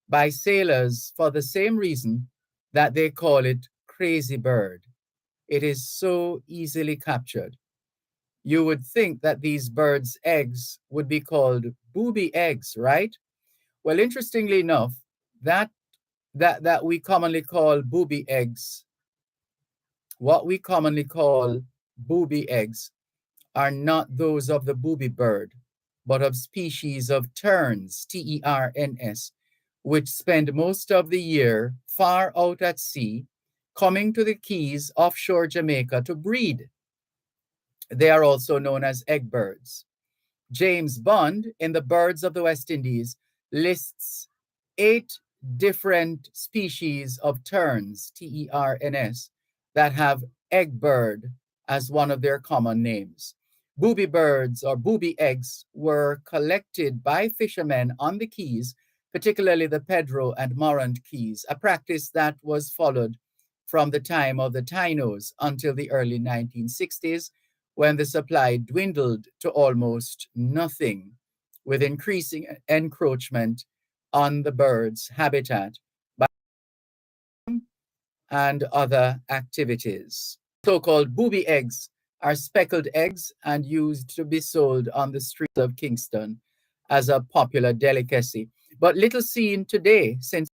Speaker 1: by sailors for the same reason that they call it crazy bird. It is so easily captured. You would think that these birds' eggs would be called booby eggs, right? Well, interestingly enough, that we commonly call booby eggs, what we commonly call booby eggs, are not those of the booby bird, but of species of terns, Terns, which spend most of the year far out at sea, coming to the Keys offshore Jamaica to breed. They are also known as egg birds. James Bond, in The Birds of the West Indies, lists 8 different species of terns, Terns, that have egg bird as one of their common names. Booby birds or booby eggs were collected by fishermen on the Keys, particularly the Pedro and Morant Keys, a practice that was followed from the time of the Tainos until the early 1960s, when the supply dwindled to almost nothing, with increasing encroachment on the bird's habitat by and other activities. So-called booby eggs are speckled eggs and used to be sold on the streets of Kingston as a popular delicacy, but little seen today since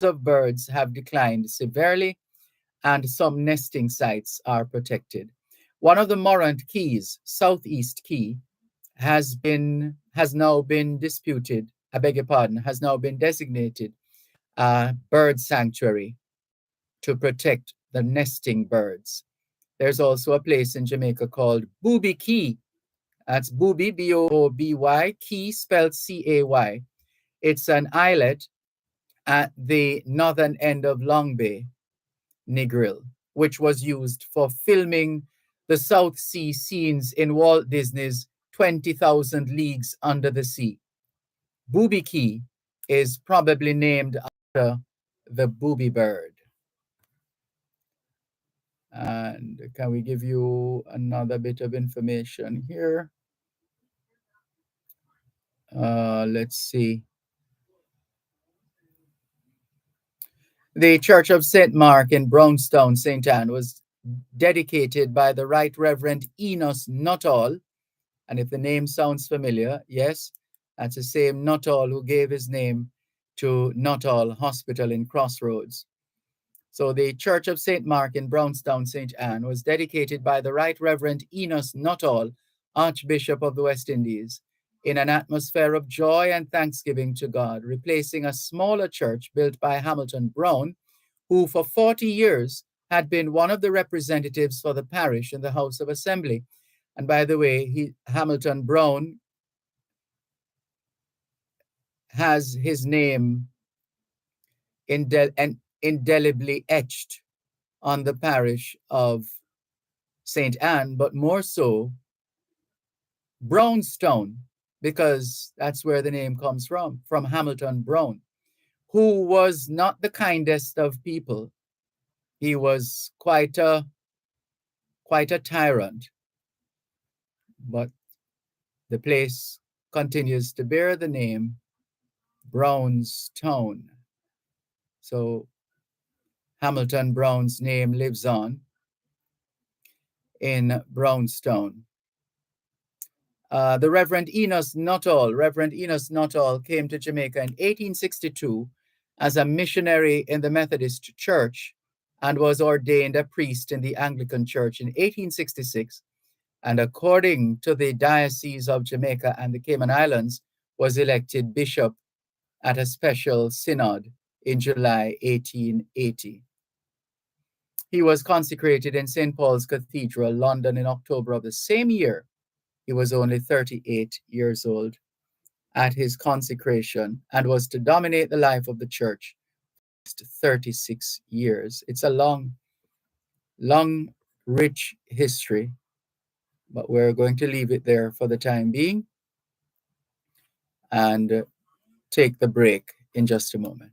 Speaker 1: of birds have declined severely and some nesting sites are protected. One of the Morant Keys, Southeast Key, has now been disputed, I beg your pardon, has now been designated a bird sanctuary to protect the nesting birds. There's also a place in Jamaica called Booby Key. That's Booby, B-O-B-Y, Key spelled C-A-Y. It's an islet at the northern end of Long Bay, Negril, which was used for filming the South Sea scenes in Walt Disney's 20,000 Leagues Under the Sea. Booby Key is probably named after the booby bird. And can we give you another bit of information here? Let's see. The Church of St. Mark in Brownstown, St. Anne, was dedicated by the Right Reverend Enos Nuttall. And if the name sounds familiar, yes, that's the same Nuttall who gave his name to Nuttall Hospital in Crossroads. So the Church of St. Mark in Brownstown, St. Anne, was dedicated by the Right Reverend Enos Nuttall, Archbishop of the West Indies, in an atmosphere of joy and thanksgiving to God, replacing a smaller church built by Hamilton Brown, who for 40 years had been one of the representatives for the parish in the House of Assembly. And by the way, Hamilton Brown has his name indelibly etched on the parish of St. Anne, but more so Brownstown, because that's where the name comes from Hamilton Brown, who was not the kindest of people. He was quite a tyrant, but the place continues to bear the name Brownstown. So Hamilton Brown's name lives on in Brownstown. The Reverend Enos Nuttall came to Jamaica in 1862 as a missionary in the Methodist Church and was ordained a priest in the Anglican Church in 1866, and according to the Diocese of Jamaica and the Cayman Islands, was elected bishop at a special synod in July 1880. He was consecrated in St. Paul's Cathedral, London, in October of the same year. He was only 38 years old at his consecration and was to dominate the life of the church for 36 years. It's a long, rich history, but we're going to leave it there for the time being and take the break in just a moment.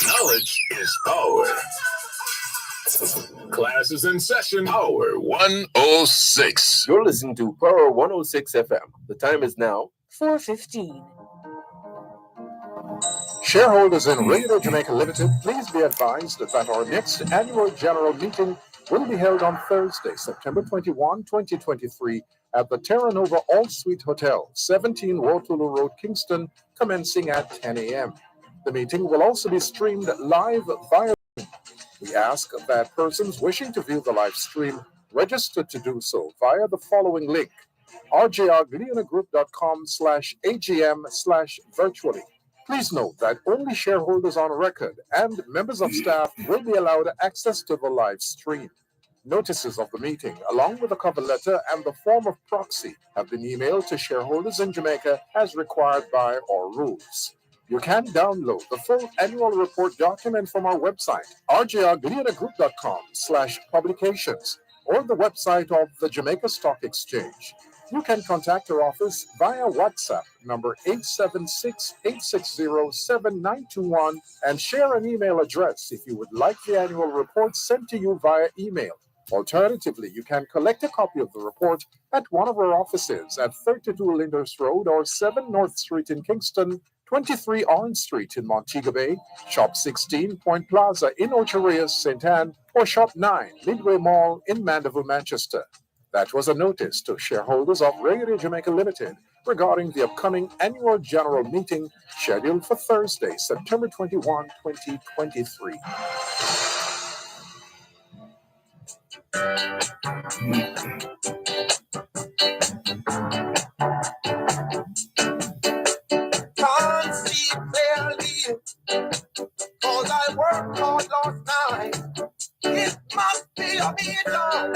Speaker 2: Knowledge is power. Class is in session. Power 106. You're listening to Power 106 FM. The time is now
Speaker 3: 4:15.
Speaker 2: Shareholders in Radio Jamaica Limited, please be advised that our next annual general meeting will be held on Thursday, September 21, 2023, at the Terra Nova All Suite Hotel, 17 Waterloo Road, Kingston, commencing at 10 a.m. The meeting will also be streamed live via. We ask that persons wishing to view the live stream register to do so via the following link: rjrgleanagroup.com/agm/virtually. Please note that only shareholders on record and members of staff will be allowed access to the live stream. Notices of the meeting, along with a cover letter and the form of proxy, have been emailed to shareholders in Jamaica as required by our rules. You can download the full annual report document from our website, rjrgleanagroup.com/publications, or the website of the Jamaica Stock Exchange. You can contact our office via WhatsApp number 876-860-7921 and share an email address if you would like the annual report sent to you via email. Alternatively, you can collect a copy of the report at one of our offices at 32 Lyndhurst Road or 7 North Street in Kingston, 23 Orange Street in Montego Bay, Shop 16 Point Plaza in Ocherias, St. Anne, or Shop 9 Midway Mall in Mandeville, Manchester. That was a notice to shareholders of Radio Jamaica Limited regarding the upcoming annual general meeting scheduled for Thursday, September 21, 2023. Can't see clearly, 'cause I worked hard last night. It must be a miracle.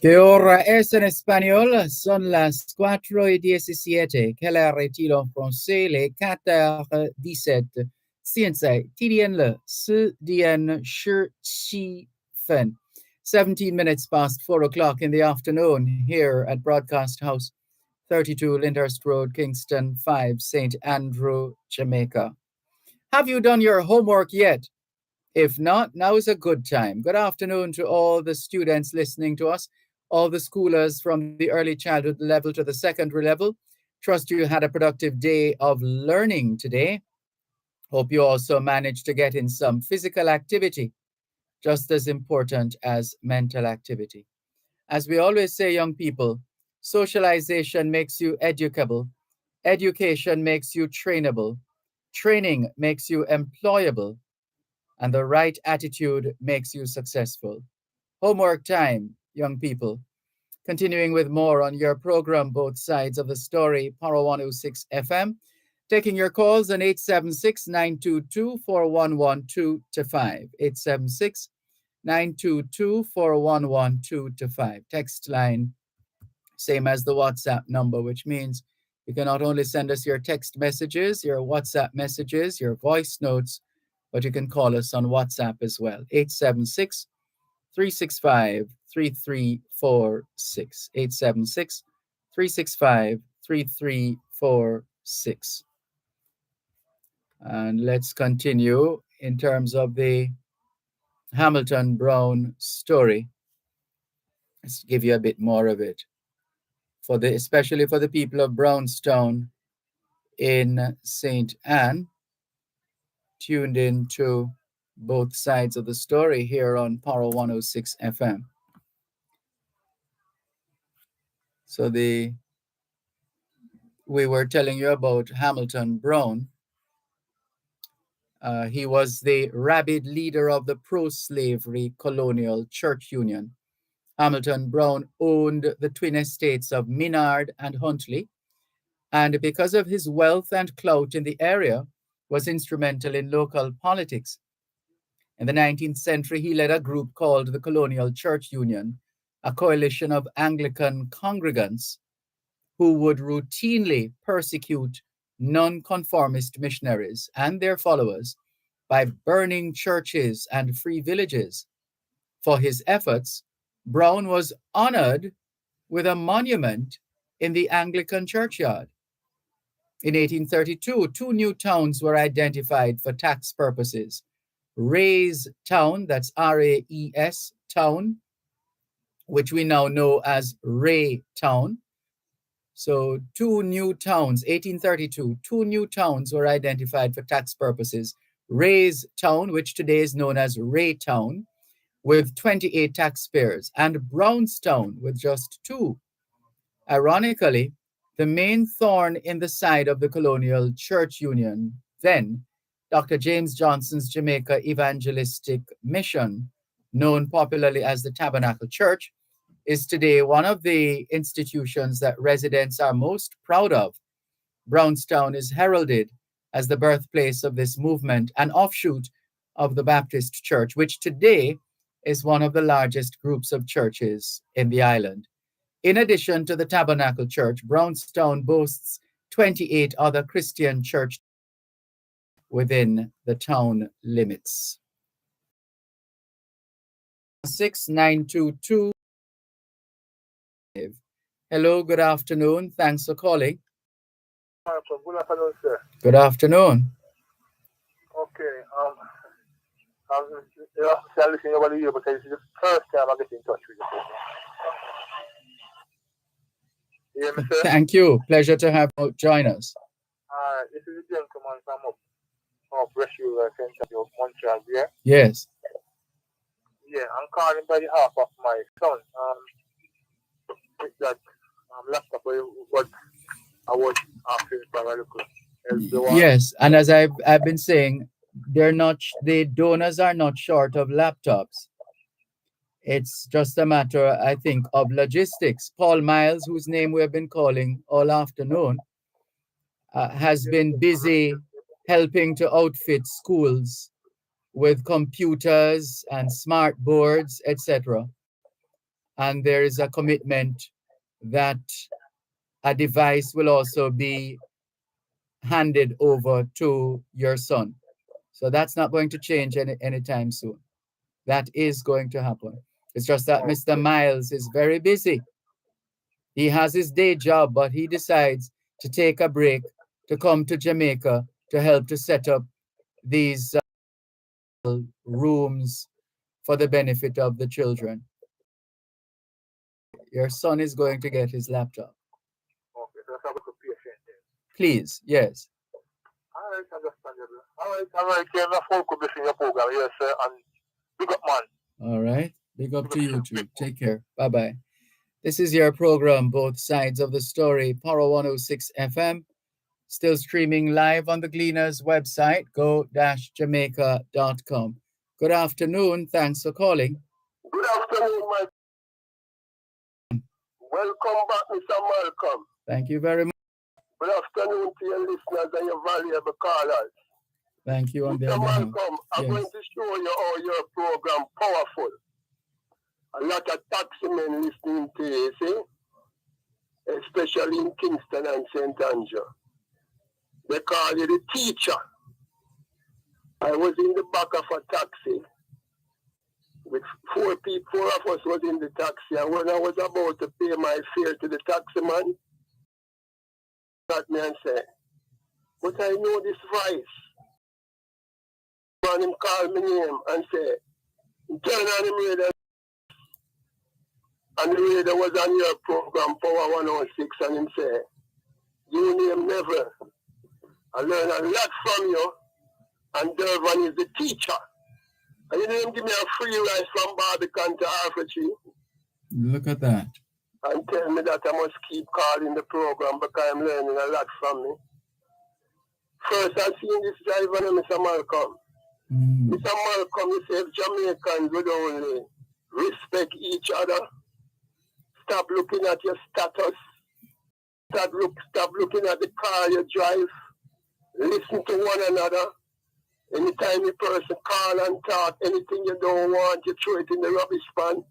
Speaker 1: ¿Qué hora es en español? Son las 4:17. Quelle heure est-il en français? Les 4:17. Science, TDN le, si dien shi chi fen. 17 minutes past 4 o'clock in the afternoon here at Broadcast House, 32 Lyndhurst Road, Kingston 5, St. Andrew, Jamaica. Have you done your homework yet? If not, now is a good time. Good afternoon to all the students listening to us, all the schoolers from the early childhood level to the secondary level. Trust you had a productive day of learning today. Hope you also managed to get in some physical activity, just as important as mental activity. As we always say, young people, socialization makes you educable, education makes you trainable, training makes you employable, and the right attitude makes you successful. Homework time, young people. Continuing with more on your program, Both Sides of the Story, Power 106 FM. Taking your calls on 876 922 4112 to 5. 876 922 4112 to 5. Text line, same as the WhatsApp number, which means you can not only send us your text messages, your WhatsApp messages, your voice notes, but you can call us on WhatsApp as well. 876 365 3346. 876 365 3346. And let's continue in terms of the Hamilton Brown story. Let's give you a bit more of it. Especially for the people of Brownstown in St. Anne, tuned in to Both Sides of the Story here on Power 106 FM. So we were telling you about Hamilton Brown. He was the rabid leader of the pro-slavery colonial church union. Hamilton Brown owned the twin estates of Minard and Huntley, and because of his wealth and clout in the area, was instrumental in local politics. In the 19th century, he led a group called the Colonial Church Union, a coalition of Anglican congregants who would routinely persecute nonconformist missionaries and their followers by burning churches and free villages. For his efforts, Brown was honored with a monument in the Anglican churchyard. In 1832, two new towns were identified for tax purposes. Raes Town, that's R-A-E-S Town, which we now know as Ray Town. So two new towns, 1832, two new towns were identified for tax purposes. Raes Town, which today is known as Ray Town, with 28 taxpayers, and Brownstown with just 2. Ironically, the main thorn in the side of the Colonial Church Union, then Dr. James Johnson's Jamaica Evangelistic Mission, known popularly as the Tabernacle Church, is today one of the institutions that residents are most proud of. Brownstown is heralded as the birthplace of this movement, an offshoot of the Baptist Church, which today is one of the largest groups of churches in the island. In addition to the Tabernacle Church, Brownstown boasts 28 other Christian churches within the town limits. 6922. Hello, good afternoon. Thanks for calling.
Speaker 6: Good afternoon, sir.
Speaker 1: Good afternoon.
Speaker 6: Okay. I'm listening over the year, but this is the first time I get in touch with you. You hear me, sir?
Speaker 1: Thank you. Pleasure to have you join us.
Speaker 6: This is a gentleman from up Rescue Center of Montreal, yeah?
Speaker 1: Yes.
Speaker 6: Yeah, I'm calling by behalf of my son. With that laptop, what I was asking for a little.
Speaker 1: Yes, and as I've been saying, the donors are not short of laptops. It's just a matter, I think, of logistics. Paul Miles, whose name we have been calling all afternoon, has been busy helping to outfit schools with computers and smart boards, etc. And there is a commitment that a device will also be handed over to your son. So that's not going to change anytime soon. That is going to happen. It's just that Mr. Miles is very busy. He has his day job, but he decides to take a break to come to Jamaica to help to set up these rooms for the benefit of the children. Your son is going to get his laptop.
Speaker 6: Okay, so that's a patient then.
Speaker 1: Please, yes.
Speaker 6: All right, understandable. All right, yeah, that's all could be in your program, yes, sir, and big up, man.
Speaker 1: All right. Big up to you too. Take care. Bye-bye. This is your program, Both Sides of the Story, Power 106 FM. Still streaming live on the Gleaners website, go-jamaica.com. Good afternoon. Thanks for calling.
Speaker 2: Good afternoon, my. Welcome back, Mr. Malcolm.
Speaker 1: Thank you very much.
Speaker 2: Good afternoon to your listeners and your valuable callers.
Speaker 1: Thank you on their
Speaker 2: Mr.
Speaker 1: behalf.
Speaker 2: Malcolm, I'm going to show you how your program powerful. A lot of taxi men listening to you, see? Especially in Kingston and St. Andrew. They call you the teacher. I was in the back of a taxi with four of us was in the taxi, and when I was about to pay my fare to the taxi man, got me and said, but I know this voice. And him called my name and said, turn on him radio. And the radio was on your program, Power 106, and him said, you name never. I learned a lot from you, and Dervan is the teacher. And you didn't give me a free ride from Barbican to Arfree.
Speaker 1: Look at that.
Speaker 2: And tell me that I must keep calling the program because I'm learning a lot from me. First, I've seen this driver, Mr. Malcolm. Mr. Malcolm, you say if Jamaicans would only respect each other, stop looking at your status, stop looking at the car you drive, listen to one another. Anytime a person call and talk, anything you don't want, you throw it in the rubbish pan.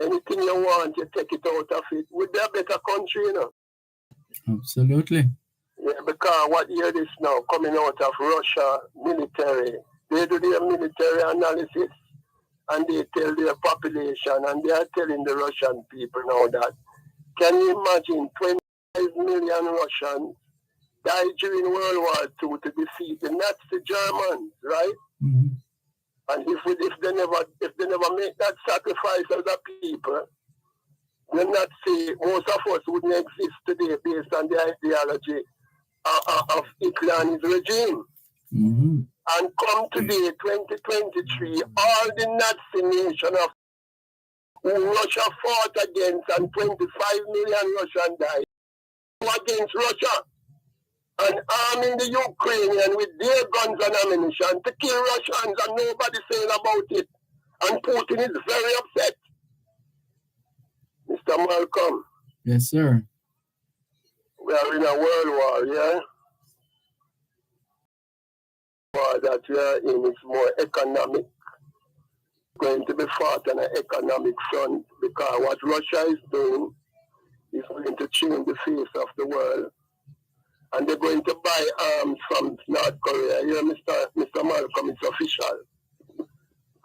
Speaker 2: Anything you want, you take it out of it. Would be a better country, you know?
Speaker 1: Absolutely.
Speaker 2: Yeah, because what you hear this now, coming out of Russia military, they do their military analysis and they tell their population and they are telling the Russian people now that, can you imagine 25 million Russians died during World War II to defeat the Nazi Germans, right?
Speaker 1: Mm-hmm.
Speaker 2: And if they never make that sacrifice as a people, the Nazi, most of us wouldn't exist today based on the ideology of Hitler and his regime.
Speaker 1: Mm-hmm.
Speaker 2: And come today, 2023, all the Nazi nation of who Russia fought against and 25 million Russians died against Russia. And arming the Ukrainian with their guns and ammunition to kill Russians and nobody saying about it. And Putin is very upset. Mr. Malcolm.
Speaker 1: Yes, sir.
Speaker 2: We are in a world war, yeah? War that we are in is more economic. Going to be fought on an economic front because what Russia is doing is going to change the face of the world. And they're going to buy arms from North Korea. Here, Mr. Malcolm, it's official.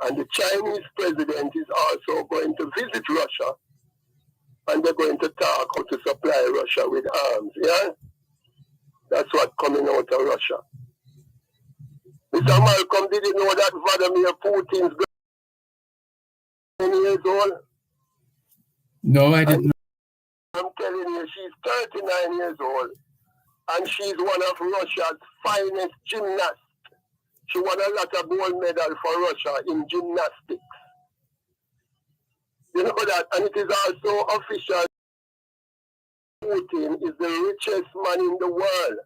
Speaker 2: And the Chinese president is also going to visit Russia. And they're going to talk how to supply Russia with arms, yeah? That's what's coming out of Russia. Mr. Malcolm, did you know that Vladimir Putin's 10 years old?
Speaker 1: No, I didn't know.
Speaker 2: I'm telling you, she's 39 years old. And she's one of Russia's finest gymnasts. She won a lot of gold medals for Russia in gymnastics. You know that? And it is also official. Putin is the richest man in the world.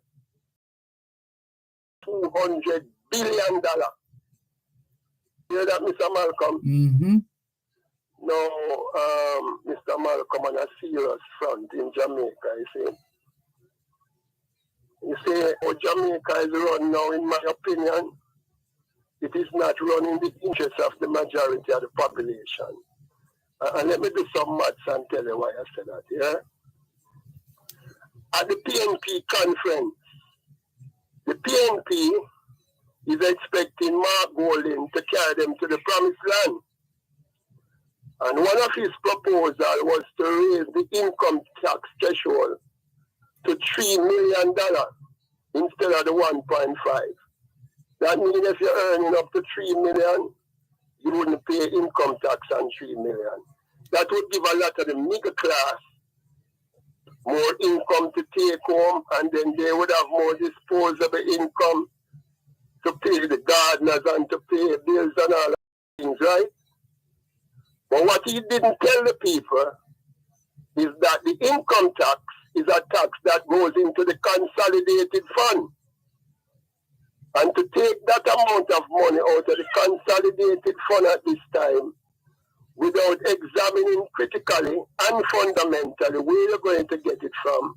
Speaker 2: $200 billion. You hear that, Mr. Malcolm?
Speaker 1: Mm-hmm.
Speaker 2: No, Mr. Malcolm, on a serious front in Jamaica, you see. You see, how Jamaica is run now, in my opinion, it is not running the interests of the majority of the population. And let me do some maths and tell you why I said that, yeah? At the PNP conference, the PNP is expecting Mark Golding to carry them to the promised land. And one of his proposals was to raise the income tax threshold to $3 million instead of the 1.5. That means if you're earning up to $3 million, you wouldn't pay income tax on $3 million. That would give a lot of the middle class more income to take home, and then they would have more disposable income to pay the gardeners and to pay bills and all that things, right? But what he didn't tell the people is that the income tax is a tax that goes into the consolidated fund. And to take that amount of money out of the consolidated fund at this time, without examining critically and fundamentally where you're going to get it from,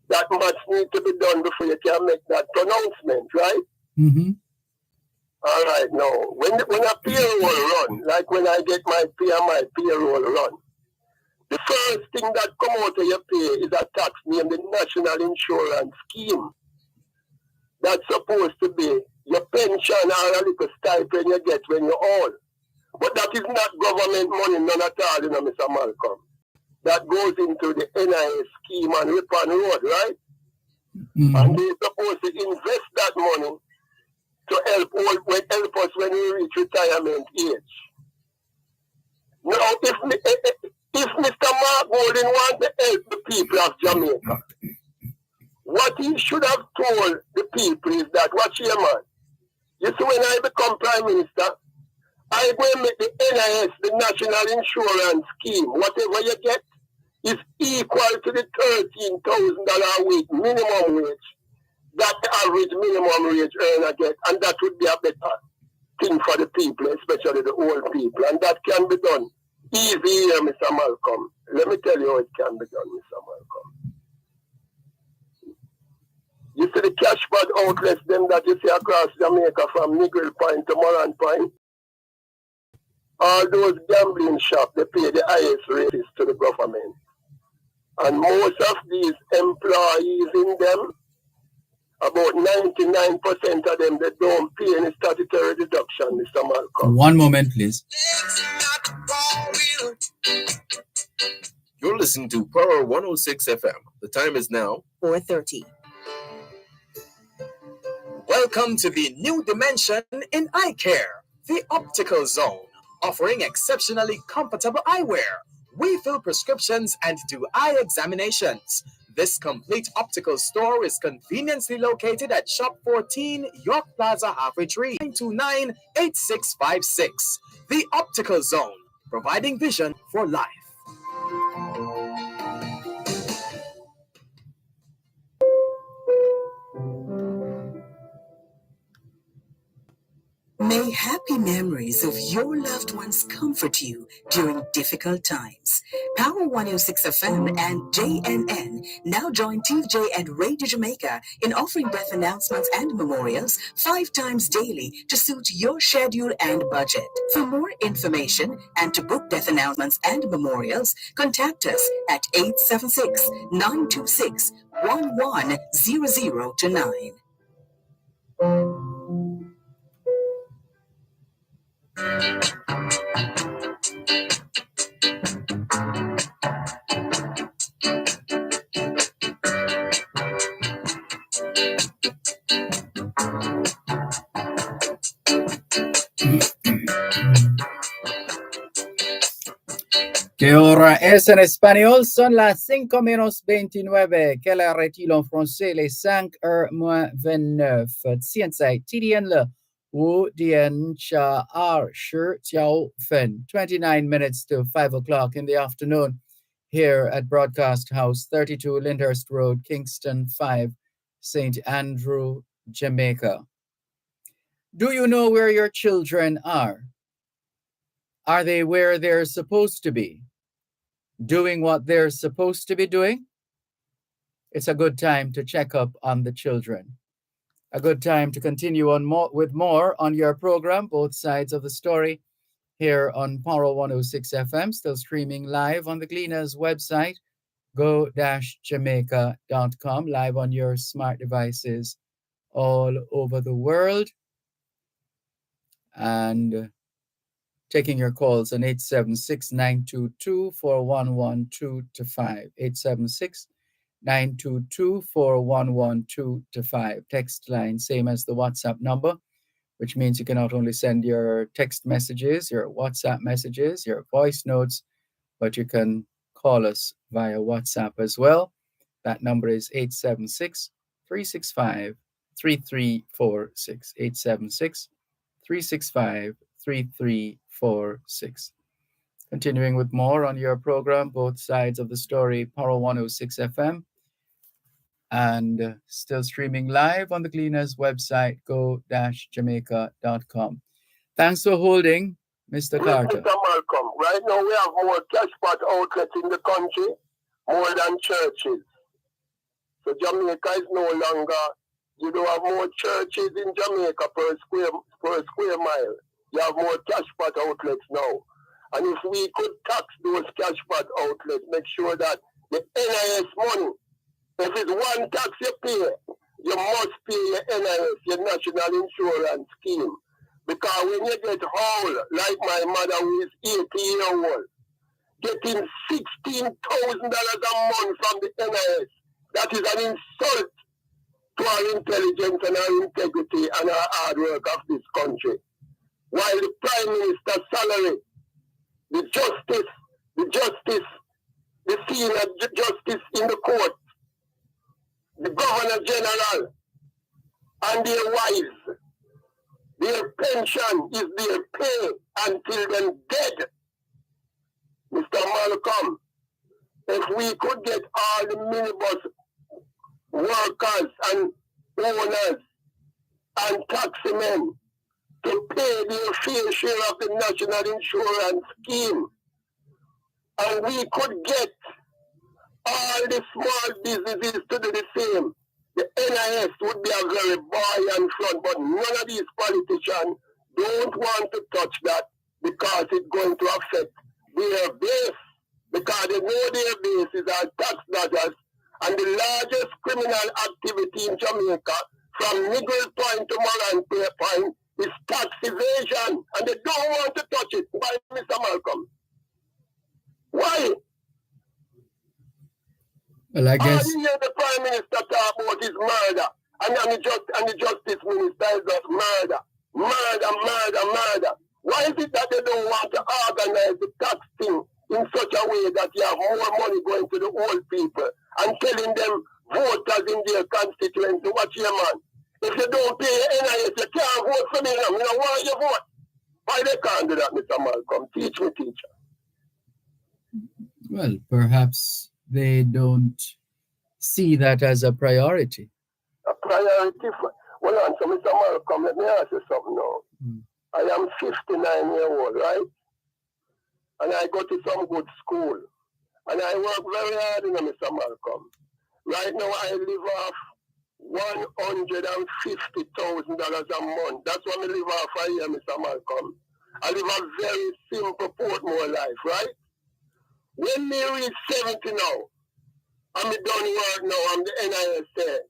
Speaker 2: that much needs to be done before you can make that pronouncement, right?
Speaker 1: Mm-hmm.
Speaker 2: All right, now, when a payroll run, like when I get my pay and my payroll run, the first thing that come out of your pay is a tax named the National Insurance Scheme. That's supposed to be your pension or a little stipend you get when you're old. But that is not government money, none at all, Mr. Malcolm. That goes into the NIS scheme and Ripon Road, right? Mm-hmm. And they're supposed to invest that money to help us when we reach retirement age. Now, if Mr. Mark Golding wants to help the people of Jamaica, what he should have told the people is that, watch here, man. You see, when I become Prime Minister, I will make the NIS, the National Insurance Scheme, whatever you get, is equal to the $13,000 a week minimum wage that the average minimum wage earner get, and that would be a better thing for the people, especially the old people, and that can be done easy here, Mr. Malcolm. Let me tell you how it can be done, Mr. Malcolm. You see the cash pad outlets, them that you see across Jamaica from Nigel Point to Moran Point? All those gambling shops, they pay the highest rates to the government. And most of these employees in them, about 99% of them, they don't pay any statutory deduction, Mr. Malcolm.
Speaker 1: One moment, please.
Speaker 7: You're listening to Power 106 FM. The time is now
Speaker 3: 4:30.
Speaker 4: Welcome to the new dimension in eye care, the Optical Zone, offering exceptionally comfortable eyewear. We fill prescriptions and do eye examinations. This complete optical store is conveniently located at Shop 14, York Plaza, Halfway Tree, 929-8656. The Optical Zone, providing vision for life.
Speaker 8: May happy memories of your loved ones comfort you during difficult times. Power 106 FM and JNN now join TJ and Radio Jamaica in offering death announcements and memorials 5 times daily to suit your schedule and budget. For more information and to book death announcements and memorials, contact us at 876-926-110029.
Speaker 1: ¿Qué hora es en español? Son las 5:29. Quelle heure est-il en français? Les 5:29. 现在几点了？5点29分. 29 minutes to 5 o'clock in the afternoon here at Broadcast House, 32 Lyndhurst Road, Kingston 5, St. Andrew, Jamaica. Do you know where your children are? Are they where they're supposed to be? Doing what they're supposed to be doing? It's a good time to check up on the children. a good time to continue on with more on your program, Both Sides of the Story, here on Power 106 FM, still streaming live on the Gleaners website, go-jamaica.com, live on your smart devices all over the world. And taking your calls on 876-922-4112-5, 876-922-4112-5. Text line, same as the WhatsApp number, which means you can not only send your text messages, your WhatsApp messages, your voice notes, but you can call us via WhatsApp as well. That number is 876-365-3346, 876-365-3346. Continuing with more on your program, Both Sides of the Story, Power 106 FM, and still streaming live on the Gleaners website, go-jamaica.com. Thanks for holding, Mr. Carter.
Speaker 2: Mr. Malcolm, right now we have more cash pot outlets in the country, more than churches. So Jamaica is no longer, you don't have more churches in Jamaica per square mile. You have more cash pot outlets now. And if we could tax those cash pot outlets, make sure that the NIS money, if it's one tax you pay, you must pay your NIS, your National Insurance Scheme. Because when you get old, like my mother who is 80-year-old, getting $16,000 a month from the NIS, that is an insult to our intelligence and our integrity and our hard work of this country. While the Prime Minister's salary, the senior justice in the court, the Governor General, and their wives, their pension is their pay until they're dead. Mr. Malcolm, if we could get all the minibus workers and owners and taximen to pay their fair share of the National Insurance Scheme, and we could get all the small businesses to do the same, the NIS would be a very buoyant front, but none of these politicians don't want to touch that because it's going to affect their base, because they know their base is our tax dodgers, and the largest criminal activity in Jamaica, from Nigel Point to Morant Point, is tax evasion, and they don't want to touch it. Why, Mr. Malcolm? Why?
Speaker 1: Well, I guess...
Speaker 2: All you hear the Prime Minister talk about is murder, and the Justice Minister is just murder. Why is it that they don't want to organize the tax thing in such a way that you have more money going to the old people and telling them voters in their constituency, watch your man. If you don't pay your NIS, you can't vote for me now. You know why you vote? Why they can't do that, Mr. Malcolm? Teach me, teacher.
Speaker 1: Well, perhaps they don't see that as a priority.
Speaker 2: A priority for... Well, answer, Mr. Malcolm, let me ask you something now. I am 59-year-old, right? And I go to some good school. And I work very hard, Mr. Malcolm. Right now, I live off $150,000 a month. That's what I live off a year, Mr. Malcolm. I live a very simple Portmore life, right? When me reach 70 now, I'm done work now, I'm the NIS there.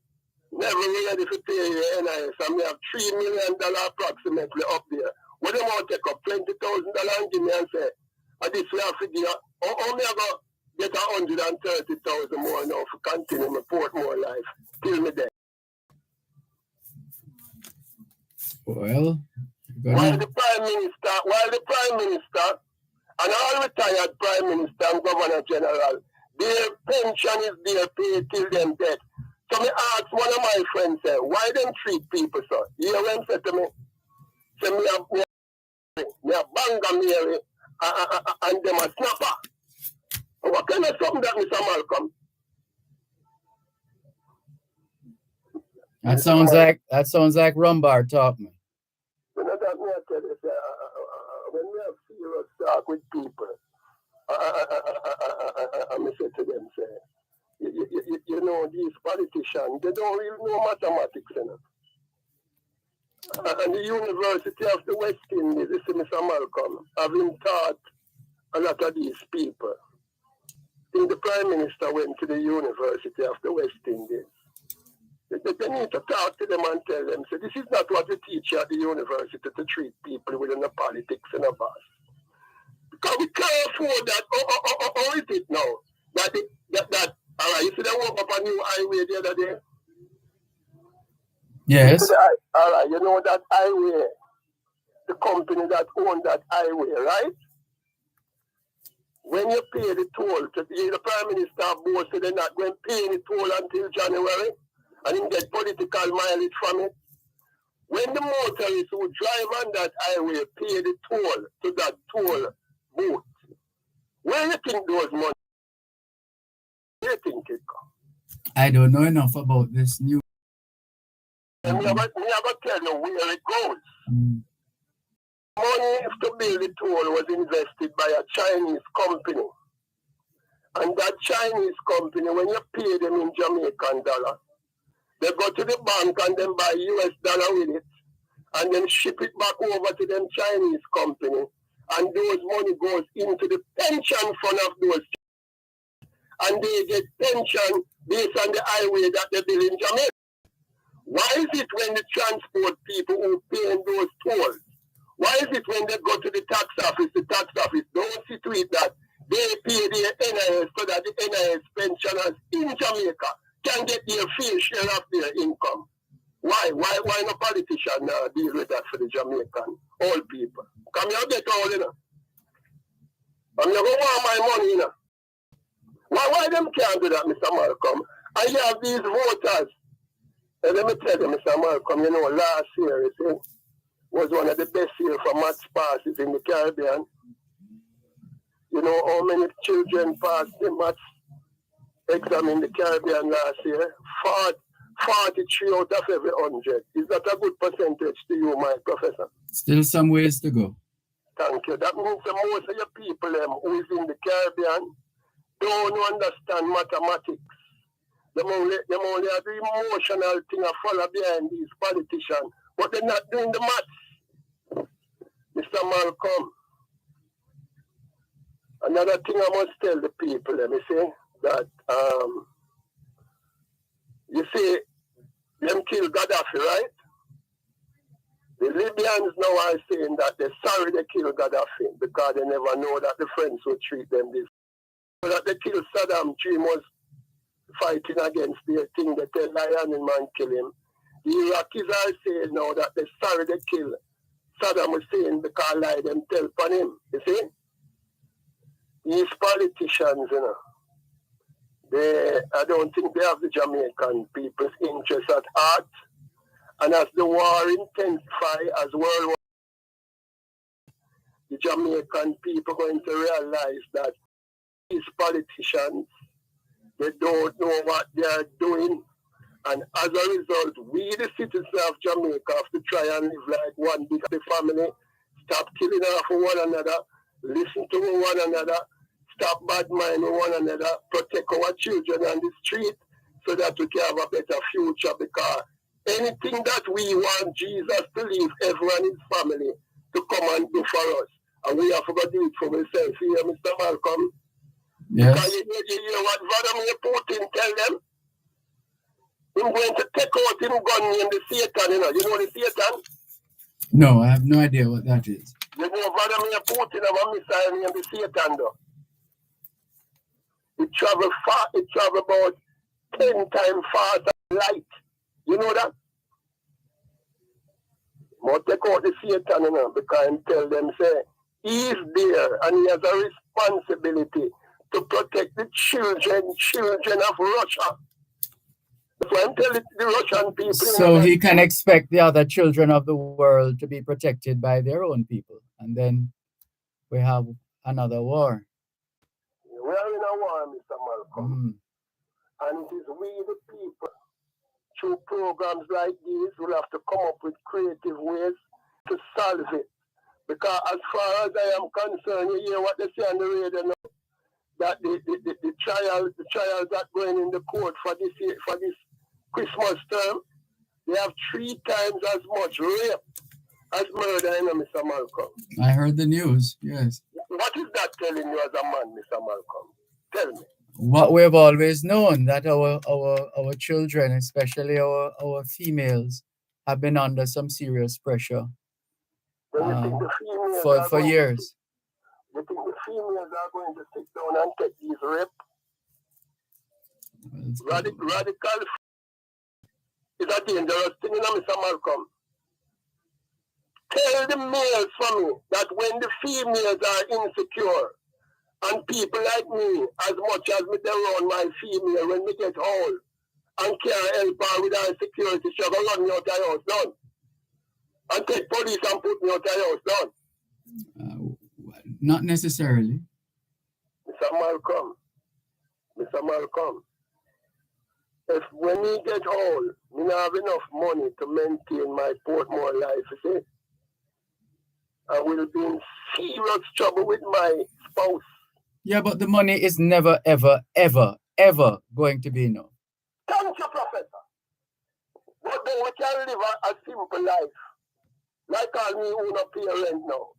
Speaker 2: Never ready to pay your NIS, and we have $3 million approximately up there. What them want to take up $20,000 and give me and say, and this we have to give, how me I go get 130,000 more now to continue my Portmore life till me there.
Speaker 1: Well,
Speaker 2: while the Prime Minister and all retired Prime Minister and Governor General, their pension is their pay till them dead. So me ask one of my friends, why them treat people so? You hear what said to me? Say me a banga Mary and them a snapper. What kind of something that, Mr. Malcolm?
Speaker 1: That sounds like Rumbar talk, man.
Speaker 2: You know that me I tell you, when we have serious talk with people, I say to them, say, you know, these politicians, they don't really know mathematics, you know. And the University of the West Indies, this is Mr. Malcolm, having taught a lot of these people. I think the Prime Minister went to the University of the West Indies. They need to talk to them and tell them, so this is not what we teach you at the university, to treat people within the politics and the boss. Because we can't afford that. How is it now? That all right, you see they woke up a new highway the other day?
Speaker 1: Yes.
Speaker 2: All right, you know that highway, the company that owned that highway, right? When you pay the toll, the Prime Minister boasted they're not going to pay the toll until January, and then get political mileage from it. When the motorists who drive on that highway pay the toll to that toll booth, where do you think those money? Where do you think it comes?
Speaker 1: I don't know enough about this new.
Speaker 2: And we have to tell you where it goes. Money to build the toll was invested by a Chinese company. And that Chinese company, when you pay them in Jamaican dollar, they go to the bank and then buy US dollar with it, and then ship it back over to them Chinese company. And those money goes into the pension fund of those. And they get pension based on the highway that they build in Jamaica. Why is it when the transport people who pay in those tolls, why is it when they go to the tax office don't see to it that they pay their NIS so that the NIS pensioners in Jamaica can get their fair share of their income? Why no politician deal with that for the Jamaican old people? Come here, get all, you know. I'm not going to want my money, you know. Why them can't do that, Mr. Malcolm? And you have these voters. And let me tell you, Mr. Malcolm, you know, last year, you see, was one of the best years for maths passes in the Caribbean. You know how many children passed the maths exam in the Caribbean last year? 43 out of every 100. Is that a good percentage to you, my professor?
Speaker 1: Still some ways to go.
Speaker 2: Thank you. That means that most of your people who is in the Caribbean don't understand mathematics. Them only have the emotional thing I follow behind these politicians, but they're not doing the maths. Mr. Malcolm, another thing I must tell the people, let me say, that you see, them kill Gaddafi, right? The Libyans now are saying that they're sorry they killed Gaddafi because they never know that the French would treat them this. So that they killed Saddam, Dream was fighting against their thing, they tell Lion and man kill him. The Iraqis are saying now that they're sorry they killed Saddam Hussein because lie them tell upon him, you see? These politicians, you know, I don't think they have the Jamaican people's interest at heart. And as the war intensifies, as World War, the Jamaican people are going to realize that these politicians, they don't know what they are doing. And as a result, we, the citizens of Jamaica, have to try and live like one big family, stop killing off one another, listen to one another, stop bad minding one another, protect our children on the street so that we can have a better future, because anything that we want Jesus to leave everyone in his family to come and do for us. And we have to do it for ourselves here, Mr. Malcolm.
Speaker 1: Yes.
Speaker 2: Because you hear what Vladimir Putin tell them? He's going to take out him gun named the Satan, you know. You know the Satan?
Speaker 1: No, I have no idea what that is.
Speaker 2: You know Vladimir Putin have a missile named the Satan, though. It travel far, it travel about 10 times faster than light. You know that? But take out the Satan, you know, because I tell them, say, he's there and he has a responsibility to protect the children of Russia. So I'm telling the Russian people.
Speaker 1: So he can expect the other children of the world to be protected by their own people. And then we have another war.
Speaker 2: We are in a war, Mr. Malcolm. And it is we, the people, through programs like these, will have to come up with creative ways to solve it. Because as far as I am concerned, you hear what they say on the radio now, that the trials that going in the court for this Christmas term, they have 3 times as much rape as murder in Mr. Malcolm.
Speaker 1: I heard the news, yes.
Speaker 2: What is that telling you as a man, Mr. Malcolm? Tell me.
Speaker 1: What we've always known, that our children, especially our females, have been under some serious pressure for years.
Speaker 2: You think the females are going to sit down and take these rape? Radical is a dangerous thing, Mr. Malcolm. Tell the males for me that when the females are insecure, and people like me, as much as me they run my female, when me get old and can't help her with her security, she will run me out of the house down. And take police and put me out of the house down.
Speaker 1: Not necessarily.
Speaker 2: Mr. Malcolm, if when me get old, me not have enough money to maintain my Portmore life, you see, I will be in serious trouble with my spouse.
Speaker 1: Yeah, but the money is never, ever, ever, ever going to be enough.
Speaker 2: Thank you, Professor. But then we can live a simple life. Like all me who not pay rent now.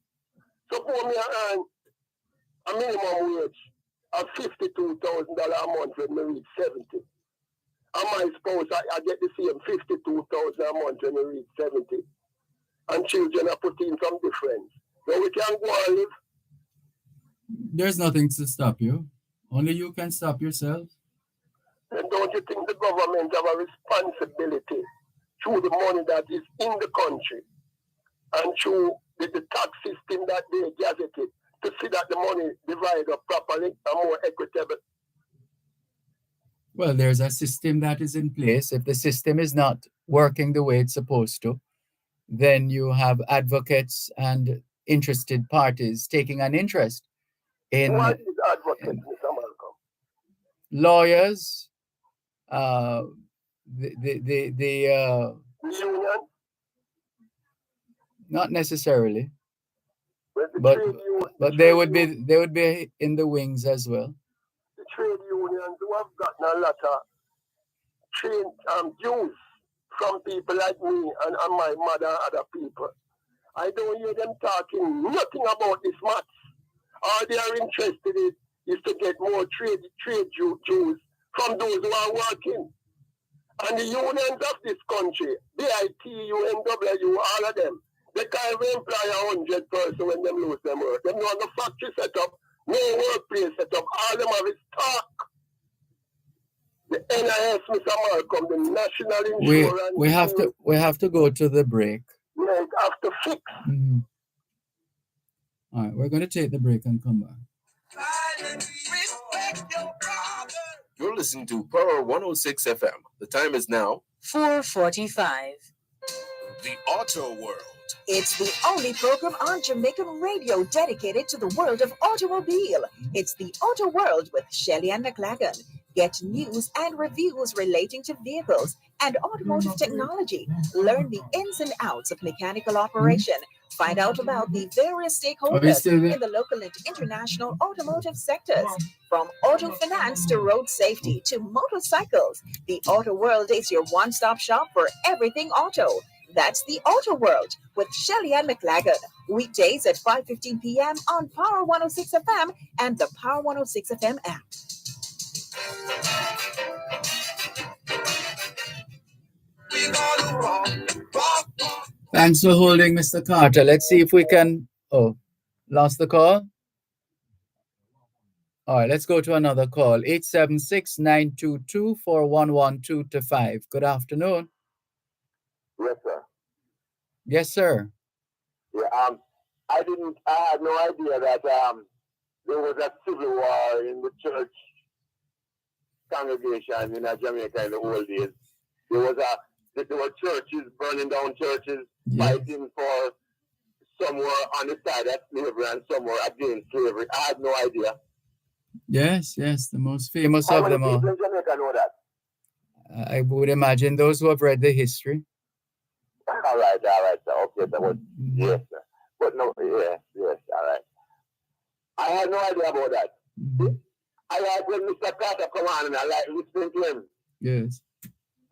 Speaker 2: Suppose me earn a minimum wage of $52,000 a month when me reach 70. And my spouse, I get the same $52,000 a month when we reach 70. And children are put in some difference. So we can go and live.
Speaker 1: There's nothing to stop you. Only you can stop yourself.
Speaker 2: And don't you think the government have a responsibility through the money that is in the country and through the tax system that they gazetted to see that the money divided up properly and more equitable?
Speaker 1: Well, there's a system that is in place. If the system is not working the way it's supposed to, then you have advocates and interested parties taking an interest in
Speaker 2: what is advocates, Mr. Malcolm?
Speaker 1: Lawyers,
Speaker 2: Union?
Speaker 1: Not necessarily, but they would be in the wings as well.
Speaker 2: The trade unions who have gotten a lot of trained dues from people like me and my mother and other people. I don't hear them talking nothing about this matter. All they are interested in is to get more trade dues from those who are working. And the unions of this country, BITU, NWU, all of them, they can't even employ 100 persons when they lose them work. They don't have no factory set up, no workplace set up. All them have is stock. The NIS, Mr. Malcolm, the National Insurance.
Speaker 1: We have to go to the break.
Speaker 2: Yeah, it have to fix.
Speaker 1: Mm-hmm. All right, we're going to take the break and come back.
Speaker 7: You're listening to Power 106 FM. The time is now
Speaker 8: 4:45.
Speaker 4: The Auto World.
Speaker 3: It's the only program on Jamaican radio dedicated to the world of automobile. It's the Auto World with Shelly and McLagan. Get news and reviews relating to vehicles and automotive technology. Learn the ins and outs of mechanical operation. Find out about the various stakeholders in the local and international automotive sectors. From auto finance to road safety to motorcycles, the Auto World is your one-stop shop for everything auto. That's the Auto World with Shelly and McLagan. Weekdays at 5:15 p.m. on Power 106 FM and the Power 106 FM app.
Speaker 1: Thanks for holding, Mr. Carter. Let's see if we can... Oh, lost the call? All right, let's go to another call. 876-922-4112-5. Good afternoon.
Speaker 2: Yes, sir.
Speaker 1: Yes, sir.
Speaker 2: Yeah, I had no idea that there was a civil war in the church congregation in Jamaica in the old days. There were churches burning down churches, fighting for somewhere on the side of slavery and somewhere against slavery. I had no idea.
Speaker 1: Yes, the most famous of them all.
Speaker 2: How many people in Jamaica know that?
Speaker 1: I would imagine those who have read the history.
Speaker 2: All right, sir. Okay, that was, yes, sir. But no, yes, all right. I had no idea about that. I had when Mr. Carter come on and I like listening to him.
Speaker 1: Yes.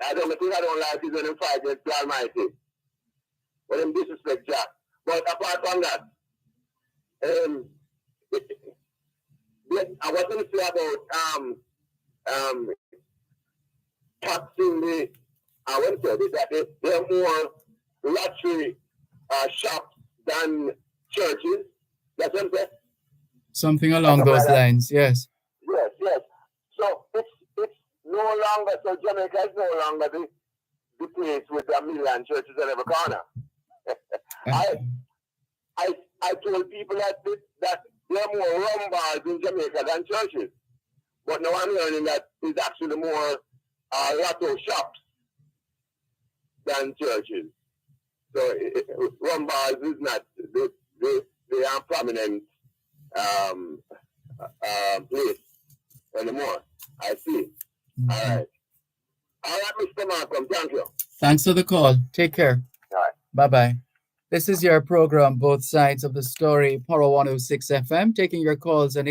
Speaker 2: I don't think I don't like it when they fight against the Almighty. When them disrespect Jack. But apart from that, I was going to say about taxing the, I want to say that there are more lottery shops than churches. That's what I'm saying.
Speaker 1: Something along those lines, yes.
Speaker 2: Yes. So it's no longer, so Jamaica is no longer the place with a million churches in every corner. I told people that there are more rum bars in Jamaica than churches. But now I'm learning that there's actually more lotto shops than churches. So rum bars is not, they are prominent place anymore. I see.
Speaker 1: Mm-hmm.
Speaker 2: All right, Mr. Malcolm, thank you.
Speaker 1: Thanks for the call. Take care.
Speaker 2: All right.
Speaker 1: Bye-bye. This is your program, Both Sides of the Story, Power 106 FM, taking your calls on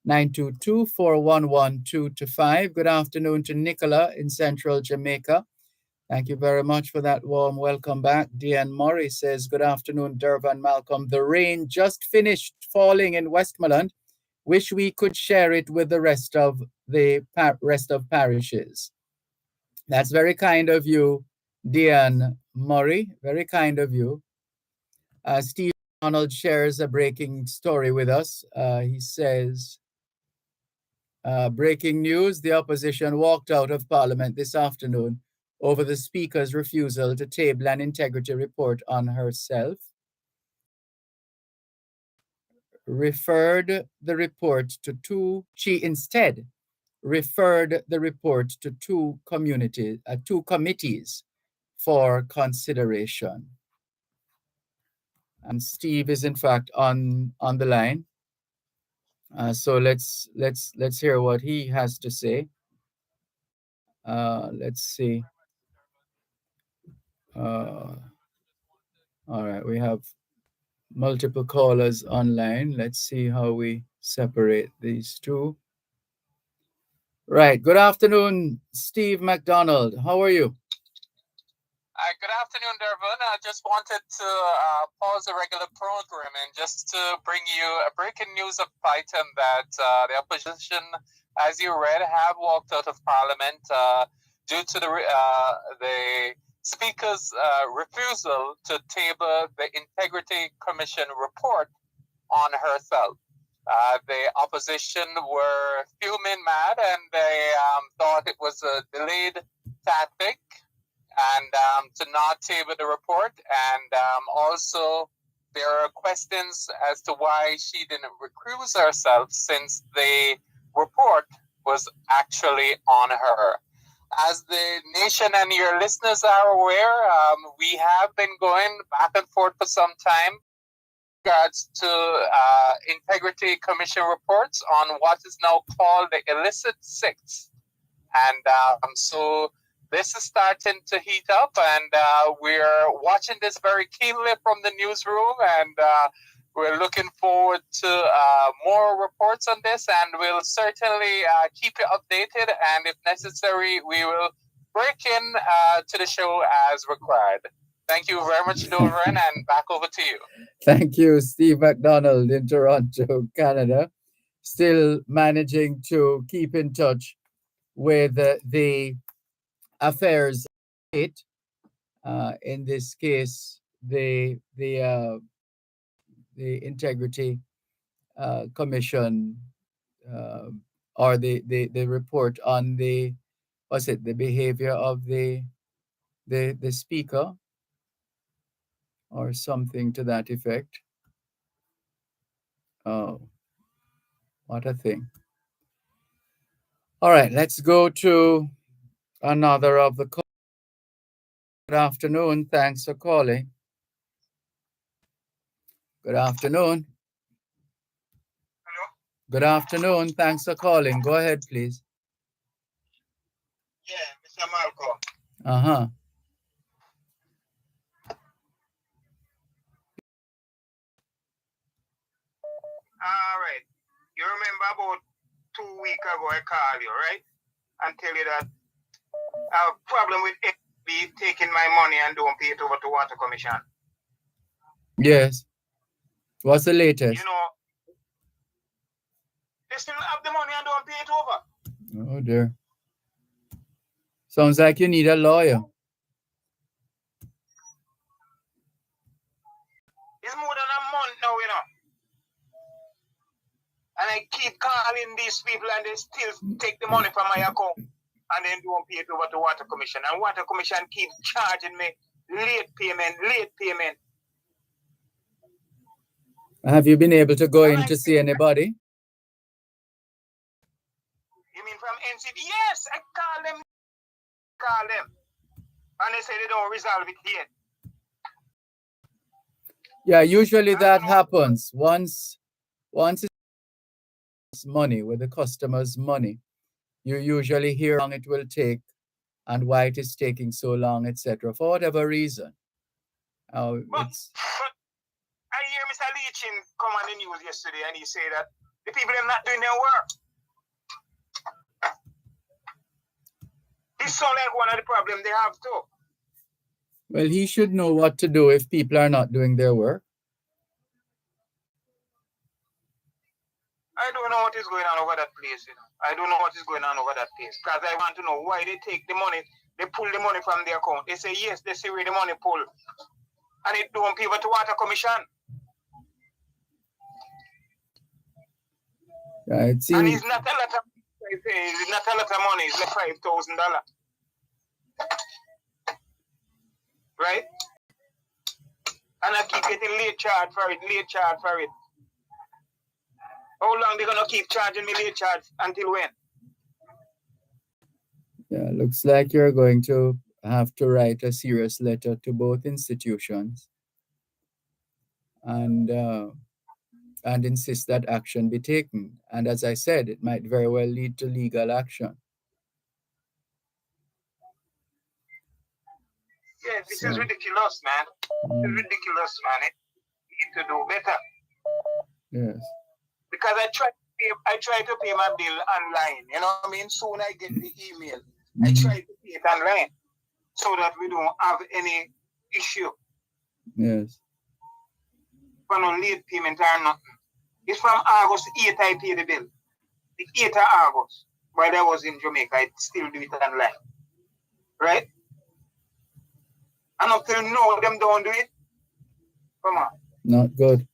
Speaker 1: 876-922-4112-5. Good afternoon to Nicola in Central Jamaica. Thank you very much for that warm welcome back. Deanne Murray says, good afternoon, Dervan, Malcolm. The rain just finished falling in Westmoreland. Wish we could share it with the rest of parishes. That's very kind of you, Deanne Murray. Very kind of you. Steve Arnold shares a breaking story with us. He says, breaking news, the opposition walked out of Parliament this afternoon over the Speaker's refusal to table an integrity report on herself. She instead referred the report to two committees for consideration. And Steve is in fact on the line. So let's hear what he has to say. Let's see. All right, we have multiple callers online. Let's see how we separate these two. Right. Good afternoon, Steve McDonald. How are you?
Speaker 9: Good afternoon, Dervan. I just wanted to pause the regular program and just to bring you a breaking news item that the opposition, as you read, have walked out of Parliament due to the Speaker's refusal to table the Integrity Commission report on herself. The opposition were fuming mad, and they thought it was a delayed tactic and to not table the report. And also there are questions as to why she didn't recuse herself since the report was actually on her. As the nation and your listeners are aware, we have been going back and forth for some time in regards to Integrity Commission reports on what is now called the illicit six. And so this is starting to heat up, and we're watching this very keenly from the newsroom, and we're looking forward to more reports on this, and we'll certainly keep you updated, and if necessary, we will break in to the show as required. Thank you very much, Dervan, and back over to you.
Speaker 1: Thank you, Steve McDonald in Toronto, Canada. Still managing to keep in touch with the affairs of the state. In this case, the Integrity Commission or the report on the behavior of the speaker or something to that effect. Oh, what a thing. All right, let's go to another of the calls. Good afternoon. Thanks for calling. Good afternoon.
Speaker 6: Hello?
Speaker 1: Good afternoon. Thanks for calling. Go ahead, please.
Speaker 6: Yeah, Mr. Malcolm.
Speaker 1: Uh-huh.
Speaker 6: All right. You remember about 2 weeks ago I called you, right? And tell you that have a problem with FB taking my money and don't pay it over to Water Commission.
Speaker 1: Yes. What's the latest?
Speaker 6: You know, they still have the money and don't pay it over.
Speaker 1: Oh dear. Sounds like you need a lawyer.
Speaker 6: It's more than a month now, you know. And I keep calling these people and they still take the money from my account and then don't pay it over to Water Commission. And Water Commission keep charging me late payment.
Speaker 1: Have you been able to go in to see anybody?
Speaker 6: You mean from NCD? Yes, I call them. And they say they don't resolve it yet.
Speaker 1: Yeah, usually that happens. Once it's money, with the customer's money, you usually hear how long it will take and why it is taking so long, etc. For whatever reason.
Speaker 6: But I hear Mr. Leachin come on the news yesterday and he say that the people are not doing their work. This sounds like one of the problems they have too.
Speaker 1: Well, he should know what to do if people are not doing their work.
Speaker 6: I don't know what is going on over that place. You know. I don't know what is going on over that place. Because I want to know why they take the money, they pull the money from their account. They say, yes, they see where the money pull. And it don't pay over to Water Commission.
Speaker 1: Yeah, it seems...
Speaker 6: And it's not a lot of money. It's not a lot of money. It's like $5,000. Right? And I keep getting late charge for it. How long they gonna keep charging me late charge? Until when?
Speaker 1: Yeah, looks like you're going to have to write a serious letter to both institutions and insist that action be taken. And as I said, it might very well lead to legal action.
Speaker 6: Yeah, this is ridiculous, man. It's ridiculous, man. You need to do better.
Speaker 1: Yes.
Speaker 6: Because I try to pay my bill online. You know what I mean? Soon I get the email. I try to pay it online so that we don't have any issue.
Speaker 1: Yes.
Speaker 6: For no late payment or nothing. It's from August 8th I pay the bill. The 8th of August. While I was in Jamaica, I still do it online. Right? And up till now, them don't do it. Come on.
Speaker 1: Not good.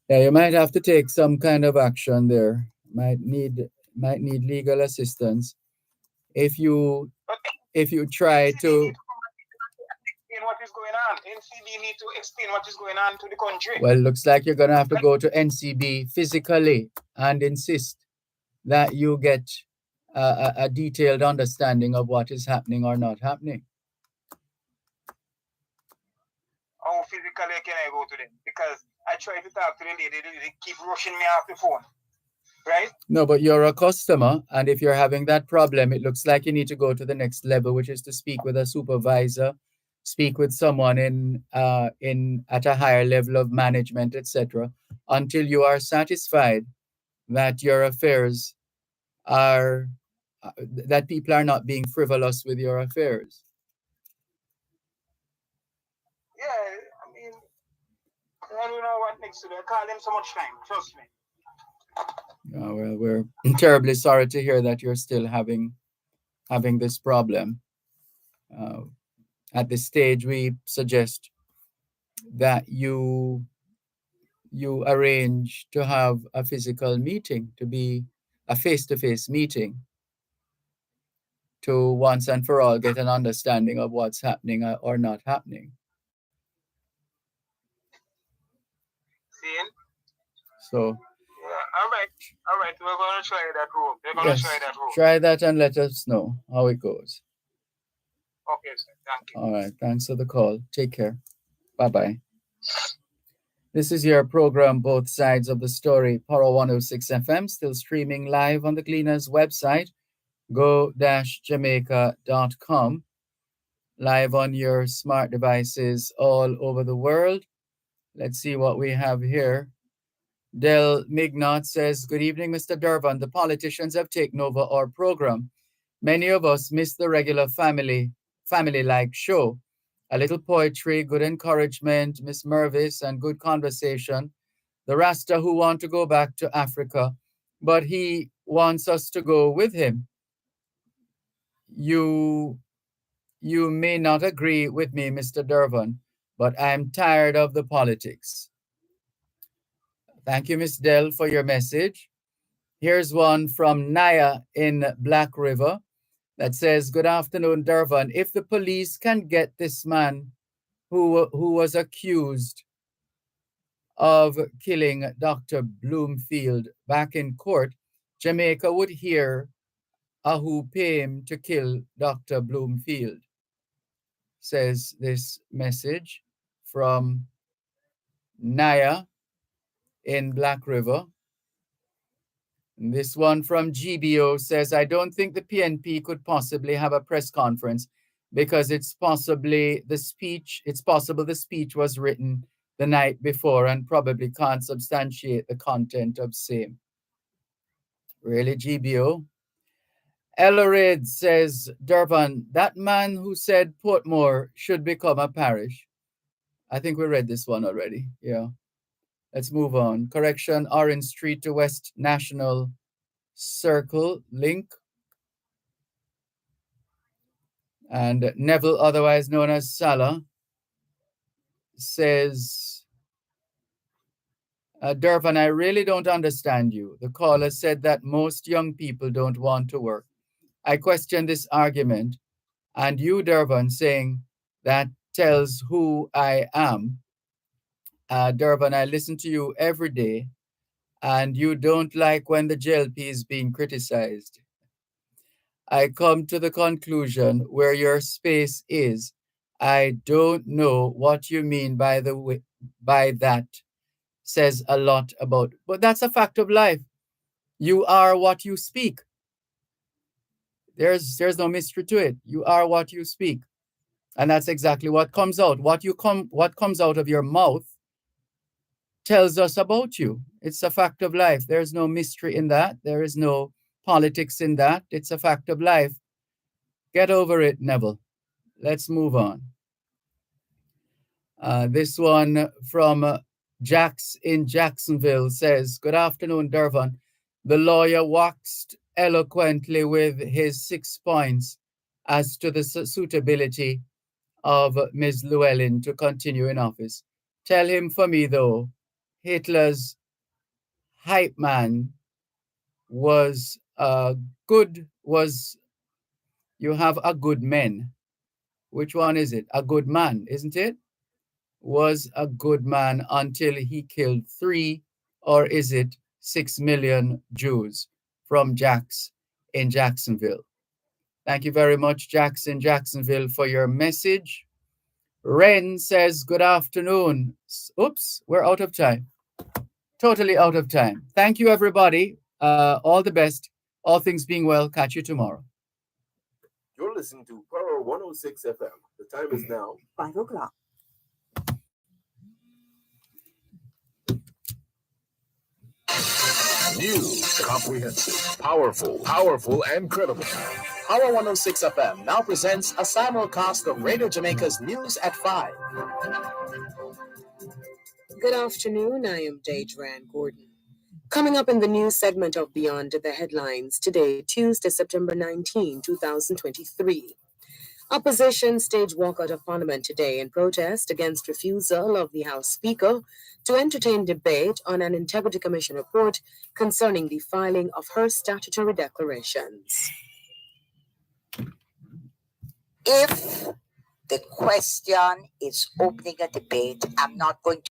Speaker 1: Yeah, you might have to take some kind of action there. Might need legal assistance. If you try to
Speaker 6: explain what is going on. NCB need to explain what is going on to the country.
Speaker 1: Well, looks like you're gonna have to go to NCB physically and insist that you get a detailed understanding of what is happening or not happening.
Speaker 6: How physically can I go to them? Because I try to talk to the lady, they keep rushing me off the phone. Right?
Speaker 1: No, but you're a customer, and if you're having that problem, it looks like you need to go to the next level, which is to speak with a supervisor, speak with someone at a higher level of management, etc., until you are satisfied that your affairs are that people are not being frivolous with your affairs.
Speaker 6: Yeah, I mean, I don't know what next to do. I call them so much time, trust me.
Speaker 1: Well, we're terribly sorry to hear that you're still having this problem. At this stage, we suggest that you arrange to have a physical meeting, to be a face-to-face meeting, to once and for all get an understanding of what's happening or not happening.
Speaker 6: See?
Speaker 1: So.
Speaker 6: All right. We're going to try that route. We're going to try that route.
Speaker 1: Try that and let us know how it goes.
Speaker 6: Okay, sir. Thank you.
Speaker 1: All right. Thanks for the call. Take care. Bye-bye. This is your program, Both Sides of the Story, Power 106 FM, still streaming live on the Gleaners website, go-jamaica.com, live on your smart devices all over the world. Let's see what we have here. Del Mignot says, good evening, Mr. Dervan. The politicians have taken over our program. Many of us miss the regular family-like show. A little poetry, good encouragement, Miss Mervis, and good conversation. The Rasta who want to go back to Africa, but he wants us to go with him. You may not agree with me, Mr. Dervan, but I'm tired of the politics. Thank you, Miss Dell, for your message. Here's one from Naya in Black River that says, "Good afternoon, Dervan. If the police can get this man who was accused of killing Dr. Bloomfield back in court, Jamaica would hear a who pay him to kill Dr. Bloomfield," says this message from Naya in Black River. And this one from GBO says, "I don't think the PNP could possibly have a press conference because it's possible the speech was written the night before and probably can't substantiate the content of same." Really, GBO? Ellerid says, "Dervan, that man who said Portmore should become a parish." I think we read this one already. Yeah. Let's move on. Correction, Orange Street to West National Circle link. And Neville, otherwise known as Salah, says, "Dervan, I really don't understand you. The caller said that most young people don't want to work. I question this argument. And you, Dervan, saying that tells who I am. Dervan, I listen to you every day, and you don't like when the JLP is being criticized. I come to the conclusion where your space is. I don't know what you mean by that. Says a lot about, but that's a fact of life. You are what you speak. There's no mystery to it. You are what you speak. And that's exactly what comes out. What comes out of your mouth tells us about you. It's a fact of life. There's no mystery in that. There is no politics in that. It's a fact of life. Get over it, Neville. Let's move on. This one from Jax in Jacksonville says, "Good afternoon, Dervan. The lawyer waxed eloquently with his 6 points as to the suitability of Ms. Llewellyn to continue in office. Tell him for me, though, Hitler's hype man you have a good man. Which one is it? A good man, isn't it? Was a good man until he killed 3, or is it 6 million Jews?" From Jax in Jacksonville. Thank you very much, Jax in Jacksonville, for your message. Ren says, "Good afternoon." Oops, we're out of time. Totally out of time. Thank you, everybody. All the best. All things being well, catch you tomorrow.
Speaker 7: You're listening to Power 106 FM. The time is now
Speaker 8: 5 o'clock.
Speaker 2: New, comprehensive, powerful, and credible.
Speaker 4: Power 106 FM now presents a simulcast of Radio Jamaica's News at 5.
Speaker 8: Good afternoon. I am Dervan Gordon. Coming up in the news segment of Beyond the Headlines today, Tuesday, September 19, 2023. Opposition stage walkout of Parliament today in protest against refusal of the House Speaker to entertain debate on an Integrity Commission report concerning the filing of her statutory declarations.
Speaker 10: If the question is opening a debate, I'm not going to